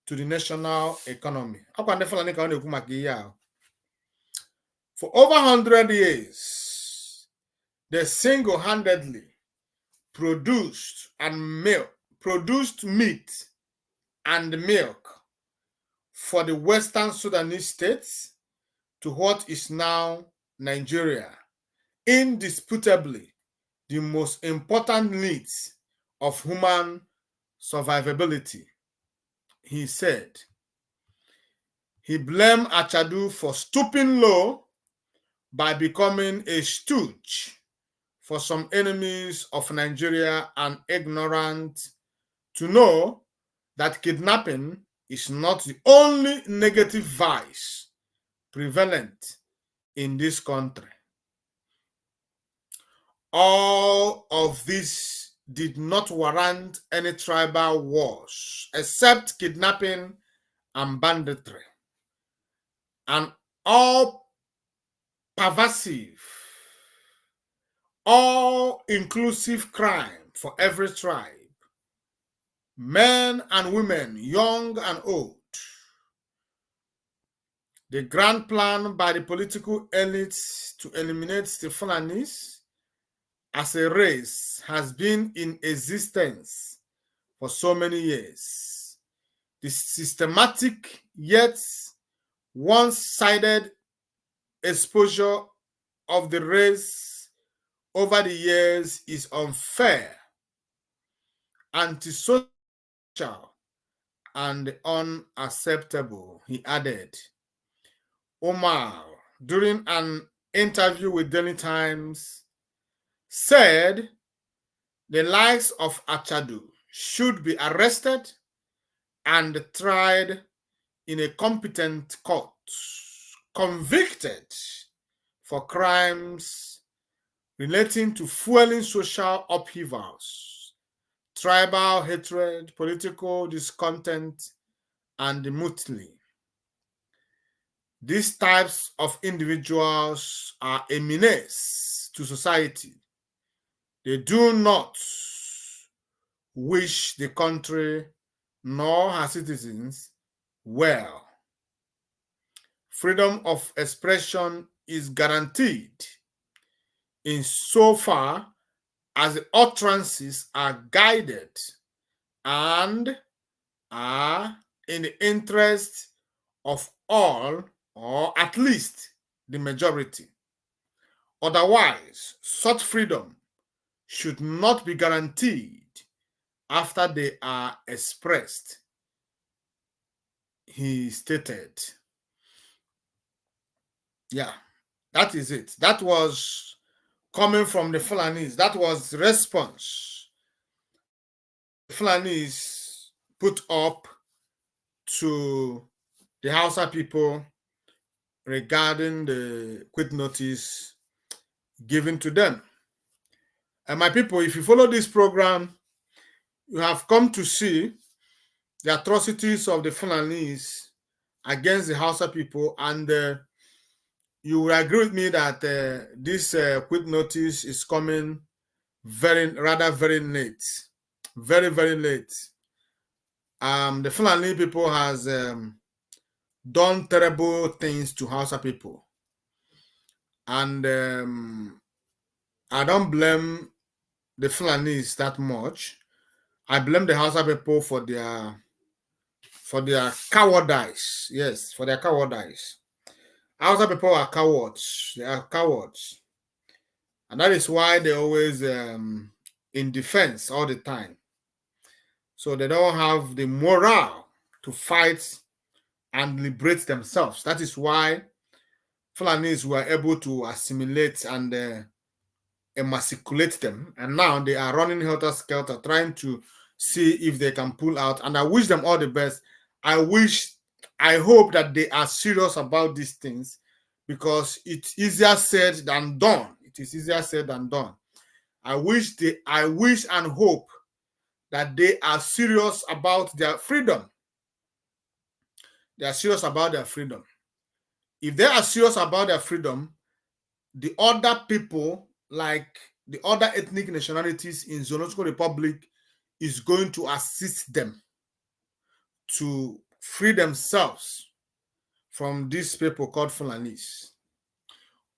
to the national economy. For over 100 years, they single-handedly produced meat and milk for the Western Sudanese states to what is now Nigeria, indisputably the most important needs of human survivability. He said. He blamed Achadu for stooping low by becoming a stooge for some enemies of Nigeria and ignorant to know that kidnapping is not the only negative vice prevalent in this country. All of this did not warrant any tribal wars except kidnapping and banditry, and all pervasive, all-inclusive crime for every tribe, men and women, young and old. The grand plan by the political elites to eliminate the Fulanis as a race has been in existence for so many years. The systematic yet one-sided exposure of the race over the years is unfair, antisocial, and unacceptable, he added. Omar, during an interview with Daily Times, said the likes of Achadu should be arrested and tried in a competent court, convicted for crimes relating to fueling social upheavals, tribal hatred, political discontent, and mutiny. These types of individuals are a menace to society. They do not wish the country nor her citizens well. Freedom of expression is guaranteed insofar as the utterances are guided and are in the interest of all, or at least the majority. Otherwise, such freedom should not be guaranteed after they are expressed, he stated. Yeah, that is it. That was coming from the Fulanis. That was the response the Fulanis put up to the Hausa people regarding the quit notice given to them. And my people, if you follow this program, you have come to see the atrocities of the Fulanis against the Hausa people, and you will agree with me that this quit notice is coming very late, very late. The Fulani people has done terrible things to Hausa people, and I don't blame the Fulanis that much. I blame the Hausa people for their cowardice. Yes, for their cowardice. Hausa people are cowards. They are cowards, and that is why they're always in defense all the time. So they don't have the morale to fight and liberate themselves. That is why Fulanis were able to assimilate and emasculate them. And now they are running helter-skelter, trying to see if they can pull out. And I wish them all the best. I hope that they are serious about these things, because it's easier said than done. It is easier said than done. I wish and hope that they are serious about their freedom. They are serious about their freedom. If they are serious about their freedom, the other people, like the other ethnic nationalities in Zoological Republic, is going to assist them to free themselves from these people called Fulanis.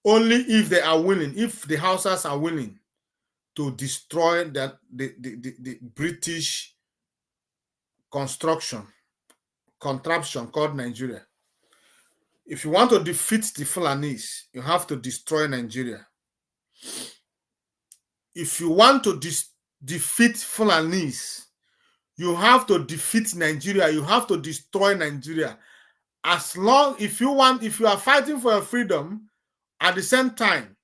Only if they are willing, if the Hausas are willing to destroy the British contraption called Nigeria. If you want to defeat the Fulanis, you have to destroy Nigeria. If you want to defeat Fulanis, you have to defeat Nigeria. You have to destroy Nigeria. If you are fighting for your freedom, at the same time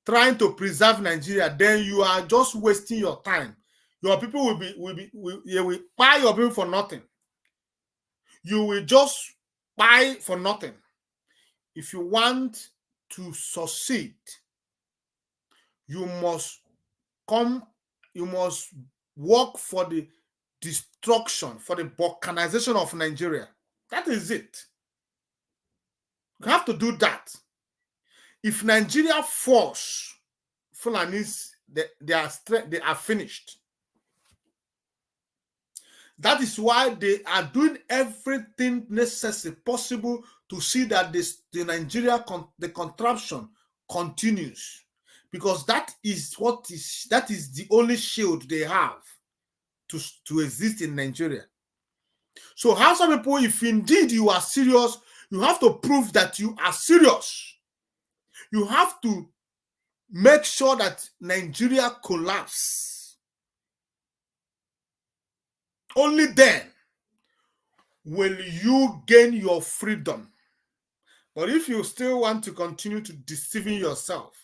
trying to preserve Nigeria, then you are just wasting your time. Your people will buy your people for nothing. You will just buy for nothing. If you want to succeed, you must work for the destruction, for the balkanization of Nigeria. That is it. You have to do that. If Nigeria falls, Fulanis, they are finished. That is why they are doing everything necessary possible to see that the contraption continues, because that is the only shield they have to exist in Nigeria. So Hausa people, if indeed you are serious, you have to prove that you are serious. You have to make sure that Nigeria collapses. Only then will you gain your freedom. But if you still want to continue to deceiving yourself,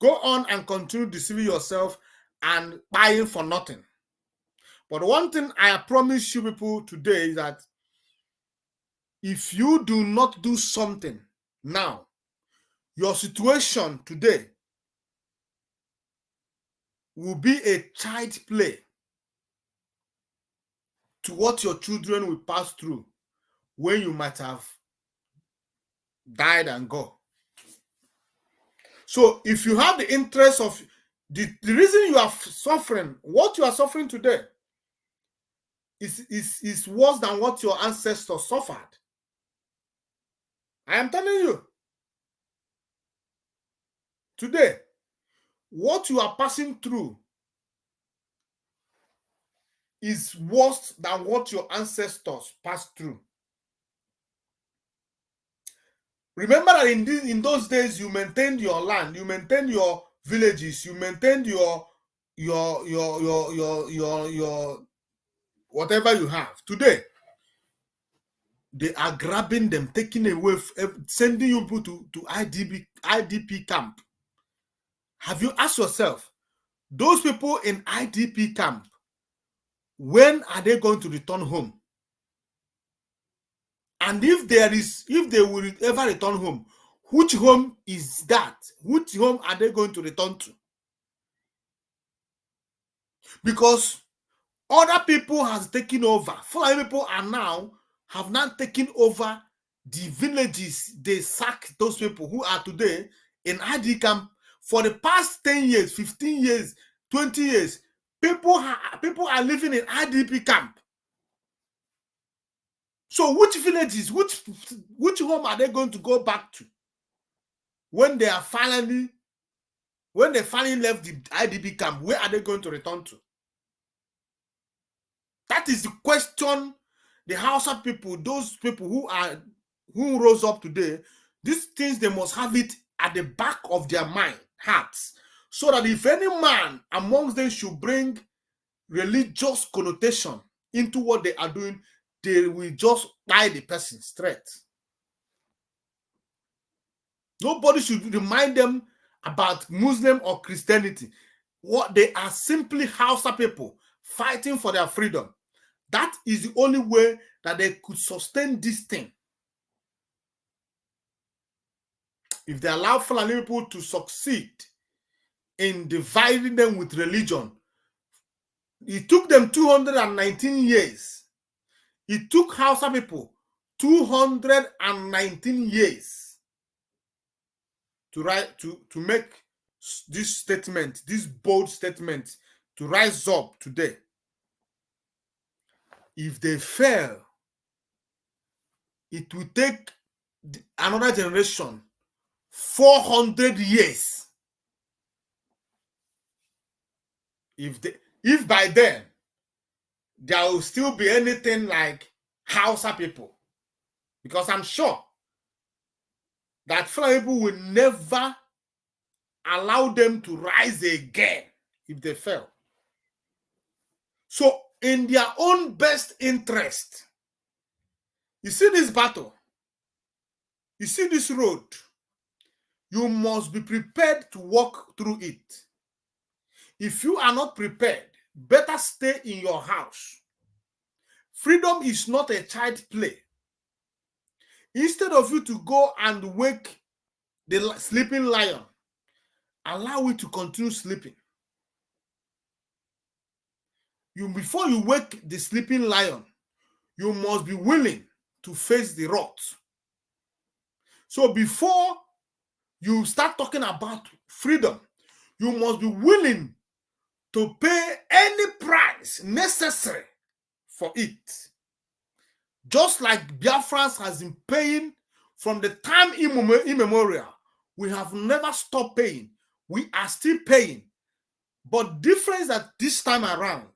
go on and continue deceiving yourself and buying for nothing. But one thing I promise you people today is that if you do not do something now, your situation today will be a child play to what your children will pass through when you might have died and gone. So if you have the interest of the reason you are suffering, what you are suffering today is worse than what your ancestors suffered. I am telling you. Today, what you are passing through is worse than what your ancestors passed through. Remember that in those days, you maintained your land, you maintained your villages, you maintained your whatever you have. Today, they are grabbing them, taking away, sending you to IDP camp. Have you asked yourself, those people in IDP camp, when are they going to return home? And if they will ever return home, which home is that? Which home are they going to return to? Because other people has taken over. Fulani people have now taken over the villages. They sack those people who are today in ID camp for the past 10 years, 15 years, 20 years. People are living in IDP camp. So which villages, which home are they going to go back to when they finally left the IDP camp? Where are they going to return to? That is the question the Hausa people, those people who rose up today, these things, they must have it at the back of their mind, hearts, so that if any man amongst them should bring religious connotation into what they are doing, they will just tie the person straight. Nobody should remind them about Muslim or Christianity. What they are simply Hausa people fighting for their freedom. That is the only way that they could sustain this thing. If they allow Fulani people to succeed in dividing them with religion, it took them 219 years. It took Hausa people 219 years to make this statement, this bold statement, to rise up today. If they fail, it will take another generation 400 years. If by then there will still be anything like Hausa people, because I'm sure that Fulani people will never allow them to rise again if they fail. So in their own best interest, you see this battle, you see this road, you must be prepared to walk through it. If you are not prepared, better stay in your house. Freedom is not a child play. Instead of you to go and wake the sleeping lion, allow it to continue sleeping. Before you wake the sleeping lion, you must be willing to face the rot. So before you start talking about freedom, you must be willing to pay any price necessary for it. Just like Biafrans has been paying from the time immemorial, we have never stopped paying. We are still paying. But difference that this time around,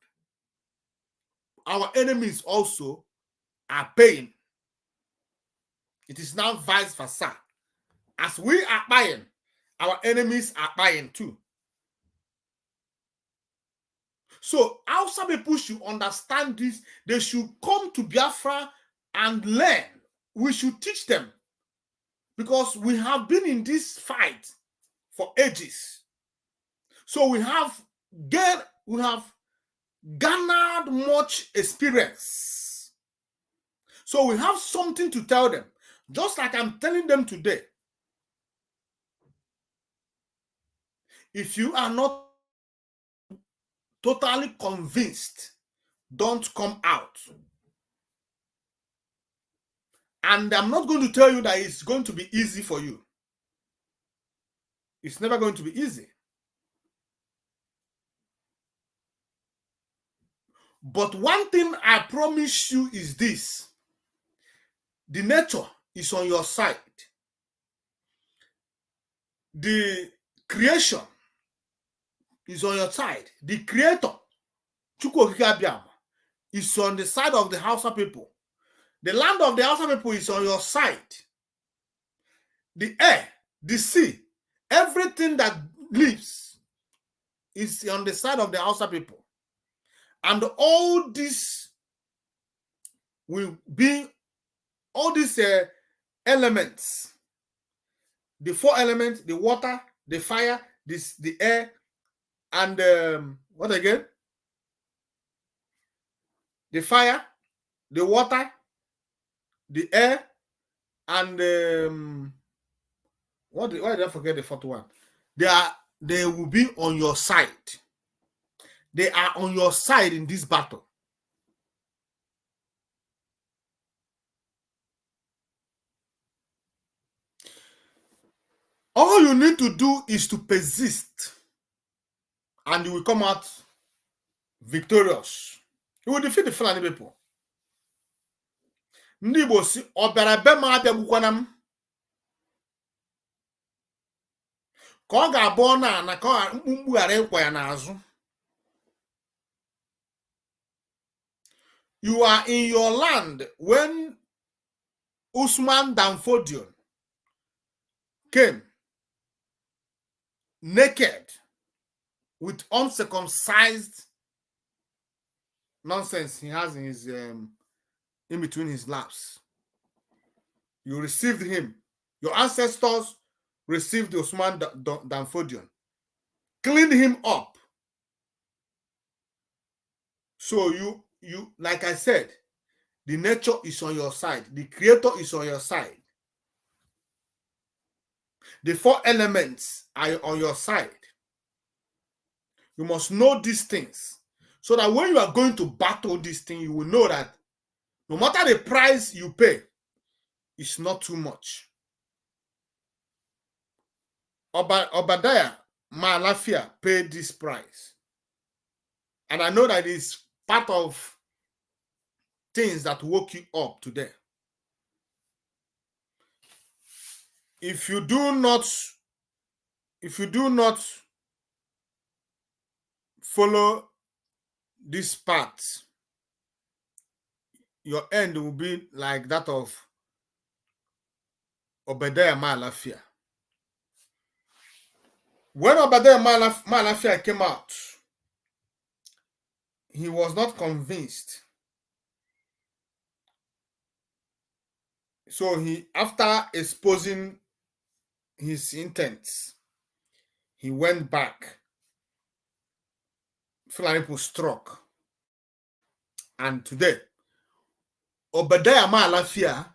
our enemies also are paying. It is now vice versa. As we are buying, our enemies are buying too. So Hausa people should understand this. They should come to Biafra and learn. We should teach them, because we have been in this fight for ages. So we have garnered much experience. So we have something to tell them, just like I'm telling them today. If you are not totally convinced, don't come out. And I'm not going to tell you that it's going to be easy for you. It's never going to be easy. But one thing I promise you is this. The nature is on your side. The creation is on your side. The creator, Chukwu Okike Abiama, is on the side of the Hausa people. The land of the Hausa people is on your side. The air, the sea, everything that lives is on the side of the Hausa people. And all this will be, all these elements, the four elements, the water, the fire, the air, and what again? The fire, the water, the air, and why did I forget the fourth one? They will be on your side. They are on your side in this battle. All you need to do is to persist, and you will come out victorious. You will defeat the Fulani people. Ndị Igbo si ọbịara be m abịagbukwana m ka ọ ga-abụ na ka mkpumkpu ghara ịkwa ya n'azụ. You are in your land when Usman Dan Fodio came naked with uncircumcised nonsense he has in his in between his laps. You received him. Your ancestors received Usman Dan Fodio, cleaned him up. So you, like I said, the nature is on your side. The creator is on your side. The four elements are on your side. You must know these things so that when you are going to battle this thing, you will know that no matter the price you pay, it's not too much. Obadiah Malafia paid this price. And I know that it's part of things that woke you up today. If you do not follow this path, your end will be like that of Obadiah Malafia. When Obadiah Malafia came out, he was not convinced. So after exposing his intents, he went back. Fulani people struck. And today, Obadiah Malafia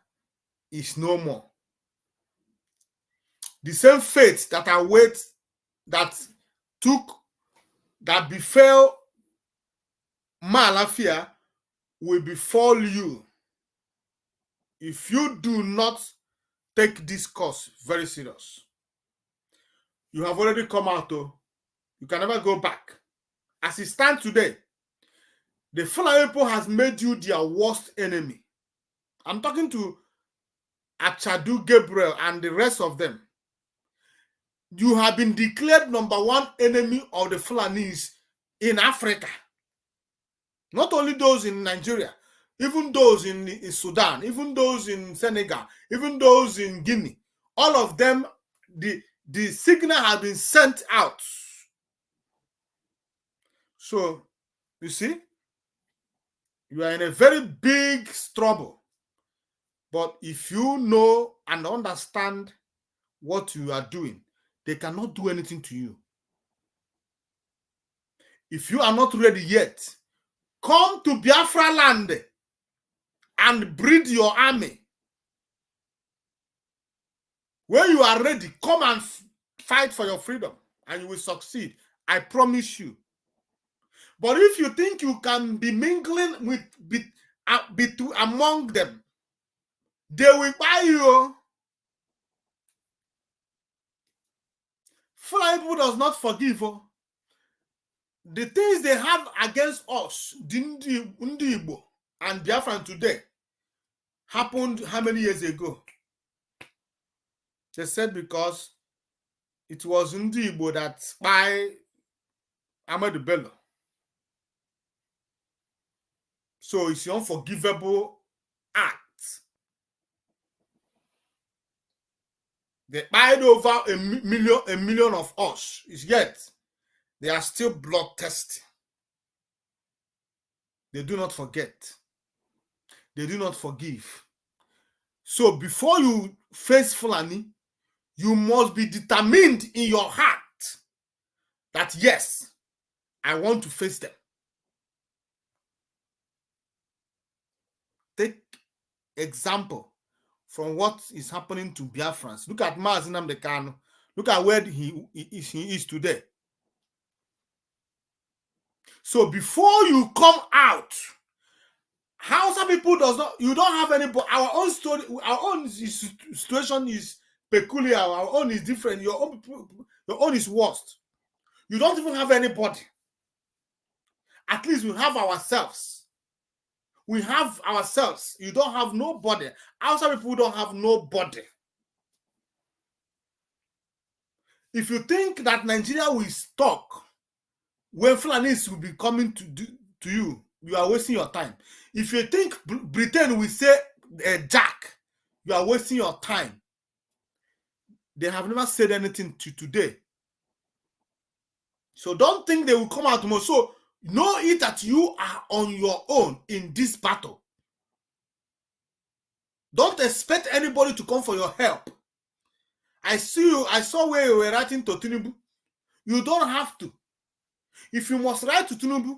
is no more. The same fate that befell Malafia will befall you if you do not take this course very serious. You have already come out, though. You can never go back. As it stands today, the Fulani people has made you their worst enemy. I'm talking to Achadu Gabriel and the rest of them. You have been declared #1 enemy of the Fulanis in Africa. Not only those in Nigeria, even those in Sudan, even those in Senegal, even those in Guinea. All of them, the signal has been sent out. So, you see, you are in a very big trouble. But if you know and understand what you are doing, they cannot do anything to you. If you are not ready yet, come to Biafra land and breed your army. When you are ready, come and fight for your freedom and you will succeed. I promise you. But if you think you can be mingling with among them, they will buy you. Fulani people does not forgive. The things they have against us, Ndi Igbo and Biafran today, happened how many years ago? They said because it was Ndi Igbo that spy Ahmed Bello. So it's an unforgivable act. They spied over a million of us. Yet they are still bloodthirsty. They do not forget. They do not forgive. So before you face Fulani, you must be determined in your heart that yes, I want to face them. Take example from what is happening to Biafrans. Look at Mazi Nnamdi Kanu. Look at where he is today. So before you come out, Hausa people does not, you don't have any, our own story, our own situation is peculiar, our own is different, your own is worst. You don't even have anybody. At least we have ourselves. We have ourselves. You don't have nobody. Hausa people don't have nobody. If you think that Nigeria will stop when Fulanis will be coming to you, you are wasting your time. If you think Britain will say Jack, you are wasting your time. They have never said anything to today. So don't think they will come out tomorrow. So know it that you are on your own in this battle. Don't expect anybody to come for your help. I saw where you were writing to Tinubu. You don't have to. If you must write to Tinubu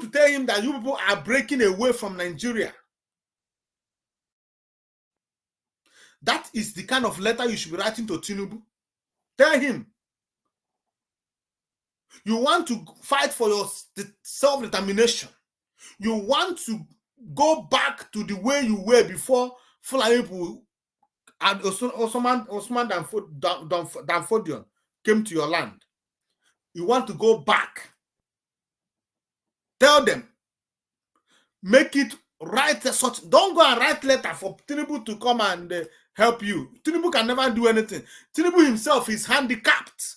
to tell him that you people are breaking away from Nigeria. That is the kind of letter you should be writing to Tinubu. Tell him you want to fight for your self-determination. You want to go back to the way you were before Fulani people and Osman Danfodion came to your land. You want to go back. Tell them. Make it write such. Don't go and write letter for Tinubu to come and help you. Tinubu can never do anything. Tinubu himself is handicapped.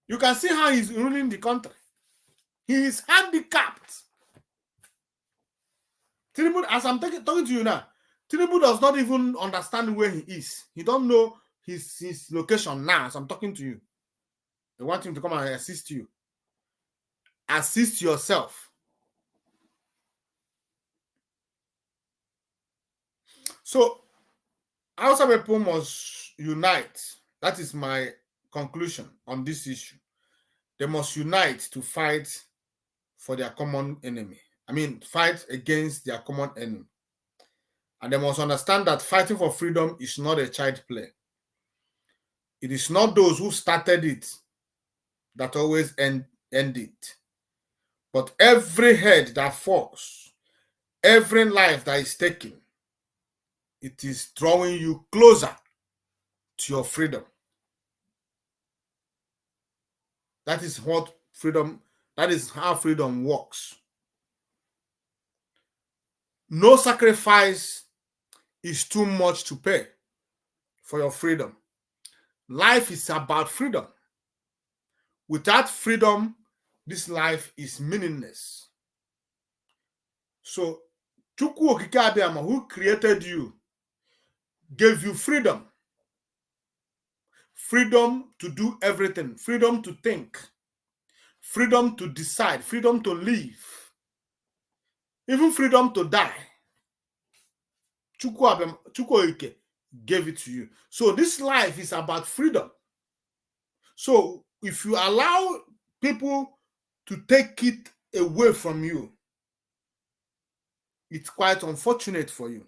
You can see how he's ruling the country. He is handicapped. Tinubu, as I'm talking to you now, Tinubu does not even understand where he is. He don't know his location now as I'm talking to you. They want him to come and assist you. Assist yourself. So, Hausa people must unite. That is my conclusion on this issue. They must unite to fight for their common enemy. I mean, fight against their common enemy. And they must understand that fighting for freedom is not a child play. It is not those who started it that always end it. But every head that falls, every life that is taken, it is drawing you closer to your freedom. That is what freedom, that is how freedom works. No sacrifice is too much to pay for your freedom. Life is about freedom. Without freedom, this life is meaningless. So, Chukwu Okike Abịama, who created you, gave you freedom. Freedom to do everything. Freedom to think. Freedom to decide. Freedom to live. Even freedom to die. Chukwu Okike gave it to you. So this life is about freedom. So if you allow people to take it away from you, it's quite unfortunate for you.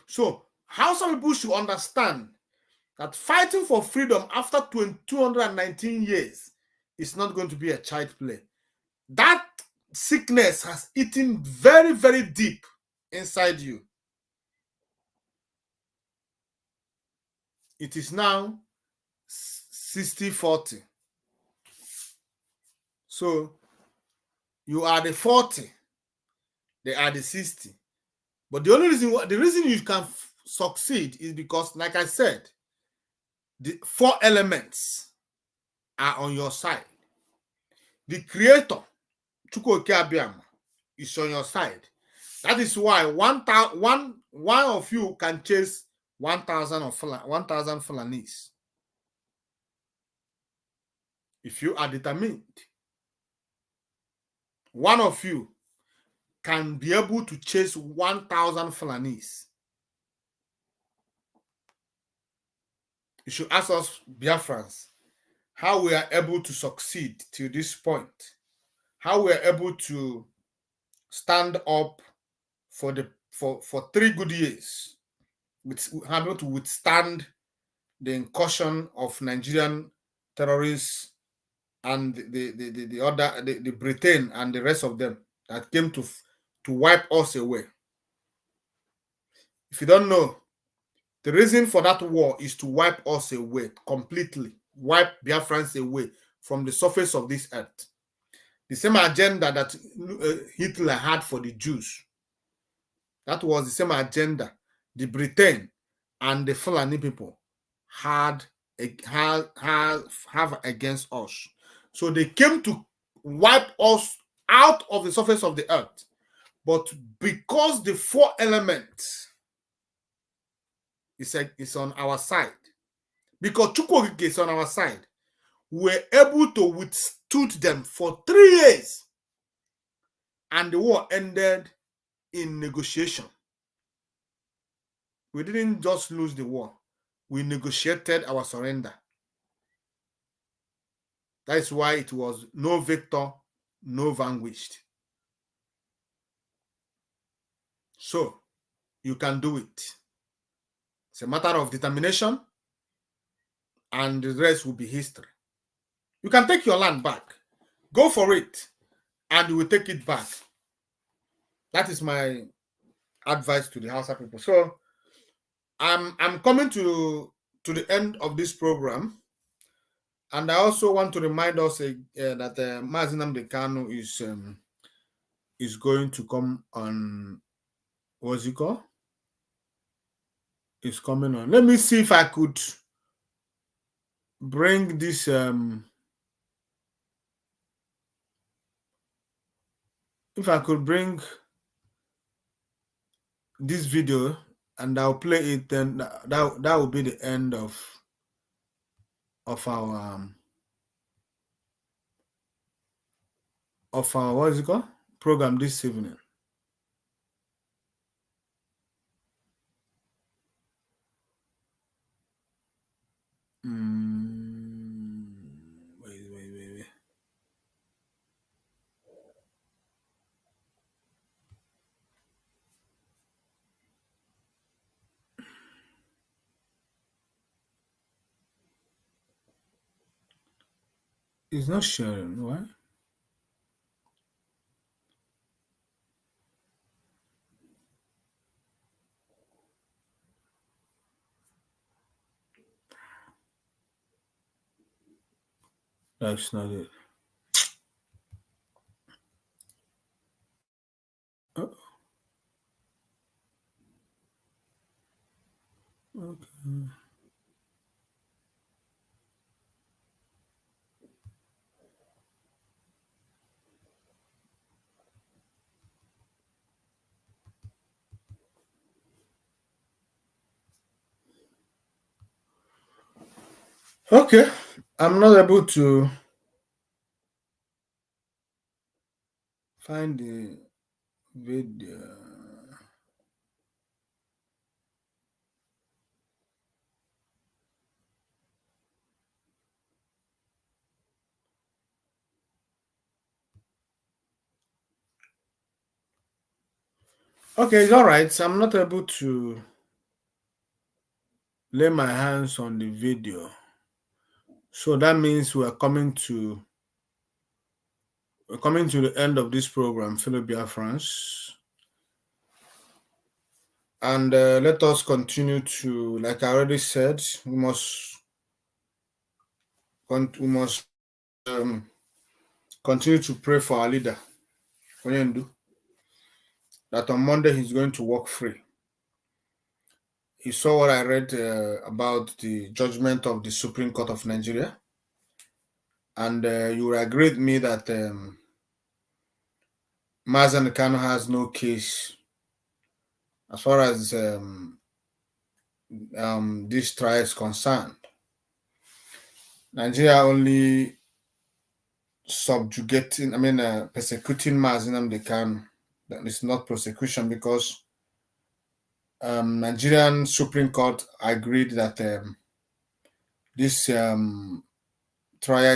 So how some people should understand that fighting for freedom after 219 years is not going to be a child play. That sickness has eaten very, very deep inside you. It is now 60-40. So you are the 40, they are the 60. But the only reason you can succeed is because, like I said, the 4 elements are on your side. The creator, Chukwuoke Abiyama, is on your side. That is why one of you can chase 1,000 Fulanis. If you are determined, one of you can be able to chase 1,000 Fulanis. You should ask us, Biafrans, how we are able to succeed to this point, how we are able to stand up for 3 good years, able to withstand the incursion of Nigerian terrorists and the Britain and the rest of them that came to wipe us away. If you don't know, the reason for that war is to wipe us away completely, wipe Biafrans away from the surface of this earth. The same agenda that Hitler had for the Jews. That was the same agenda the Britain and the Fulani people have against us. So they came to wipe us out of the surface of the earth. But because the 4 elements is on our side, because Chukwuoke is on our side, we're able to withstood them for 3 years. And the war ended in negotiation. We didn't just lose the war. We negotiated our surrender. That is why it was no victor, no vanquished. So, you can do it. It's a matter of determination, and the rest will be history. You can take your land back. Go for it, and you will take it back. That is my advice to the Hausa people. So, I'm coming to the end of this program. And I also want to remind us that Mazi Nnamdi Kanu is going to come on, what's it called? Is coming on. Let me see if I could bring this if I could bring this video and I'll play it, then that will be the end of our what is it called? Program this evening. Wait. It's not sharing, why? That's not it. Oh. Okay. Okay, I'm not able to find the video. Okay, it's all right. So I'm not able to lay my hands on the video. So that means we're coming to the end of this program, fellow Biafrans. And let us continue to, like I already said, we must continue to pray for our leader, Onyendu, that on Monday he's going to walk free. He saw what I read about the judgment of the Supreme Court of Nigeria. And you will agree with me that Mazen Kanu has no case as far as this trial is concerned. Nigeria only persecuting Mazen Kanu. That is not prosecution, because Nigerian Supreme Court agreed that this trial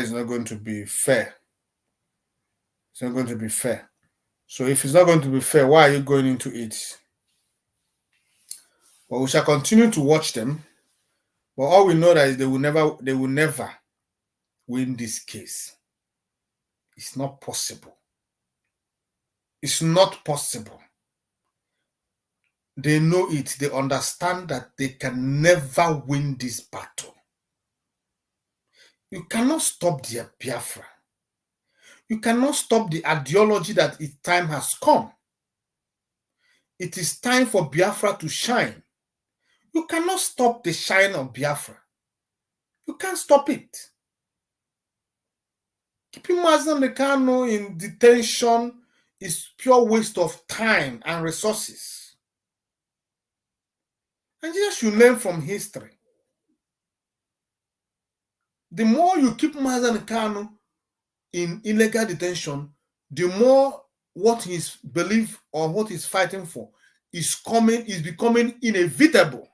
is not going to be fair. It's not going to be fair. So if it's not going to be fair, why are you going into it? Well, we shall continue to watch them. But all we know that is they will never win this case. It's not possible. It's not possible. They know it. They understand that they can never win this battle. You cannot stop their Biafra. You cannot stop the ideology that its time has come. It is time for Biafra to shine. You cannot stop the shine of Biafra. You can't stop it. Keeping Mazen Kanu in detention is pure waste of time and resources. And you should learn from history. The more you keep Mazen Kanu in illegal detention, the more what his belief or what he's fighting for is becoming inevitable.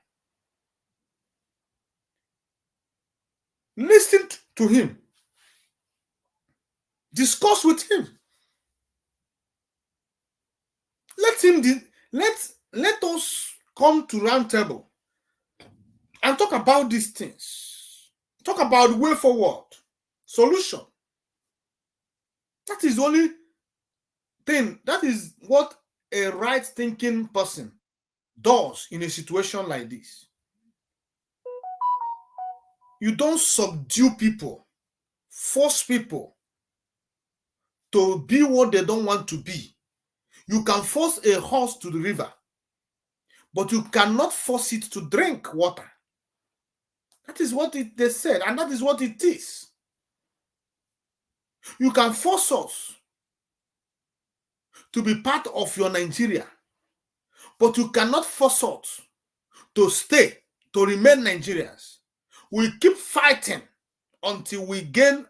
Listen to him. Discuss with him. Let us come to round table and talk about these things. Talk about the way forward, solution. That is the only thing. That is what a right-thinking person does in a situation like this. You don't subdue people, force people to be what they don't want to be. You can force a horse to the river, but you cannot force it to drink water. That is what they said, and that is what it is. You can force us to be part of your Nigeria, but you cannot force us to stay, to remain Nigerians. We keep fighting until we gain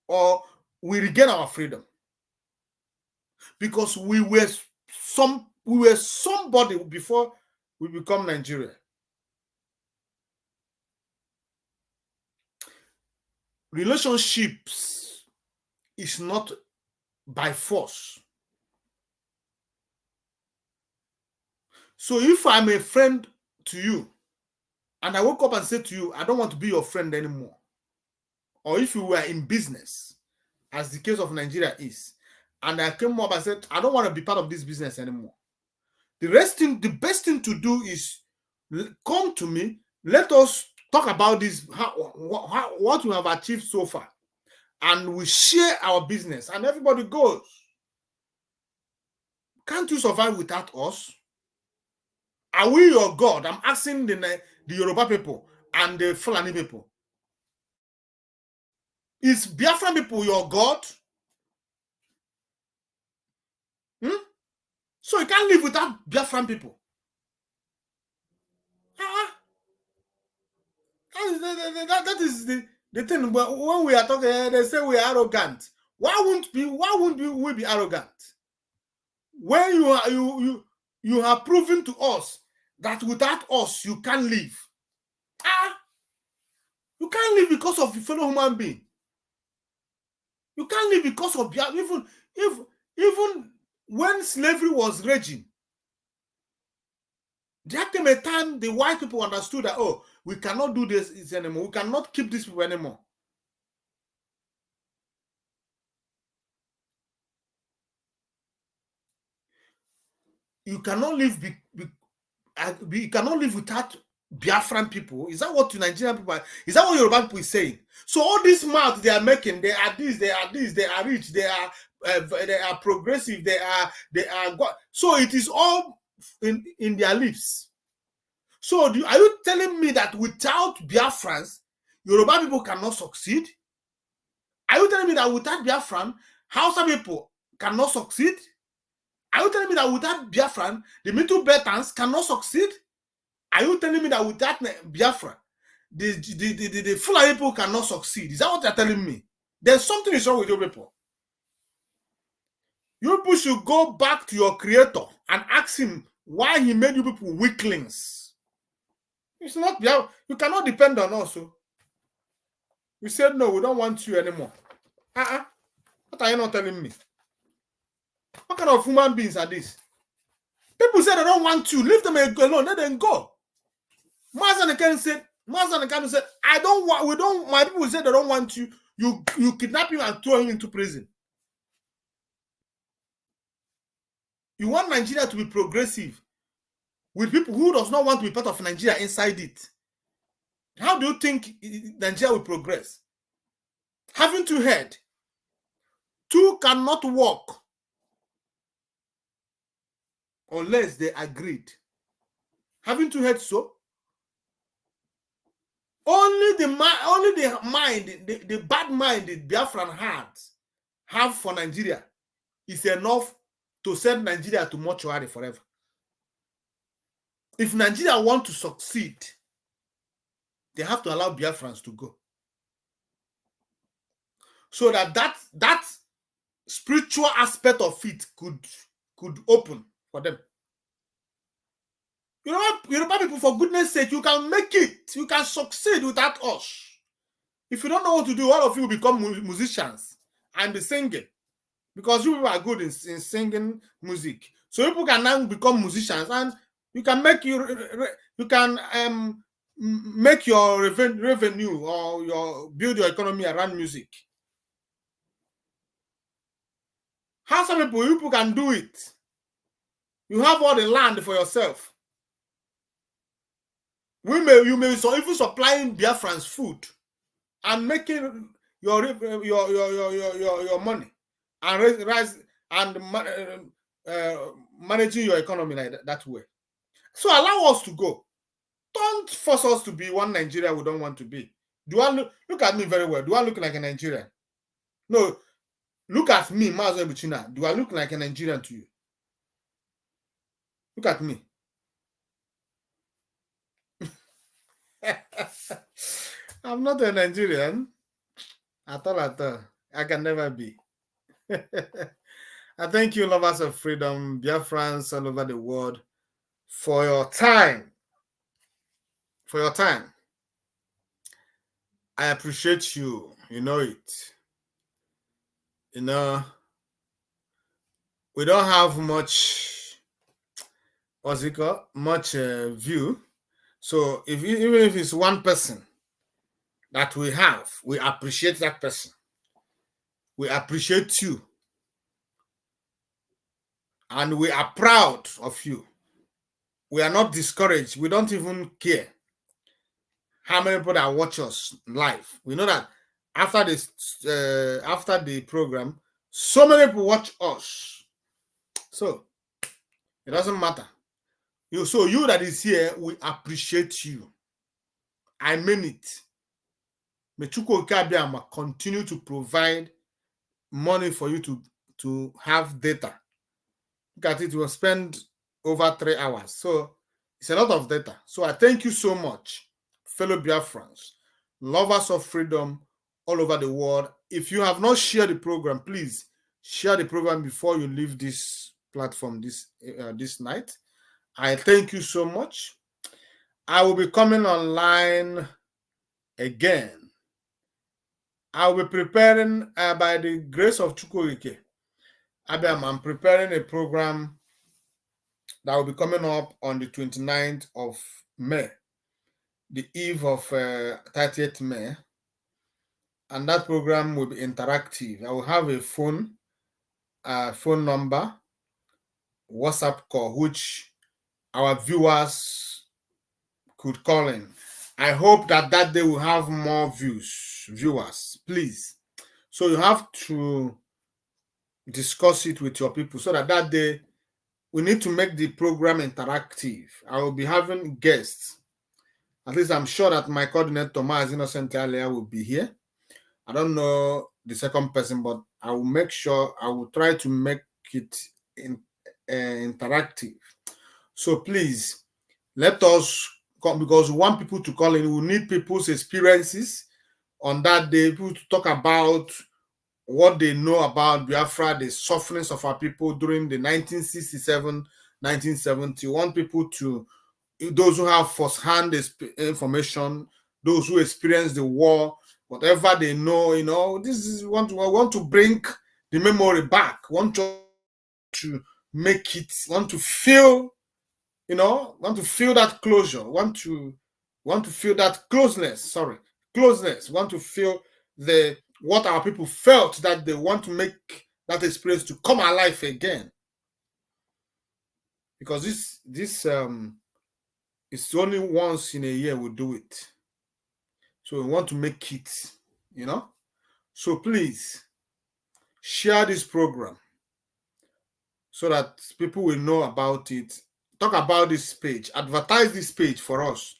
or we regain our freedom. Because we were somebody before we become Nigeria. Relationships is not by force. So if I'm a friend to you, and I woke up and said to you, I don't want to be your friend anymore. Or if you were in business, as the case of Nigeria is, and I came up and said, I don't want to be part of this business anymore. The best thing to do is come to me. Let us talk about this, what we have achieved so far. And we share our business, and everybody goes. Can't you survive without us? Are we your God? I'm asking the Yoruba people and the Fulani people. Is Biafran people your God? So you can't live without Biafran people. That is the thing. When we are talking, they say we are arrogant. Why wouldn't we be arrogant? When you have proven to us that without us you can't live. You can't live because of your fellow human being. You can't live because of even when slavery was raging. There came a time the white people understood that, oh, we cannot do this anymore. We cannot keep these people anymore. You cannot live you cannot live without Biafran people. Is that what Nigerian people are? Is that what Yoruba people is saying? So all this mouth they are making, they are this, they are this, they are rich, they are progressive, they are God. So it is all in their lips. So are you telling me that without Biafrans, Yoruba people cannot succeed? Are you telling me that without Biafran, Hausa people cannot succeed? Are you telling me that without Biafran, the Middle Beltans cannot succeed? Are you telling me that without Biafra, the Fulani people cannot succeed? Is that what you're telling me? There's something is wrong with you people. You people should go back to your creator and ask him why he made you people weaklings. It's not Biafra. You cannot depend on us. So. We said no, we don't want you anymore. What are you not telling me? What kind of human beings are these? People say they don't want you. Leave them alone. Let them go. Mazan said, I don't want, my people say they don't want you. You kidnap him and throw him into prison. You want Nigeria to be progressive with people who does not want to be part of Nigeria inside it. How do you think Nigeria will progress? Having two heads, two cannot work unless they agreed. Having two heads, so only the bad mind the Biafran have for Nigeria is enough to send Nigeria to mortuary forever. If Nigeria want to succeed, they have to allow Biafrans to go, so that spiritual aspect of it could open for them. Yoruba people, for goodness sake, you can make it. You can succeed without us. If you don't know what to do, all of you will become musicians and be singing, because you people are good in singing music. So people can now become musicians, and you can make make your revenue or build your economy around music. How some people can do it? You have all the land for yourself. You may even supplying Biafrans food and making your money and rise and managing your economy like that way. So allow us to go. Don't force us to be one Nigeria we don't want to be. Do I look at me very well? Do I look like a Nigerian? No. Look at me, Mazo Buchina. Do I look like a Nigerian to you? Look at me. I'm not a Nigerian at all. I can never be. I thank you, lovers of freedom, Biafrans all over the world, for your time. For your time. I appreciate you. You know it. You know, we don't have much, what's it called? Much view. So even if it's one person that we have, we appreciate that person. We appreciate you. And we are proud of you. We are not discouraged. We don't even care how many people that watch us live. We know that after the program, so many people watch us. So it doesn't matter. So you that is here, we appreciate you. I mean it. May Chukwu Okabiama continue to provide money for you to have data. Look at it, we'll spend over 3 hours. So it's a lot of data. So I thank you so much, fellow Biafrans, lovers of freedom all over the world. If you have not shared the program, please share the program before you leave this platform this night. I thank you so much. I will be coming online again. I will be preparing, by the grace of Chukwueke, I'm preparing a program that will be coming up on the 29th of May. the eve of 30th May, and that program will be interactive. I will have a phone number, WhatsApp call, which our viewers could call in. I hope that day will have more viewers, please. So you have to discuss it with your people so that day we need to make the program interactive. I will be having guests. At least I'm sure that my coordinator, Thomas Innocent earlier, will be here. I don't know the second person, but I will make sure, I will try to make it interactive. So please, let us come, because we want people to call in. We need people's experiences on that day, people to talk about what they know about Biafra, the sufferings of our people during the 1967, 1970. We want people to, those who have first-hand information, those who experienced the war, whatever they know, this is want to bring the memory back, want to make it, want to feel, want to feel that closure, want to feel that closeness, want to feel what our people felt, that they want to make that experience to come alive again. Because this it's only once in a year we do it. So we want to make it, So please share this program so that people will know about it. Talk about this page, advertise this page for us.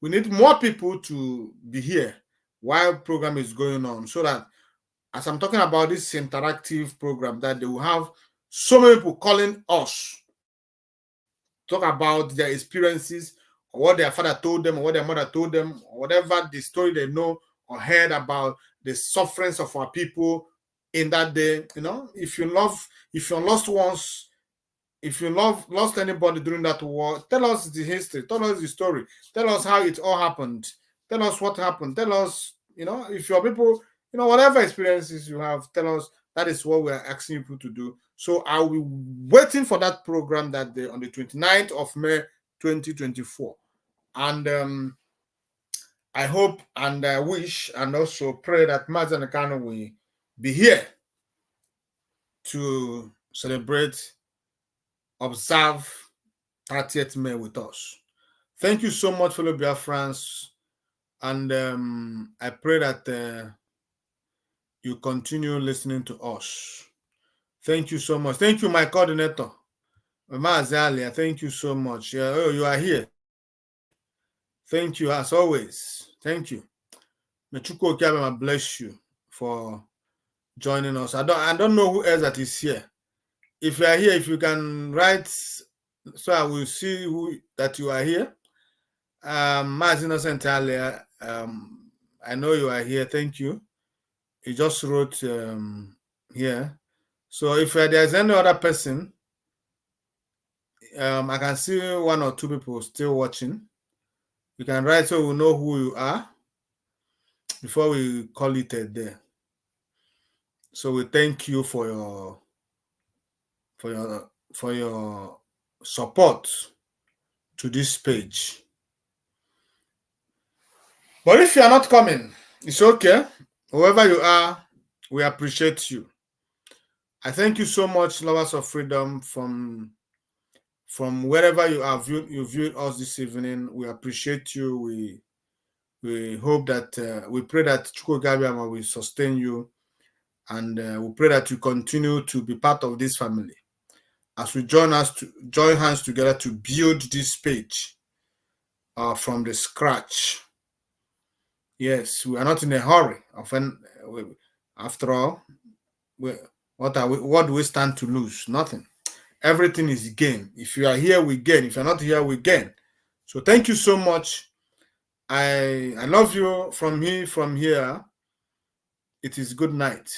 We need more people to be here while the program is going on, so that as I'm talking about this interactive program, that they will have so many people calling us, talk about their experiences, or what their father told them, or what their mother told them, or whatever the story they know or heard about the sufferings of our people in that day. If you lost ones, if you lost anybody during that war, tell us the history, tell us the story, tell us how it all happened, tell us what happened, tell us, if your people, whatever experiences you have, tell us. That is what we're asking people to do. So I'll be waiting for that program that day on the 29th of May 2024. And I hope and I wish and also pray that Mazen Kano will be here to celebrate, observe 30th May with us. Thank you so much, fellow Biafrans. And I pray that you continue listening to us. Thank you so much. Thank you, my coordinator, Mazalia. Thank you so much. You are here. Thank you, as always. Thank you. Mechuko Kiabema bless you for joining us. I don't know who else that is here. If you are here, if you can write, so I will see that you are here. Maz Innocent earlier, I know you are here. Thank you. He just wrote here. So if there's any other person, I can see one or two people still watching. You can write so we know who you are before we call it a day. So we thank you for your support to this page. But if you are not coming, it's okay. Whoever you are, we appreciate you. I thank you so much, lovers of freedom, from wherever you are viewed us this evening. We appreciate you. We hope that we pray that Chukwu Gabiama will sustain you, and we pray that you continue to be part of this family as we join hands together to build this page from the scratch. Yes, we are not in a hurry. After all, what do we stand to lose? Nothing. Everything is gain. If you are here, we gain. If you're not here, we gain. So thank you so much. I love you from here. It is good night.